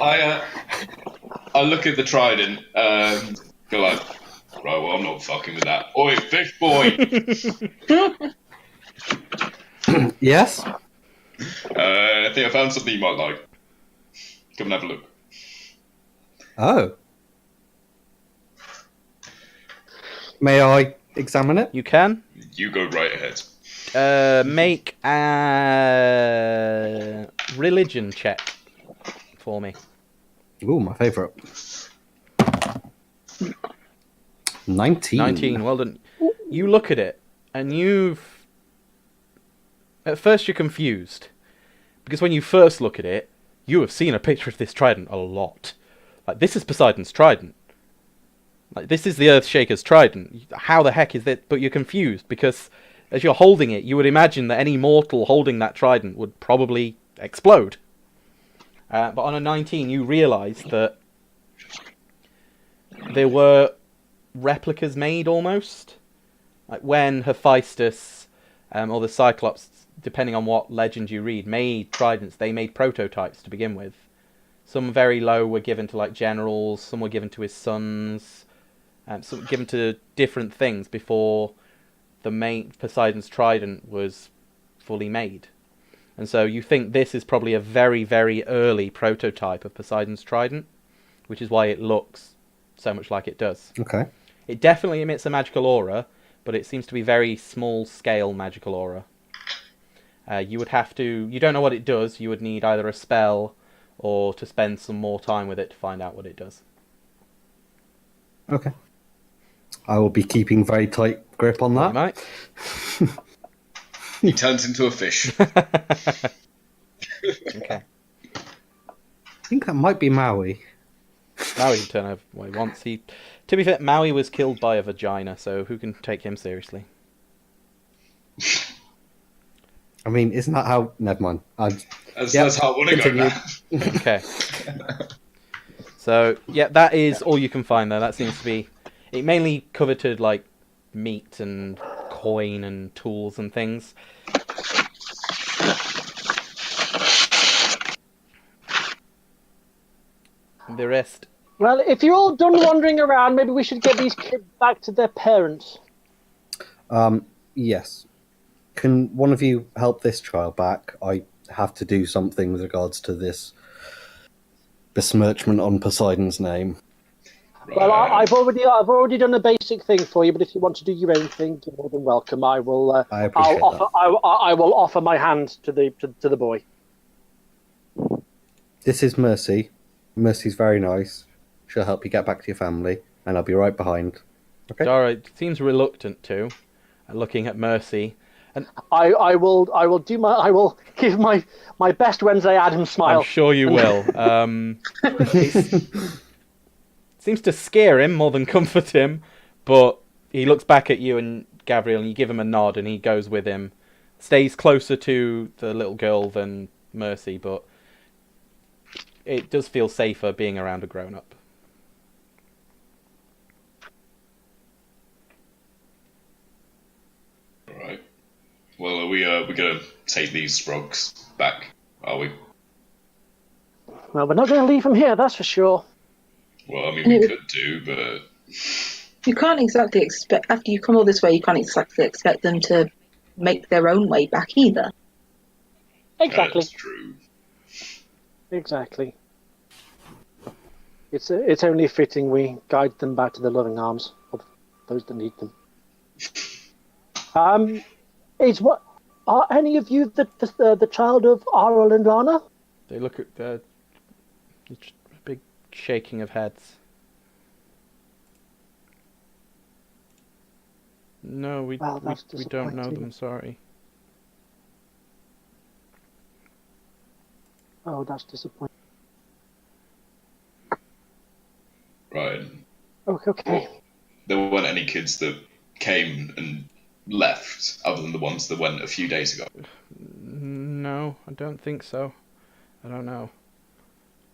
I look at the trident, go like, right, well, I'm not fucking with that. Oi, fish boy! Yes? I think I found something you might like. Come and have a look. Oh. May I examine it? You can You go right ahead. make a religion check for me. Ooh, my favourite. 19. 19, well done. You look at it, and at first you're confused, because when you first look at it, you have seen a picture of this trident a lot. Like, this is Poseidon's trident. Like, this is the Earthshaker's trident. How the heck is that? But you're confused, because as you're holding it, you would imagine that any mortal holding that trident would probably explode. But on a 19, you realise that there were replicas made almost. Like when Hephaestus or the Cyclops, depending on what legend you read, made tridents, they made prototypes to begin with. Some very low were given to like generals, some were given to his sons, some given to different things before the main Poseidon's trident was fully made. And so you think this is probably a very, very early prototype of Poseidon's trident, which is why it looks so much like it does. Okay. It definitely emits a magical aura, but it seems to be very small-scale magical aura. You don't know what it does, you would need either a spell or to spend some more time with it to find out what it does. Okay. I will be keeping very tight grip on You that. might. He turns into a fish. Okay. I think that might be Maui. Maui can turn over what he wants. To be fair, Maui was killed by a vagina, so who can take him seriously? I mean, isn't that how... Never mind. That's how I want to go continue. now. Okay. So, yeah, that is all you can find there. That seems to be... It mainly coveted, like, meat and coin and tools and things. The rest... Well, if you're all done wandering around, maybe we should get these kids back to their parents. Yes. Can one of you help this child back? I have to do something with regards to this besmirchment on Poseidon's name. Right. Well, I've already done a basic thing for you, but if you want to do your own thing, you're more than welcome. I will. I appreciate I'll offer. that. I will offer my hand to the boy. This is Mercy. Mercy's very nice. She'll help you get back to your family, and I'll be right behind. Okay. Dara seems reluctant to, looking at Mercy. And I will give my best Wednesday Addams smile. I'm sure you will. Seems to scare him more than comfort him, but he looks back at you and Gabriel, and you give him a nod, and he goes with him. Stays closer to the little girl than Mercy, but it does feel safer being around a grown-up. Right. Well, are we gonna take these frogs back? Are we? Well, we're not going to leave him here, that's for sure. Well, I mean, we could do, but You can't exactly expect, after you come all this way, you can't exactly expect them to make their own way back either. Exactly. that's true. Exactly. It's only fitting we guide them back to the loving arms of those that need them. Are any of you the child of Arl and Lana? They look at a big shaking of heads. No, we don't know disappointing. them, sorry. Oh, that's disappointing. Right. Okay. There weren't any kids that came and left, other than the ones that went a few days ago. No, I don't think so. I don't know.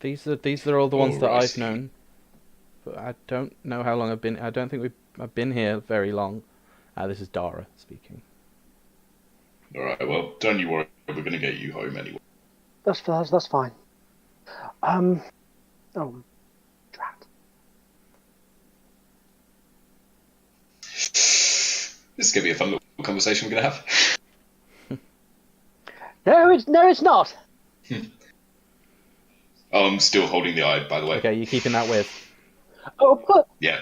These are all the ones that I I've see. known. But I don't know how long I've been. I don't think I've been here very long. This is Dara speaking. All right. Well, don't you worry. We're gonna get you home anyway. That's fine. Oh, drat. This is gonna be a fun little conversation we're gonna have. No, it's not. Oh, I'm still holding the eye, by the way. Okay, you keeping that with? Oh, put Yeah.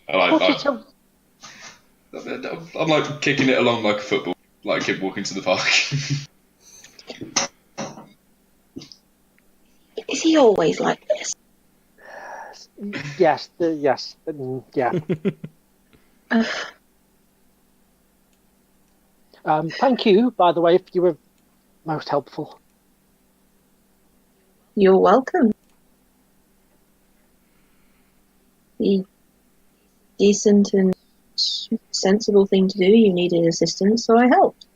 it so. I'm like kicking it along like a football, like a kid walking to the park. Is he always like this? Yes, yeah. Thank you, by the way, you were most helpful. You're welcome. The decent and sensible thing to do. You needed assistance, so I helped.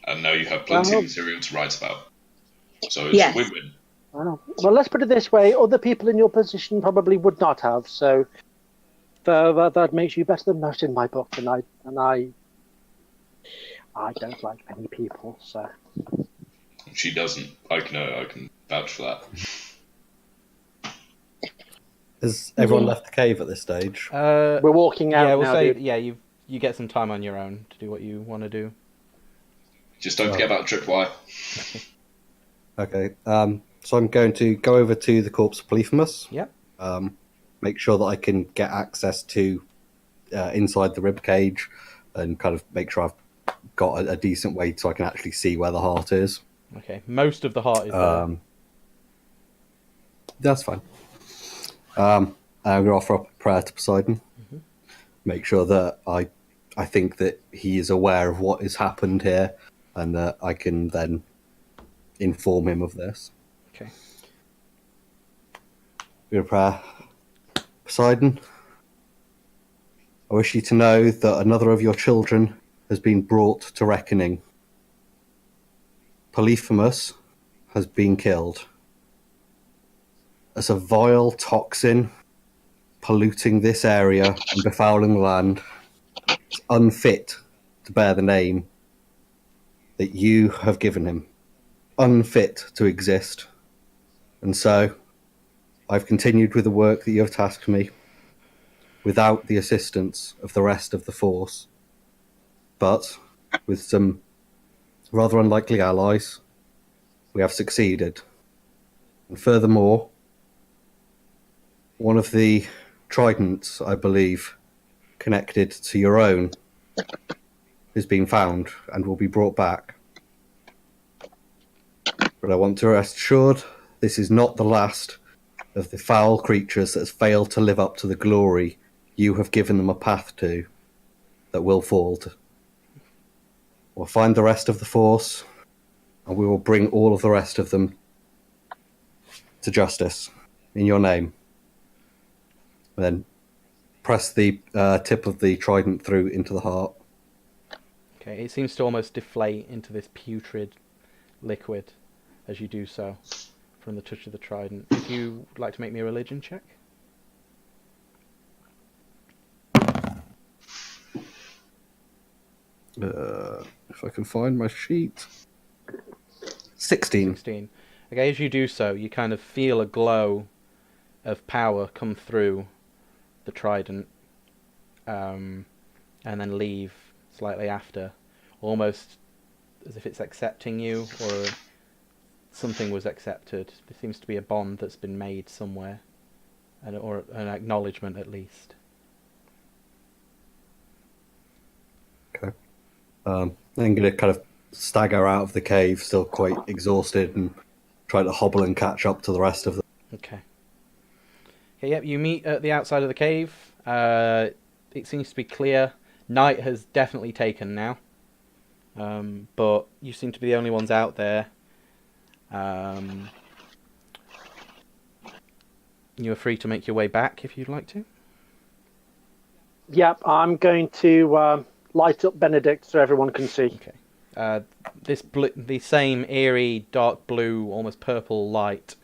And now you have plenty Well, of material to write about. So it's Yes. a win-win. Well, let's put it this way: other people in your position probably would not have. So that makes you better than most in my book. And I don't like many people. So She doesn't. I can vouch for that. Has everyone left the cave at this stage? we're walking out Yeah, we'll now. say Dude. yeah. You get some time on your own to do what you want to do. Just don't forget about tripwire. Okay. So I'm going to go over to the corpse of Polyphemus. Yep. Make sure that I can get access to inside the rib cage, and kind of make sure I've got a decent way so I can actually see where the heart is. Okay. Most of the heart is there. That's fine. I'm going to offer up a prayer to Poseidon. Make sure that I think that he is aware of what has happened here, and that I can then inform him of this. Okay. We're going to pray. Poseidon, I wish you to know that another of your children has been brought to reckoning. Polyphemus has been killed. As a vile toxin polluting this area and befouling the land, it's unfit to bear the name that you have given him. Unfit to exist. And so, I've continued with the work that you have tasked me, without the assistance of the rest of the force. But, with some rather unlikely allies, we have succeeded. And furthermore, one of the tridents, I believe, connected to your own, has been found and will be brought back. But I want to rest assured this is not the last of the foul creatures that has failed to live up to the glory you have given them a path to, that will fall to. We'll find the rest of the force, and we will bring all of the rest of them to justice in your name. And then press the tip of the trident through into the heart. Okay, it seems to almost deflate into this putrid liquid as you do so from the touch of the trident. If you would like to make me a religion check. If I can find my sheet. 16. 16. Okay, as you do so, you kind of feel a glow of power come through the trident, and then leave slightly after, almost as if it's accepting you, or something was accepted. There seems to be a bond that's been made somewhere, or an acknowledgement at least. Okay. I'm going to kind of stagger out of the cave, still quite exhausted, and try to hobble and catch up to the rest of them. Okay. Okay, yep, you meet at the outside of the cave. It seems to be clear. Night has definitely taken now. But you seem to be the only ones out there. You are free to make your way back if you'd like to. Yep, I'm going to light up Benedict so everyone can see. Okay. The same eerie, dark blue, almost purple light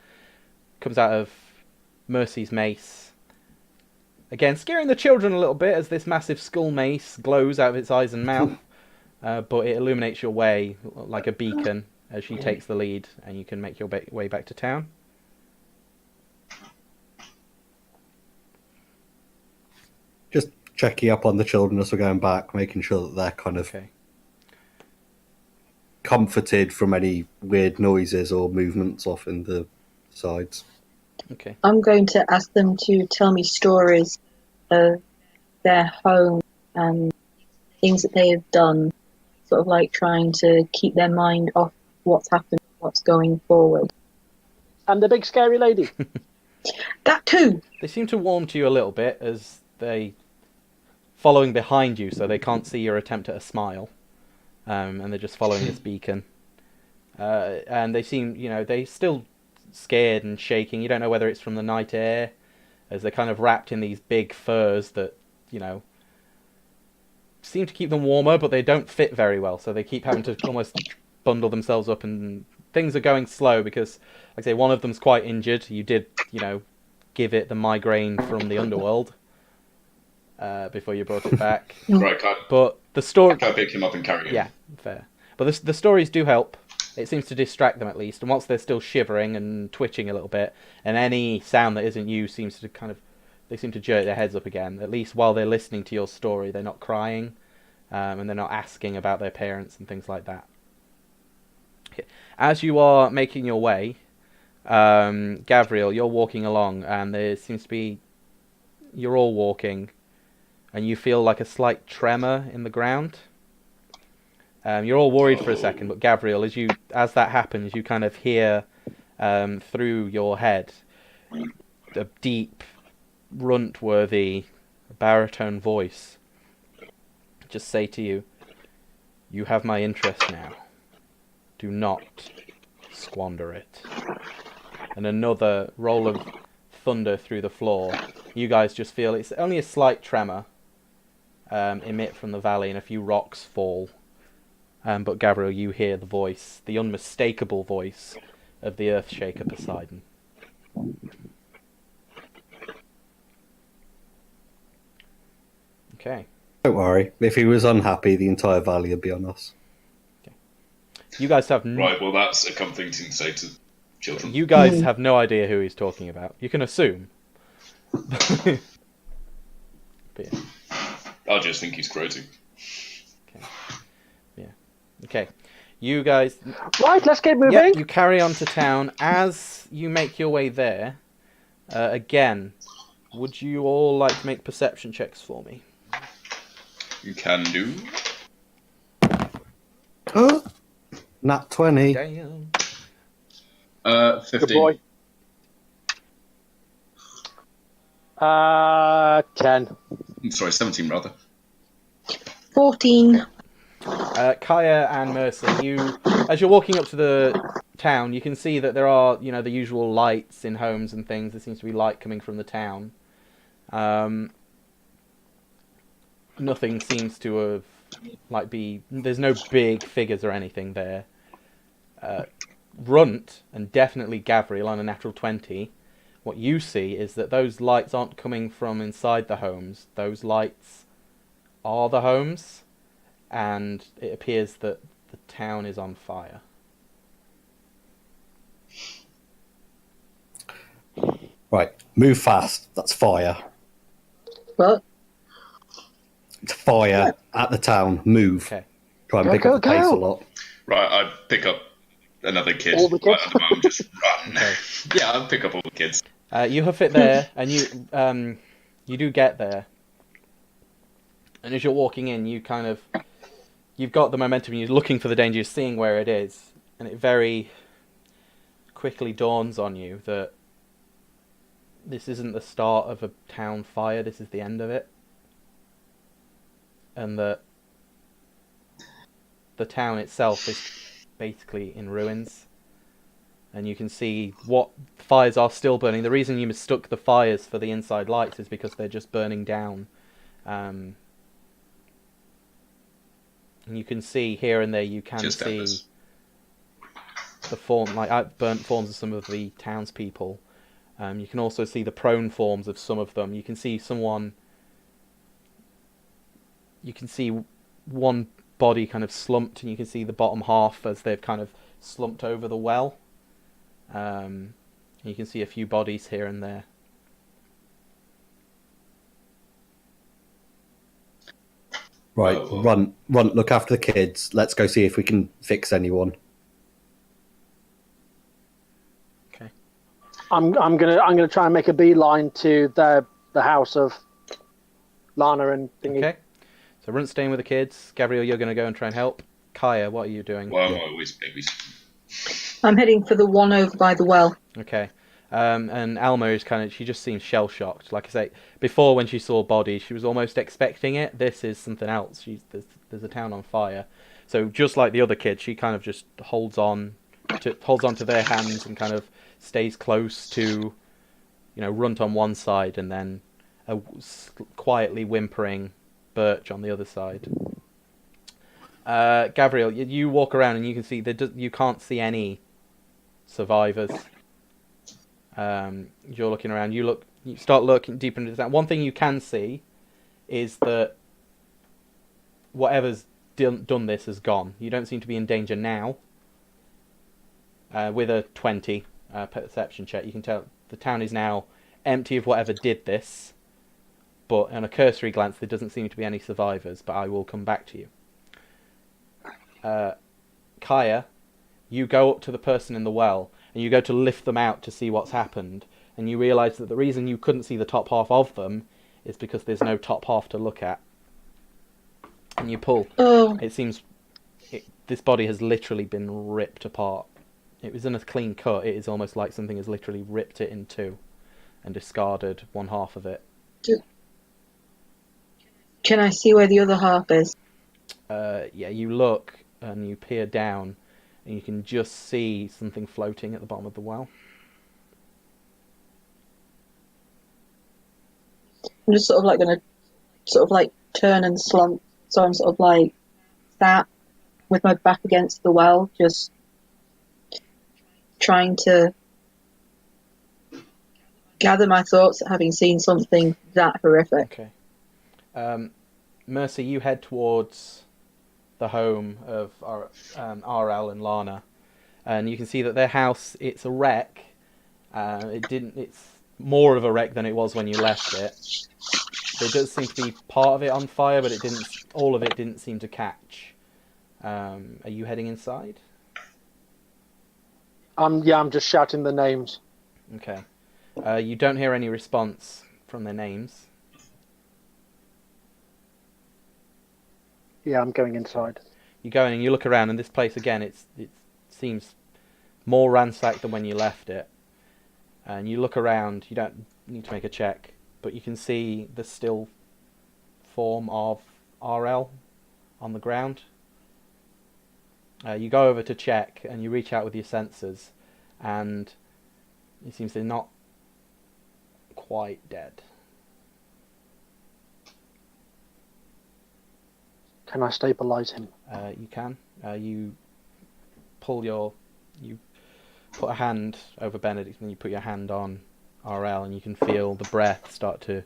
comes out of Mercy's mace. Again, scaring the children a little bit as this massive skull mace glows out of its eyes and mouth. But it illuminates your way like a beacon as she takes the lead, and you can make your way back to town. Just checking up on the children as we're going back, making sure that they're kind of comforted from any weird noises or movements off in the sides. Okay. I'm going to ask them to tell me stories of their home and things that they have done, sort of like trying to keep their mind off what's happened, what's going forward. And the big scary lady. That too! They seem to warm to you a little bit as they following behind you, so they can't see your attempt at a smile. And they're just following this beacon. And they seem, they still scared and shaking. You don't know whether it's from the night air, as they're kind of wrapped in these big furs that, seem to keep them warmer, but they don't fit very well. So they keep having to almost bundle themselves up, and things are going slow because, like I say, one of them's quite injured. You did, give it the migraine from the underworld before you brought it back. Right, but the story. Can I pick him up and carry him? Yeah, fair. But the stories do help. It seems to distract them at least. And whilst they're still shivering and twitching a little bit, and any sound that isn't you seems to they seem to jerk their heads up again. At least while they're listening to your story, they're not crying, and they're not asking about their parents and things like that. Okay. As you are making your way, Gavriel, you're walking along, and there seems to be... You're all walking, and you feel like a slight tremor in the ground. You're all worried for a second, but Gavriel, as that happens, you kind of hear through your head a deep, runt-worthy, baritone voice just say to you, "You have my interest now. Do not squander it." And another roll of thunder through the floor. You guys just feel it's only a slight tremor emit from the valley, and a few rocks fall. But Gabriel, you hear the voice, the unmistakable voice of the Earthshaker Poseidon. Okay. Don't worry. If he was unhappy, the entire valley would be on us. Okay. You guys have Right, well that's a comforting thing to say to children. You guys have no idea who he's talking about. You can assume. But yeah. I just think he's crazy. Okay. Yeah. Okay. You guys... Right, let's get moving. Yeah, you carry on to town. As you make your way there, again, Would you all like to make perception checks for me? You can do. Nat 20. Damn. 15. Good boy. 10. Sorry, 17 rather. 14. Kaya and Mercer, as you're walking up to the town, you can see that there are, the usual lights in homes and things. There seems to be light coming from the town. Nothing seems to have, there's no big figures or anything there. Runt, and definitely Gavriel on a natural 20, what you see is that those lights aren't coming from inside the homes. Those lights are the homes. And it appears that the town is on fire. Right, move fast. That's fire. What? It's fire at the town. Move. Okay. Try and pick up the pace a lot. Right, I pick up another kid. All the kids? Right at the moment, just run. Okay. Yeah, I'll pick up all the kids. You hoof it there, and you do get there. And as you're walking in, you've got the momentum, you're looking for the danger, you're seeing where it is, and it very quickly dawns on you that this isn't the start of a town fire, this is the end of it. And that the town itself is basically in ruins. And you can see what fires are still burning. The reason you mistook the fires for the inside lights is because they're just burning down. And you can see here and there, you can Just see embers. the burnt forms of some of the townspeople. You can also see the prone forms of some of them. You can see one body kind of slumped, and you can see the bottom half as they've kind of slumped over the well. You can see a few bodies here and there. Right, run, look after the kids. Let's go see if we can fix anyone. Okay. I'm gonna try and make a beeline to the house of Lana and thingy. Okay. So Runt's staying with the kids. Gabriel, you're going to go and try and help. Kaya, what are you doing? Well, I'm always babies. I'm heading for the one over by the well. Okay. And Alma is she just seems shell-shocked. Like I say, before when she saw bodies, she was almost expecting it. This is something else. There's a town on fire. So just like the other kids, she kind of just holds on to their hands and kind of stays close to, Runt on one side and then a quietly whimpering Birch on the other side. Gabriel, you walk around and you can see you can't see any survivors. You're looking around. You start looking deeper into that. One thing you can see is that whatever's done this has gone. You don't seem to be in danger now. With a 20 perception check, you can tell the town is now empty of whatever did this. But on a cursory glance, there doesn't seem to be any survivors. But I will come back to you. Kaya, you go up to the person in the well, and you go to lift them out to see what's happened, and you realise that the reason you couldn't see the top half of them is because there's no top half to look at. And you pull. Oh. It seems this body has literally been ripped apart. It was in a clean cut. It is almost like something has literally ripped it in two and discarded one half of it. Can I see where the other half is? Yeah, you look and you peer down, and you can just see something floating at the bottom of the well. I'm just going to turn and slump. So I'm sat with my back against the well, just trying to gather my thoughts, having seen something that horrific. Okay. Mercy, you head towards the home of RL and Lana, and you can see that their house, it's a wreck. It's more of a wreck than it was when you left it. There does seem to be part of it on fire, but all of it didn't seem to catch. Are you heading inside? I'm just shouting the names. Okay. You don't hear any response from their names. Yeah, I'm going inside. You go in and you look around, and this place again, it seems more ransacked than when you left it. And you look around. You don't need to make a check, but you can see the still form of RL on the ground. You go over to check, and you reach out with your sensors, and it seems they're not quite dead. Can I stabilize him? You can. You put a hand over Benedict, and you put your hand on RL, and you can feel the breath start to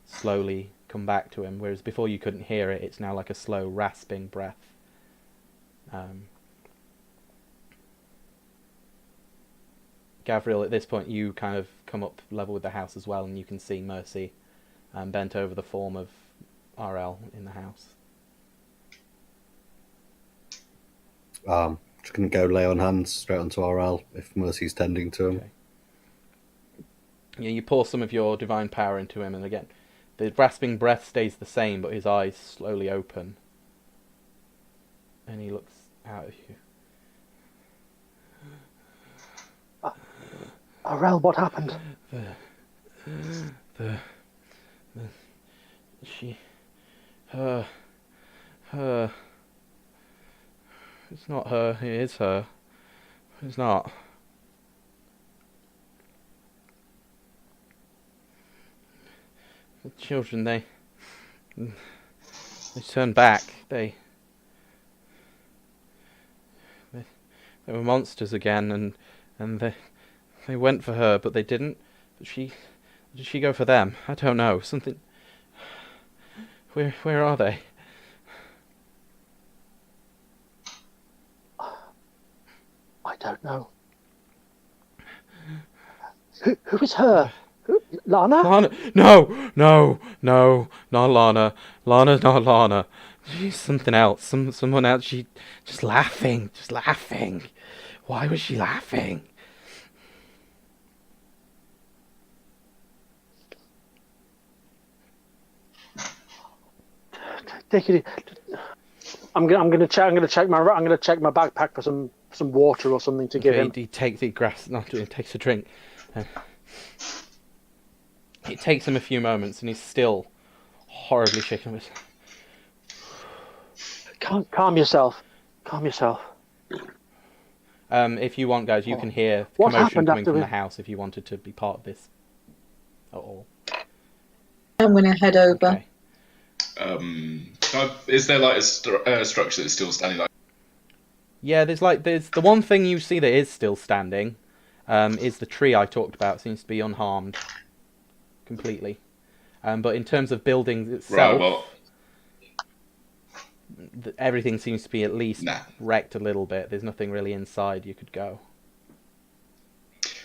slowly come back to him, whereas before you couldn't hear it. It's now like a slow rasping breath. Gavriel, at this point you kind of come up level with the house as well, and you can see Mercy bent over the form of RL in the house. Just going to go lay on hands straight onto RL if Mercy's tending to him. Okay. Yeah, you pour some of your divine power into him, and again, the rasping breath stays the same, but his eyes slowly open. And he looks out at you. Arel, what happened? Her. It's not her, it is her. It's not. The children, they turned back. They were monsters again, and they went for her, but they didn't. But did she go for them? I don't know. Something. Where are they? I don't know. Who is her? Lana? Lana? No, not Lana. Lana's not Lana. She's something else. Someone else. She just laughing. Why was she laughing? Take it. I'm gonna check my backpack for some water or something to give him. He takes a drink. It takes him a few moments, and he's still horribly shaken. Calm yourself. If you want, guys, you can hear What commotion happened coming after from we- the house if you wanted to be part of this at all. I'm going to head over. Okay. Is there like a structure that's still standing? Like, Yeah, there's the one thing you see that is still standing, is the tree I talked about. Seems to be unharmed completely. But in terms of buildings itself, right, well, everything seems to be at least Nah. wrecked a little bit. There's nothing really inside you could go.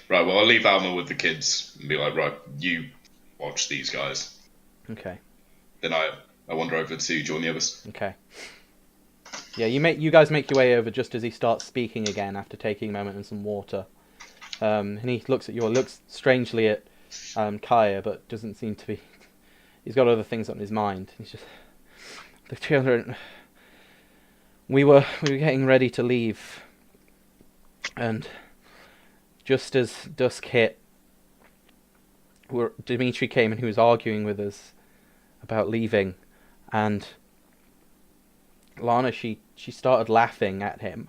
right. Well, I'll leave Alma with the kids and be like, right, you watch these guys. Okay. Then I wander over to join the others. Okay. Yeah, you guys make your way over just as he starts speaking again after taking a moment and some water. And he looks at you, looks strangely at Kaya, but doesn't seem to be. He's got other things on his mind. He's just the children. We were getting ready to leave, and just as dusk hit, Dimitri came and he was arguing with us about leaving, and Lana she started laughing at him,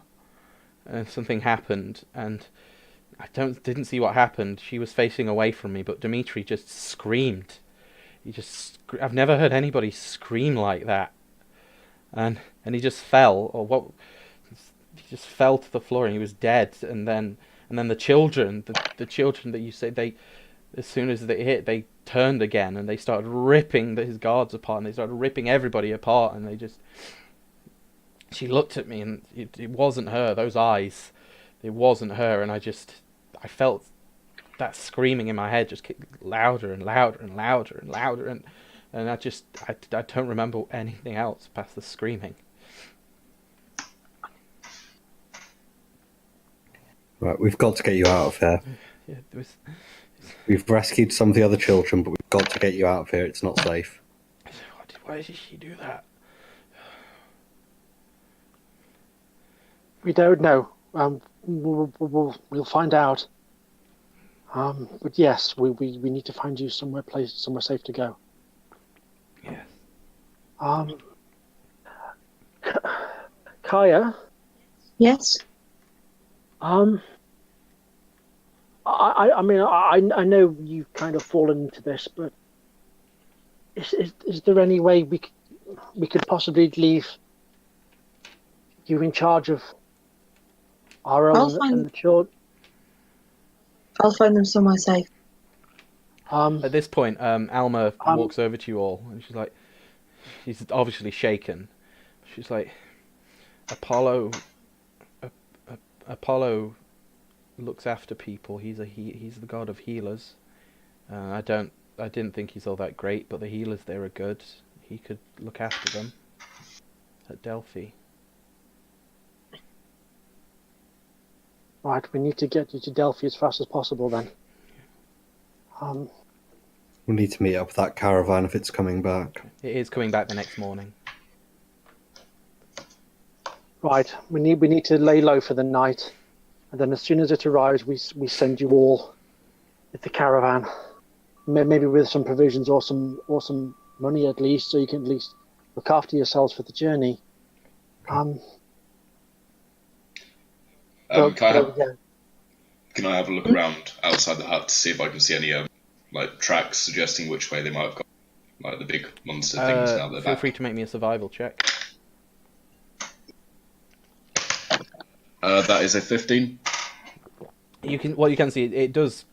and something happened, and I didn't see what happened. She was facing away from me, but Dimitri just screamed. I've never heard anybody scream like that, and he just fell, he just fell to the floor, and he was dead. And then the children, the children that you say, they, as soon as they hit, they turned again, and they started ripping his guards apart, and they started ripping everybody apart, and they just. She looked at me, and it wasn't her. Those eyes, it wasn't her, and I felt that screaming in my head just get louder and louder and louder and louder, and I don't remember anything else past the screaming. Right, we've got to get you out of here. Yeah, We've rescued some of the other children, but got to get you out of here. It's not safe. Why did she do that? We don't know. We'll find out. But yes, we need to find you somewhere safe to go. Yeah. Kaya. Yes. I mean, I know you've kind of fallen into this, but is there any way we could possibly leave you in charge of Arl and the children? I'll find them somewhere safe. At this point, Alma walks over to you all, and she's obviously shaken. She's like, Apollo looks after people. He's the god of healers. I didn't think he's all that great, but the healers there are good. He could look after them at Delphi. Right, we need to get you to Delphi as fast as possible then. We need to meet up with that caravan if it's coming back. It is coming back the next morning. Right, we need to lay low for the night, and then as soon as it arrives, we send you all with the caravan, maybe with some provisions or some money at least, so you can at least look after yourselves for the journey. Can I have a look around outside the hut to see if I can see any like tracks suggesting which way they might have gone, like the big monster things now they're Feel back? free to make me a survival check. That is a 15. You can see it does.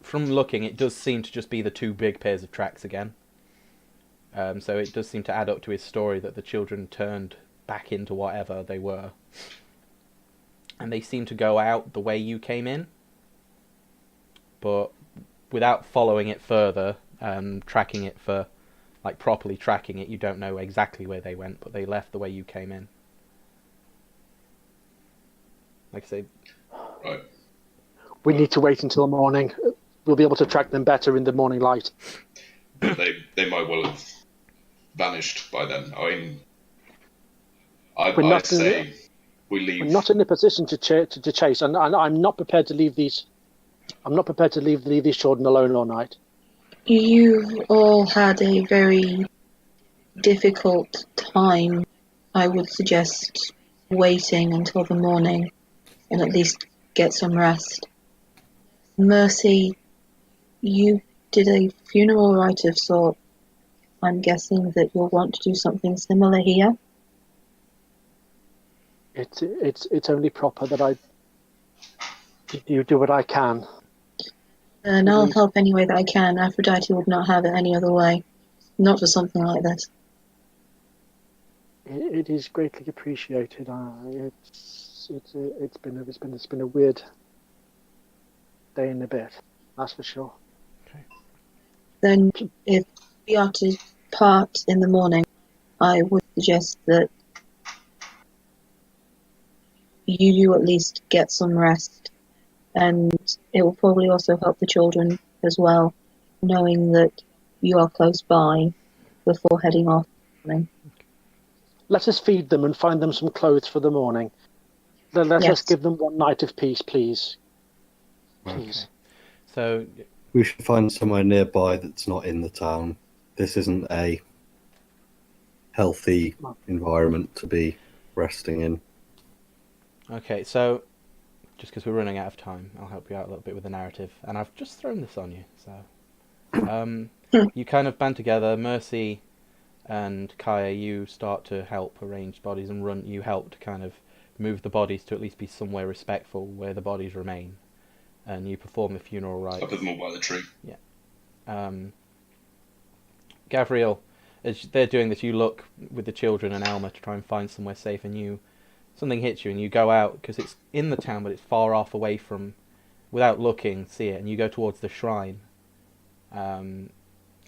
From looking, it does seem to just be the two big pairs of tracks again. So it does seem to add up to his story that the children turned back into whatever they were. And they seem to go out the way you came in. But without following it further, tracking it properly tracking it, you don't know exactly where they went, but they left the way you came in. Like I say... Right. We need to wait until morning. We'll be able to track them better in the morning light. But they might well have vanished by then. I mean, I'd say we leave. We're not in a position to chase, and I'm not prepared to leave these. I'm not prepared to leave these children alone all night. You've all had a very difficult time. I would suggest waiting until the morning and at least get some rest. Mercy, you did a funeral rite of sort. I'm guessing that you'll want to do something similar here. It's only proper that I do what I can. And I'll help any way that I can. Aphrodite would not have it any other way. Not for something like this. It is greatly appreciated. It's been a weird day and a bit. That's for sure. Then, if we are to part in the morning, I would suggest that you at least get some rest, and it will probably also help the children as well, knowing that you are close by before heading off. Let us feed them and find them some clothes for the morning. Let us give them one night of peace, please. Please. Okay. So we should find somewhere nearby that's not in the town. This isn't a healthy environment to be resting in. Okay, so just because we're running out of time, I'll help you out a little bit with the narrative, and I've just thrown this on you. So, you kind of band together. Mercy and Kaya, you start to help arrange bodies and run. You help to kind of move the bodies to at least be somewhere respectful where the bodies remain, and you perform the funeral rites. I put them all by the tree. Yeah. Gavriel, as they're doing this, you look with the children and Alma to try and find somewhere safe, and something hits you, and you go out because it's in the town, but it's far off away from, without looking, see it, and you go towards the shrine, and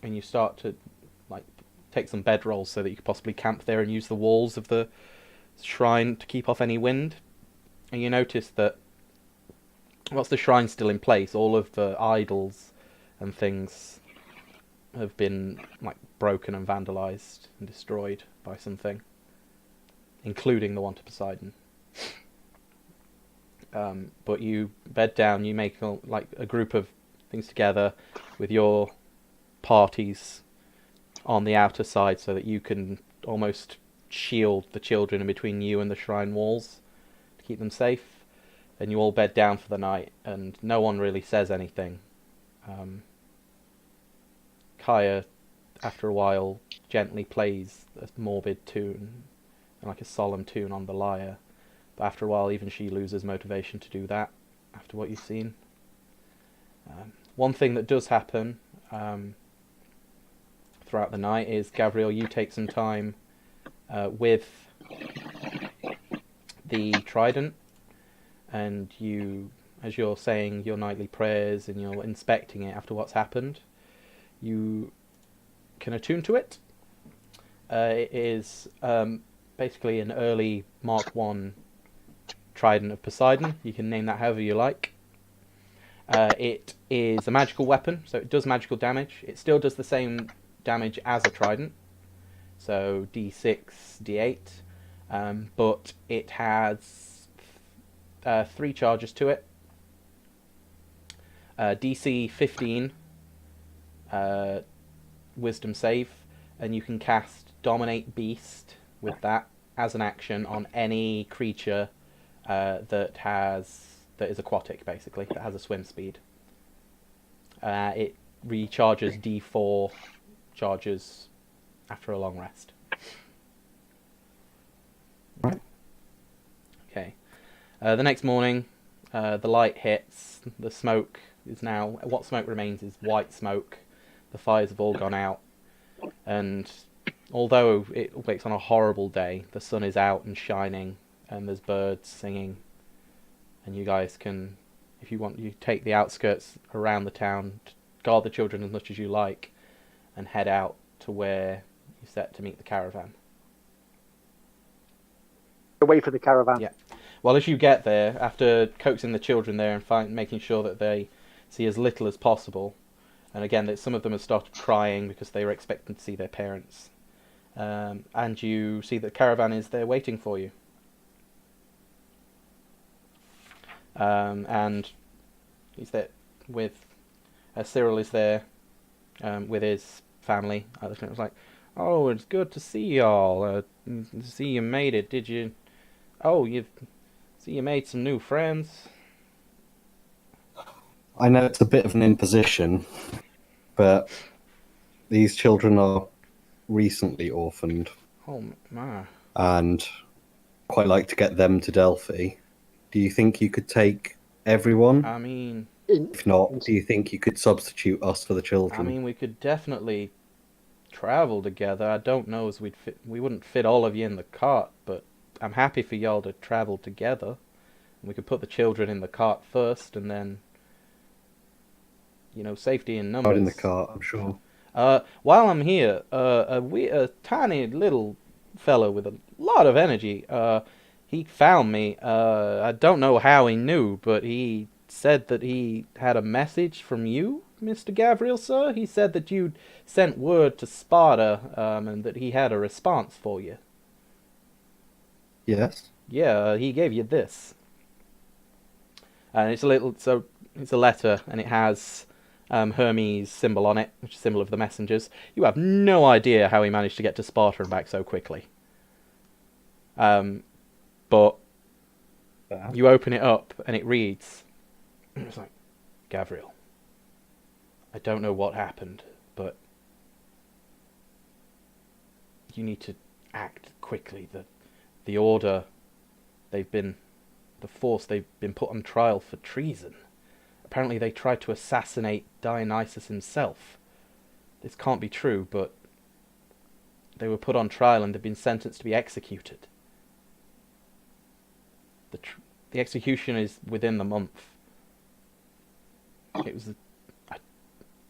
you start to take some bedrolls so that you could possibly camp there and use the walls of the shrine to keep off any wind. And you notice that whilst the shrine's still in place, all of the idols and things have been like broken and vandalized and destroyed by something, including the one to Poseidon. But you bed down, you make like a group of things together with your parties on the outer side so that you can almost shield the children in between you and the shrine walls to keep them safe. And you all bed down for the night, and no one really says anything. Kaya, after a while, gently plays a morbid tune, like a solemn tune on the lyre. But after a while, even she loses motivation to do that, after what you've seen. One thing that does happen throughout the night is, Gavriel, you take some time with the trident, and you, as you're saying your nightly prayers and you're inspecting it after what's happened, you can attune to it. It is basically an early Mark 1 Trident of Poseidon. You can name that however you like. It is a magical weapon, so it does magical damage. It still does the same damage as a trident, so d6, d8, but it has 3 charges to it. DC 15 wisdom save, and you can cast Dominate Beast with that as an action on any creature that is aquatic, basically, that has a swim speed. It recharges D4 charges after a long rest. Right. Okay. The next morning, the light hits. The smoke is now... What smoke remains is white smoke. The fires have all gone out. And although it wakes on a horrible day, the sun is out and shining, and there's birds singing. And you guys can, if you want, you take the outskirts around the town, guard the children as much as you like, and head out to where you set to meet the caravan. Wait for the caravan. Yeah. Well, as you get there, after coaxing the children there and making sure that they see as little as possible, and again, that some of them have started crying because they were expecting to see their parents, and you see that the caravan is there waiting for you. And he's there with Cyril is there with his family. It was like, oh, it's good to see y'all. See you made it. Did you? Oh, you made some new friends. I know it's a bit of an imposition, but these children are recently orphaned, Oh my. and quite like to get them to Delphi. Do you think you could take everyone? I mean, If not, do you think you could substitute us for the children? we could definitely travel together. I don't know as we wouldn't fit all of you in the cart, but I'm happy for y'all to travel together. We could put the children in the cart first, and then, safety in numbers. Not in the cart, I'm sure. While I'm here, a tiny little fellow with a lot of energy, he found me. I don't know how he knew, but he said that he had a message from you, Mr. Gavriel, sir. He said that you'd sent word to Sparta, and that he had a response for you. Yes. Yeah, he gave you this. And it's a letter, and it has Hermes' symbol on it, which is a symbol of the messengers. You have no idea how he managed to get to Sparta and back so quickly. But you open it up, and it reads, it's like, Gavriel, I don't know what happened, but you need to act quickly. The order, they've been put on trial for treason. Apparently they tried to assassinate Dionysus himself. This can't be true, but they were put on trial and they've been sentenced to be executed. The execution is within the month. It was.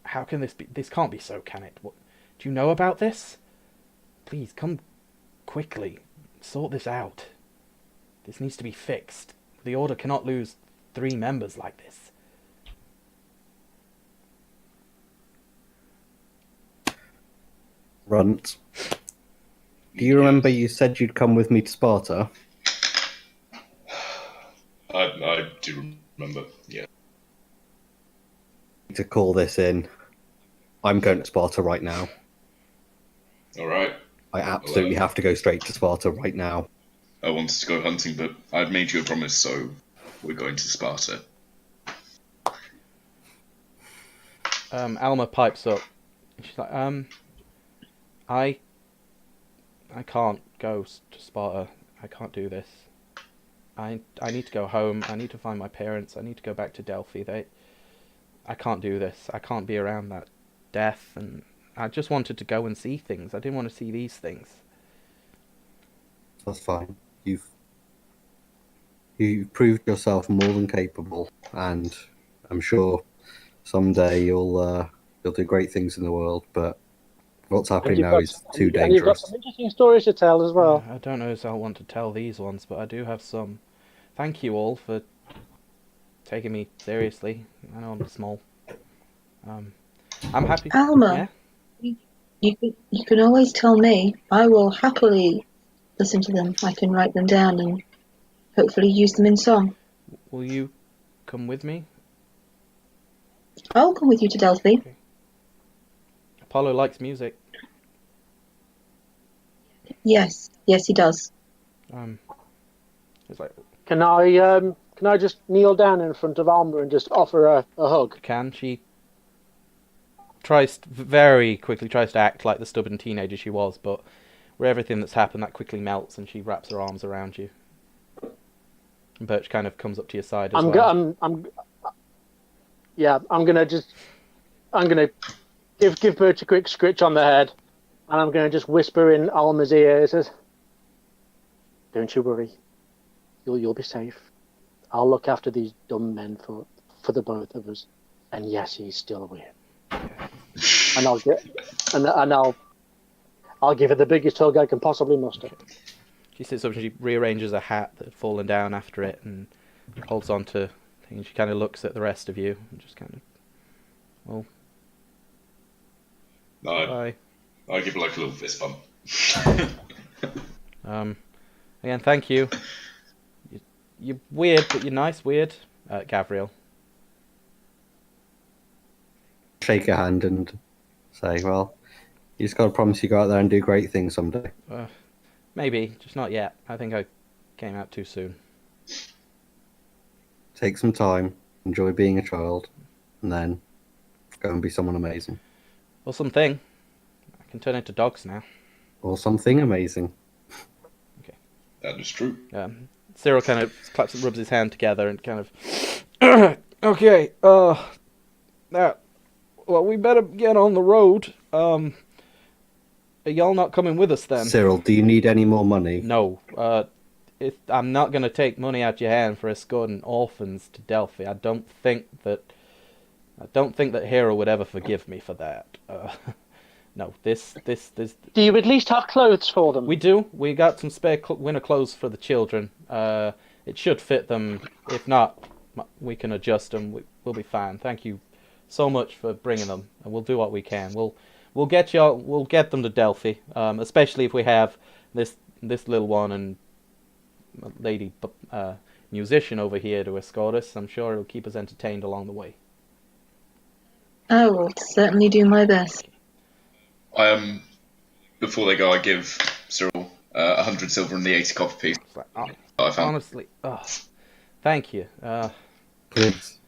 How can this be? This can't be so, can it? What, do you know about this? Please come quickly. Sort this out. This needs to be fixed. The Order cannot lose 3 members like this. Runt. Do you remember you said you'd come with me to Sparta? I do remember, yeah. To call this in, I'm going to Sparta right now. Alright. I absolutely have to go straight to Sparta right now. I wanted to go hunting, but I'd made you a promise, so we're going to Sparta. Alma pipes up. She's like, I can't go to Sparta. I can't do this. I need to go home. I need to find my parents. I need to go back to Delphi. I can't do this. I can't be around that death, and I just wanted to go and see things. I didn't want to see these things. That's fine. You've proved yourself more than capable, and I'm sure someday you'll do great things in the world. But what's happening now is too dangerous. And you've got some interesting stories to tell as well. I don't know if I want to tell these ones, but I do have some. Thank you all for taking me seriously. I know I'm small. I'm happy. Alma, Yeah? you can always tell me. I will happily listen to them. I can write them down and hopefully use them in song. Will you come with me? I'll come with you to Delphi. Okay. Apollo likes music. Yes, he does. It's like, Can I just kneel down in front of Alma and just offer her a hug? she very quickly tries to act like the stubborn teenager she was, but with everything that's happened, that quickly melts and she wraps her arms around you. And Birch kind of comes up to your side as well. I'm gonna give Birch a quick scritch on the head, and I'm gonna just whisper in Alma's ear. It says, "Don't you worry, you'll be safe. I'll look after these dumb men for the both of us. And yes, he's still weird." And I'll give her the biggest hug I can possibly muster. She sits up and she rearranges a hat that had fallen down after it and holds on to things. She kind of looks at the rest of you and just kind of, well, bye. I give like a little fist bump. Again, thank you. You're weird, but you're nice, weird. Gavriel. Shake her hand and say, well, you just got to promise you go out there and do great things someday. Maybe, just not yet. I think I came out too soon. Take some time, enjoy being a child, and then go and be someone amazing. Or something. I can turn into dogs now. Or something amazing. Okay. That is true. Cyril kind of rubs his hand together and kind of, okay, well, we better get on the road. Are y'all not coming with us then? Cyril, do you need any more money? No. I'm not going to take money out your hand for escorting orphans to Delphi. I don't think that Hero would ever forgive me for that. No, this. Do you at least have clothes for them? We do. We got some spare winter clothes for the children. It should fit them. If not, we can adjust them. We'll be fine. Thank you so much for bringing them, and we'll do what we can. We'll get them to Delphi, especially if we have this little one and lady musician over here to escort us. I'm sure it'll keep us entertained along the way. I will certainly do my best. Before they go, I give Cyril 100 silver and the 80 copper piece. Honestly, thank you. Please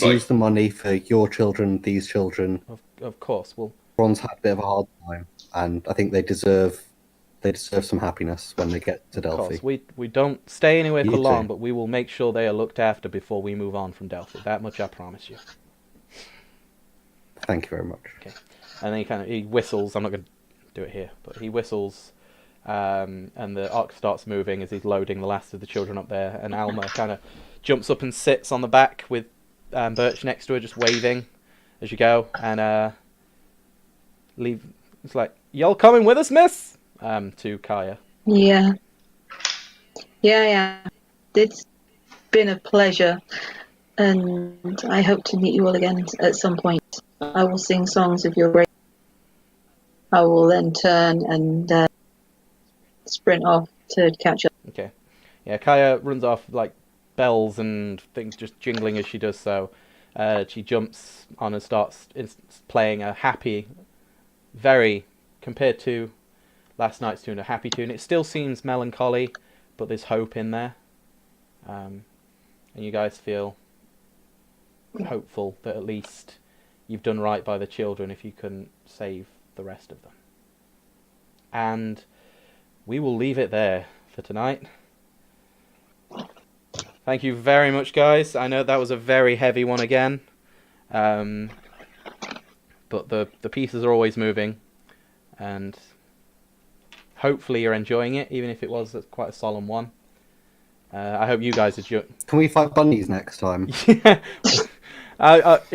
use the money for your children, these children. Of course, Ron's had a bit of a hard time, and I think they deserve some happiness when they get to Delphi. Of course, we don't stay anywhere for You long, too. but we will make sure they are looked after before we move on from Delphi. That much I promise you. Thank you very much. Okay. And then he whistles. I'm not going to do it here, but he whistles, and the ox starts moving as he's loading the last of the children up there. And Alma kind of jumps up and sits on the back with Birch next to her, just waving as you go. And leave. It's like, y'all coming with us, miss? To Kaya. Yeah. It's been a pleasure, and I hope to meet you all again at some point. I will sing songs of your great. I will then turn and sprint off to catch up. Okay. Yeah, Kaya runs off like bells and things just jingling as she does so. She jumps on and starts playing a happy, very, compared to last night's tune, a happy tune. It still seems melancholy, but there's hope in there. And you guys feel hopeful that at least you've done right by the children if you couldn't save the rest of them. And we will leave it there for tonight. Thank you very much, guys. I know that was a very heavy one again. But the pieces are always moving. And hopefully you're enjoying it, even if it was quite a solemn one. I hope you guys enjoy. Can we fight bunnies next time? It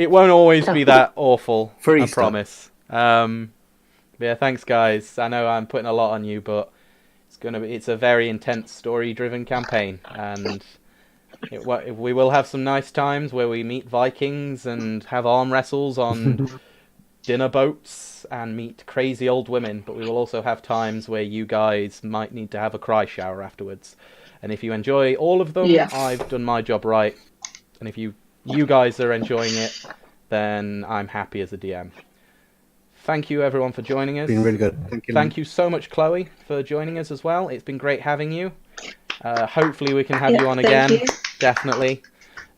won't always be that awful, For I Easter. promise. But yeah, thanks, guys. I know I'm putting a lot on you, but it's a very intense story-driven campaign, and we will have some nice times where we meet Vikings and have arm wrestles on dinner boats and meet crazy old women, but we will also have times where you guys might need to have a cry shower afterwards. And if you enjoy all of them, Yeah. I've done my job right. And if you guys are enjoying it, then I'm happy as a DM. Thank you, everyone, for joining us. Been really good. Thank you so much, Chloe, for joining us as well. It's been great having you. Hopefully we can have you on thank again. you. Definitely.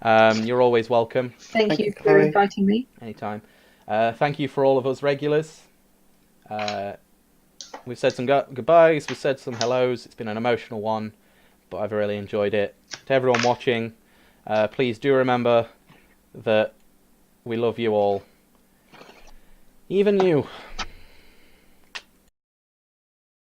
You're always welcome. Thank you you, for Chloe. inviting me. Anytime. Thank you for all of us regulars. We've said some goodbyes, we've said some hellos. It's been an emotional one, but I've really enjoyed it. To everyone watching, please do remember that we love you all. Even you.